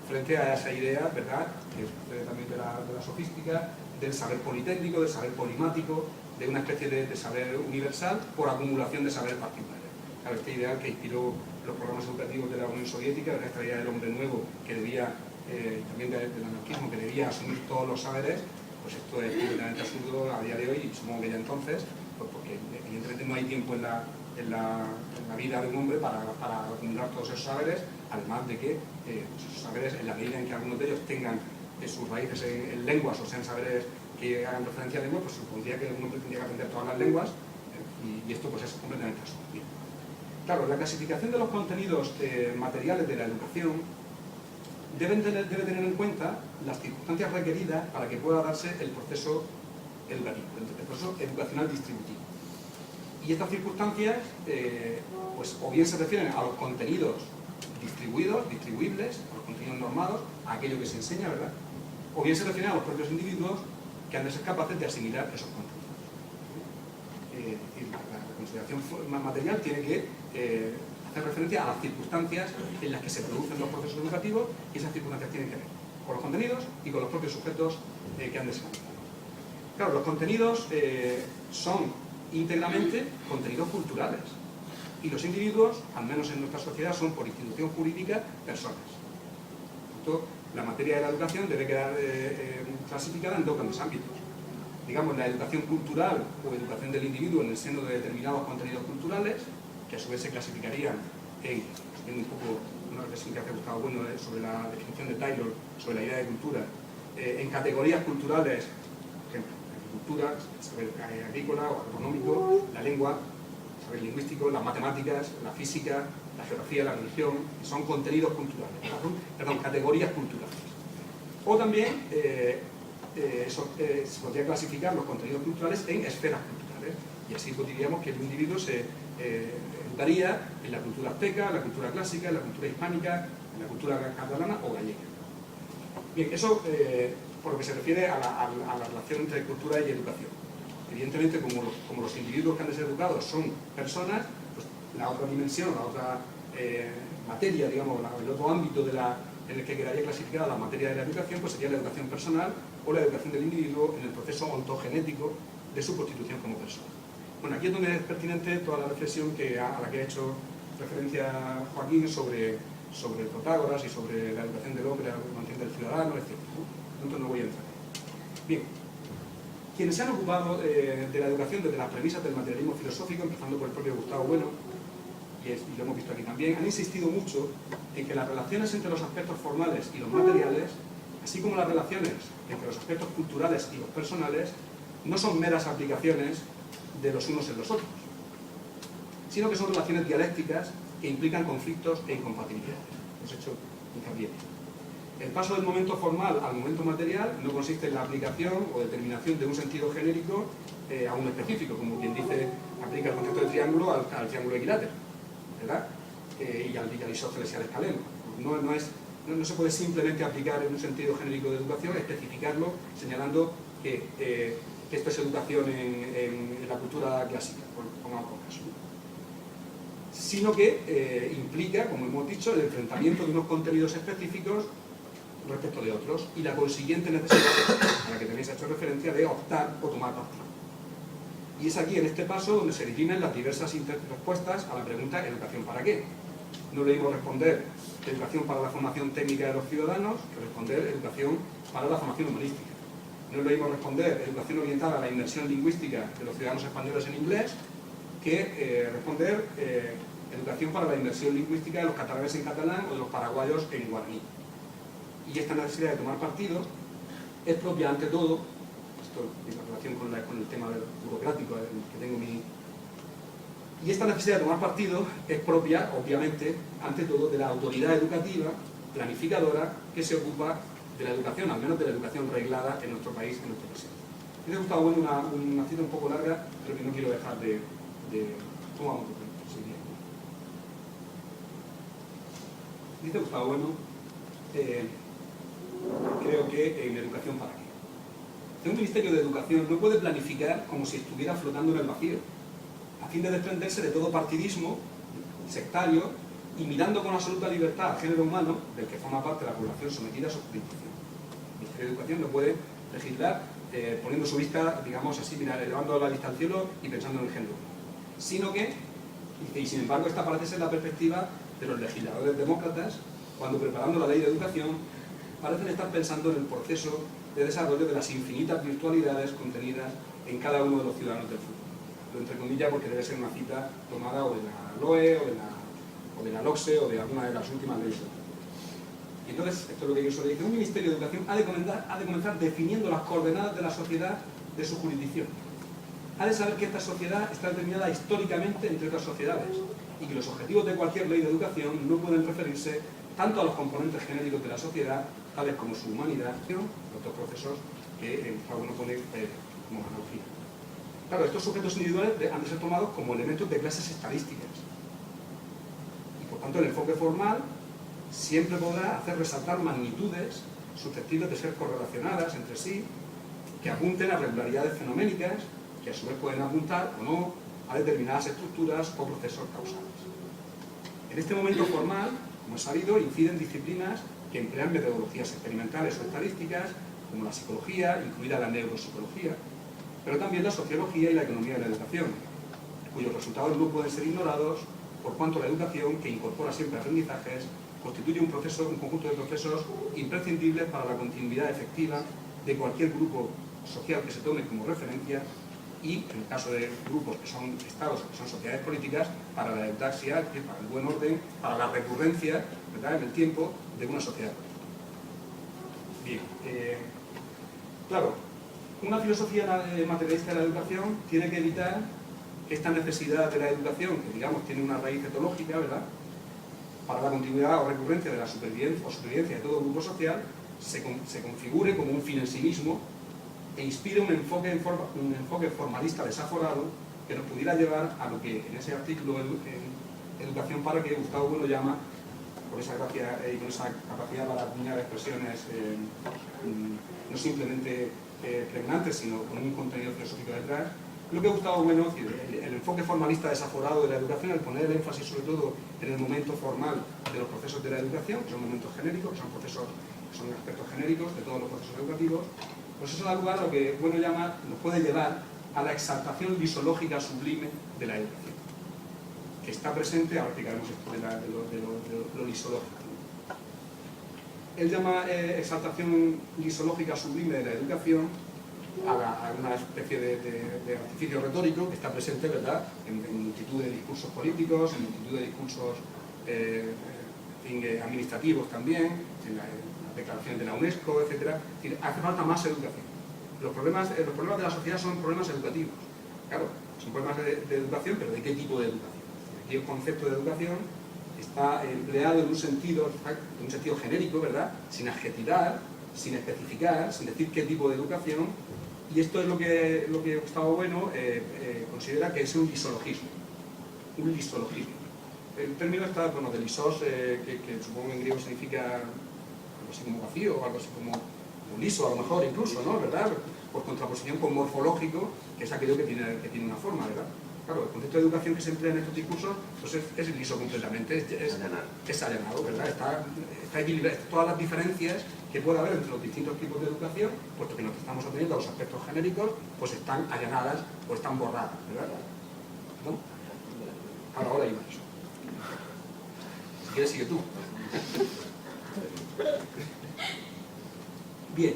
frente a esa idea, ¿verdad?, que procede también de la sofística, del saber politécnico, del saber polimático, de una especie de saber universal por acumulación de saberes particulares. Claro, este ideal que inspiró los programas educativos de la Unión Soviética, de esta idea del hombre nuevo, que debía, también del anarquismo, que debía asumir todos los saberes, pues esto es completamente absurdo a día de hoy, y supongo que ya entonces, pues porque evidentemente no hay tiempo en la vida de un hombre para acumular todos esos saberes, además de que esos saberes, en la medida en que algunos de ellos tengan sus raíces en lenguas o sean saberes que hagan referencia a lenguas, pues supondría que un hombre tendría que aprender todas las lenguas, y esto pues es completamente absurdo. Claro, la clasificación de los contenidos materiales de la educación debe tener en cuenta las circunstancias requeridas para que pueda darse el proceso educativo, el proceso educacional distributivo. Y estas circunstancias, pues o bien se refieren a los contenidos distribuibles, a los contenidos normados, a aquello que se enseña, ¿verdad? O bien se refieren a los propios individuos que han de ser capaces de asimilar esos contenidos. La consideración material tiene que hacer referencia a las circunstancias en las que se producen los procesos educativos, y esas circunstancias tienen que ver con los contenidos y con los propios sujetos que han de ser analizados. Claro, los contenidos son íntegramente contenidos culturales, y los individuos, al menos en nuestra sociedad, son por institución jurídica personas. Por tanto, la materia de la educación debe quedar clasificada en dos grandes ámbitos. Digamos, la educación cultural o educación del individuo en el seno de determinados contenidos culturales, que a su vez se clasificarían siguiendo un poco una reflexión que hace Gustavo Bueno sobre la definición de Taylor sobre la idea de cultura, en categorías culturales, por ejemplo, la agricultura, el saber agrícola o agronómico, la lengua, el saber lingüístico, las matemáticas, la física, la geografía, la religión, que son contenidos culturales, categorías culturales. O también se podría clasificar los contenidos culturales en esferas culturales, y así pues, diríamos que el individuo se educaría en la cultura azteca, en la cultura clásica, en la cultura hispánica, en la cultura catalana o gallega. Bien, eso por lo que se refiere a la relación entre cultura y educación. Evidentemente, como los individuos que han de ser educados son personas, pues la otra dimensión, la otra materia, digamos, el otro ámbito en el que quedaría clasificada la materia de la educación, pues sería la educación personal o la educación del individuo en el proceso ontogenético de su constitución como persona. Bueno, aquí es donde es pertinente toda la reflexión a la que ha hecho referencia Joaquín sobre Protágoras y sobre la educación del hombre, la educación del ciudadano, etc. Entonces no voy a entrar. Bien, quienes se han ocupado de la educación desde las premisas del materialismo filosófico, empezando por el propio Gustavo Bueno, y lo hemos visto aquí también, han insistido mucho en que las relaciones entre los aspectos formales y los materiales, así como las relaciones entre los aspectos culturales y los personales, no son meras aplicaciones de los unos en los otros, sino que son relaciones dialécticas que implican conflictos e incompatibilidades. Hemos hecho hincapié. El paso del momento formal al momento material no consiste en la aplicación o determinación de un sentido genérico a uno específico, como quien dice, aplica el concepto de triángulo al triángulo equilátero, ¿verdad? Y al isósceles y al escaleno. No se puede simplemente aplicar en un sentido genérico de educación, especificarlo señalando que esto es educación en la cultura clásica, pongamos por caso, sino que implica, como hemos dicho, el enfrentamiento de unos contenidos específicos respecto de otros y la consiguiente necesidad, a la que tenéis hecho referencia, de optar o tomar partido. Y es aquí, en este paso, donde se definen las diversas respuestas a la pregunta ¿educación para qué? No debemos responder educación para la formación técnica de los ciudadanos que responder educación para la formación humanística. No debemos responder educación orientada a la inmersión lingüística de los ciudadanos españoles en inglés que responder educación para la inmersión lingüística de los catalanes en catalán o de los paraguayos en guaraní. Y esta necesidad de tomar partido es propia, ante todo, esto en relación con el tema burocrático que tengo y esta necesidad de tomar partido es propia, obviamente, ante todo, de la autoridad educativa, planificadora, que se ocupa de la educación, al menos de la educación reglada en nuestro país, en nuestro presente. Me ha gustado una cita un poco larga, pero que no quiero dejar de ¿cómo vamos? Dice Gustavo Bueno, creo que en educación para qué. Un ministerio de educación no puede planificar como si estuviera flotando en el vacío, a fin de desprenderse de todo partidismo sectario y mirando con absoluta libertad al género humano del que forma parte de la población sometida a su jurisdicción. El ministerio de educación no puede legislar poniendo su vista, digamos así, elevando la vista al cielo y pensando en el género humano, sino que, y sin embargo, esta parece ser la perspectiva de los legisladores demócratas cuando preparando la ley de educación parecen estar pensando en el proceso de desarrollo de las infinitas virtualidades contenidas en cada uno de los ciudadanos del futuro. Lo entre comillas porque debe ser una cita tomada o de la LOE o de la LOCSE o de alguna de las últimas leyes. Y entonces, esto es lo que yo dice, un ministerio de educación ha de comenzar definiendo las coordenadas de la sociedad de su jurisdicción. Ha de saber que esta sociedad está determinada históricamente entre otras sociedades y que los objetivos de cualquier ley de educación no pueden referirse tanto a los componentes genéricos de la sociedad, tales como su humanidad, los dos procesos que uno pone como analogía. Claro, estos sujetos individuales han de ser tomados como elementos de clases estadísticas. Y por tanto el enfoque formal siempre podrá hacer resaltar magnitudes susceptibles de ser correlacionadas entre sí, que apunten a regularidades fenoménicas, que a su vez pueden apuntar o no a determinadas estructuras o procesos causales. En este momento formal, como es sabido, inciden disciplinas que emplean metodologías experimentales o estadísticas, como la psicología, incluida la neuropsicología, pero también la sociología y la economía de la educación, cuyos resultados no pueden ser ignorados por cuanto la educación, que incorpora siempre aprendizajes, constituye un conjunto de procesos imprescindibles para la continuidad efectiva de cualquier grupo social que se tome como referencia y, en el caso de grupos que son estados, que son sociedades políticas, para la eutaxia, para el buen orden, para la recurrencia, ¿verdad?, en el tiempo de una sociedad política. Bien, claro, una filosofía materialista de la educación tiene que evitar que esta necesidad de la educación, que digamos tiene una raíz etológica, ¿verdad?, para la continuidad o recurrencia de la supervivencia de todo grupo social, se configure como un fin en sí mismo e inspire un enfoque formalista desaforado que nos pudiera llevar a lo que en ese artículo en Educación para que Gustavo Bueno llama, por esa gracia y con esa capacidad para acuñar expresiones no simplemente pregnantes, sino con un contenido filosófico detrás, lo que Gustavo Bueno, el enfoque formalista desaforado de la educación, el poner el énfasis sobre todo en el momento formal de los procesos de la educación, que son momentos genéricos, que son aspectos genéricos de todos los procesos educativos, pues eso da lugar a lo que Bueno llama, nos puede llevar a la exaltación lisológica sublime de la educación, que está presente, ahora explicaremos esto de lo lisológico. Él llama exaltación lisológica sublime de la educación a una especie de artificio retórico que está presente, ¿verdad?, en multitud de discursos políticos, en multitud de discursos administrativos también, en las declaraciones de la UNESCO, etc. Es decir, hace falta más educación. Los problemas de la sociedad son problemas educativos. Claro, son problemas de educación, pero ¿de qué tipo de educación? Aquí el concepto de educación está empleado en un sentido genérico, ¿verdad?, sin adjetivar, sin especificar, sin decir qué tipo de educación, y esto es lo que Gustavo Bueno considera que es un lisologismo. Un lisologismo. El término está, bueno, de lisos, que supongo en griego significa algo así como vacío, o algo así como liso, a lo mejor incluso, ¿no?, ¿verdad?, por contraposición con morfológico, que es aquello que tiene una forma, ¿verdad? Claro, el concepto de educación que se emplea en estos discursos pues es liso completamente, es allanado, ¿verdad? Está equilibrado. Todas las diferencias que pueda haber entre los distintos tipos de educación, puesto que nos estamos atendiendo a los aspectos genéricos, pues están allanadas o están borradas, ¿verdad? ¿No? Ahora iba eso. Si quieres, sigue tú. Bien.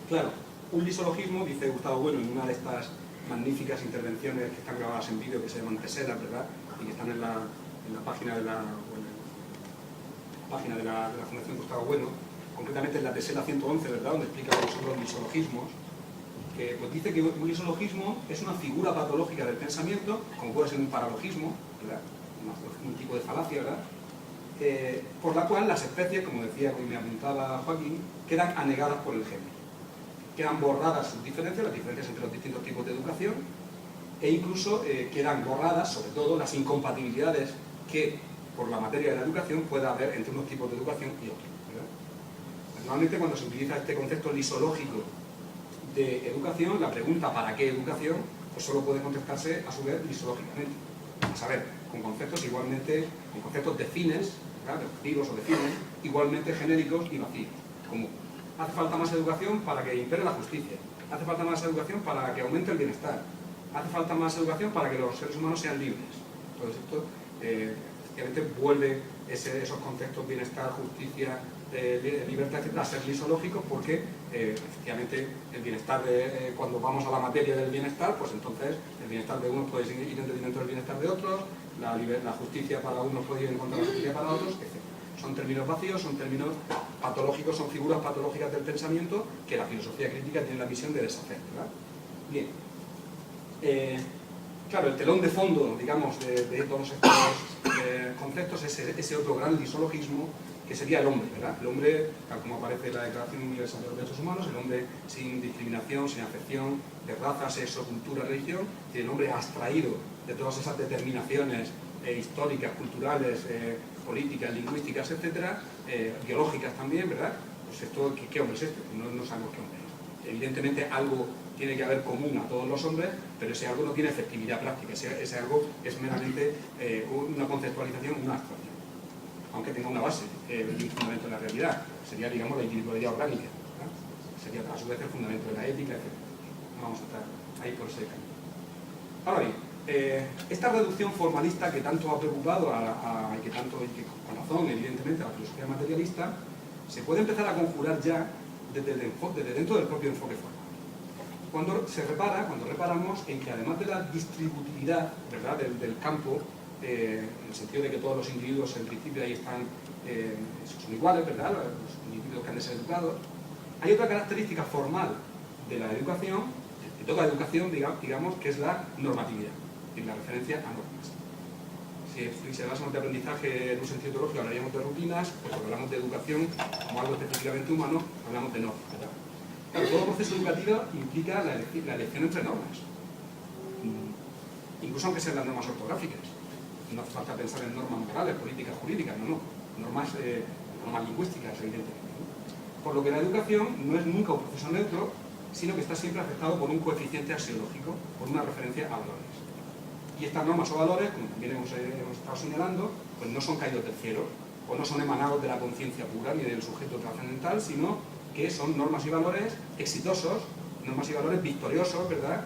Claro, un lisologismo, dice Gustavo Bueno en una de estas magníficas intervenciones que están grabadas en vídeo, que se llaman teselas, ¿verdad?, y que están en la página de la Fundación Gustavo Bueno, concretamente en la tesela 111, ¿verdad?, donde explica lo que son los lisologismos, que pues dice que un lisologismo es una figura patológica del pensamiento, como puede ser un paralogismo, ¿verdad?, un tipo de falacia, ¿verdad?, por la cual las especies, como decía, como me apuntaba Joaquín, quedan anegadas por el género. Quedan borradas sus diferencias, las diferencias entre los distintos tipos de educación, e incluso quedan borradas, sobre todo, las incompatibilidades que, por la materia de la educación, pueda haber entre unos tipos de educación y otros, ¿verdad? Normalmente, cuando se utiliza este concepto lisológico de educación, la pregunta ¿para qué educación?, pues solo puede contestarse, a su vez, lisológicamente. A saber, con conceptos de fines, ¿verdad?, de objetivos o de fines, igualmente genéricos y vacíos, como hace falta más educación para que impere la justicia, hace falta más educación para que aumente el bienestar, hace falta más educación para que los seres humanos sean libres. Todo esto efectivamente vuelve esos conceptos bienestar, justicia, libertad, etc., a ser lisológicos, porque efectivamente el bienestar, cuando vamos a la materia del bienestar, pues entonces el bienestar de unos puede ir en detrimento del bienestar de otros, la justicia para unos puede ir en contra de la justicia para otros, etc. Son términos vacíos, son términos patológicos, son figuras patológicas del pensamiento que la filosofía crítica tiene la misión de deshacer, ¿verdad? Bien. Claro, el telón de fondo, digamos, de todos estos conceptos es ese otro gran lisologismo que sería el hombre, ¿verdad? El hombre, tal como aparece en la Declaración Universal de los Derechos Humanos, el hombre sin discriminación, sin afección de raza, sexo, cultura, religión, y el hombre abstraído de todas esas determinaciones históricas, culturales, políticas, lingüísticas, etcétera, biológicas también, ¿verdad? Pues esto, ¿qué hombre es este? No sabemos qué hombre es. Evidentemente algo tiene que haber común a todos los hombres, pero ese algo no tiene efectividad práctica, ese algo es meramente una conceptualización, una abstracción, aunque tenga una base, el fundamento de la realidad, sería, digamos, la individualidad orgánica, ¿verdad? Sería a su vez el fundamento de la ética, etc. No vamos a estar ahí por ese camino. Ahora bien, esta reducción formalista que tanto ha preocupado y que con razón, evidentemente, a la filosofía materialista, se puede empezar a conjurar ya desde dentro del propio enfoque formal. Cuando reparamos en que además de la distributividad, ¿verdad?, del campo, en el sentido de que todos los individuos en principio ahí están, son iguales, ¿verdad?, los individuos que han de ser educados, hay otra característica formal de la educación, de toda educación, digamos, que es la normatividad, y la referencia a normas. Si hablásemos de aprendizaje en un sentido teológico, hablaríamos de rutinas, pues cuando hablamos de educación como algo específicamente humano, hablamos de normas, ¿verdad? Claro, todo proceso educativo implica la elección entre normas. Incluso aunque sean las normas ortográficas. No hace falta pensar en normas morales, políticas, jurídicas, no. Normas lingüísticas, evidentemente. Por lo que la educación no es nunca un proceso neutro, sino que está siempre afectado por un coeficiente axiológico, por una referencia a valores. Y estas normas o valores, como también hemos estado señalando, pues no son caídos del cielo, o no son emanados de la conciencia pura ni del sujeto trascendental, sino que son normas y valores exitosos, normas y valores victoriosos, ¿verdad?,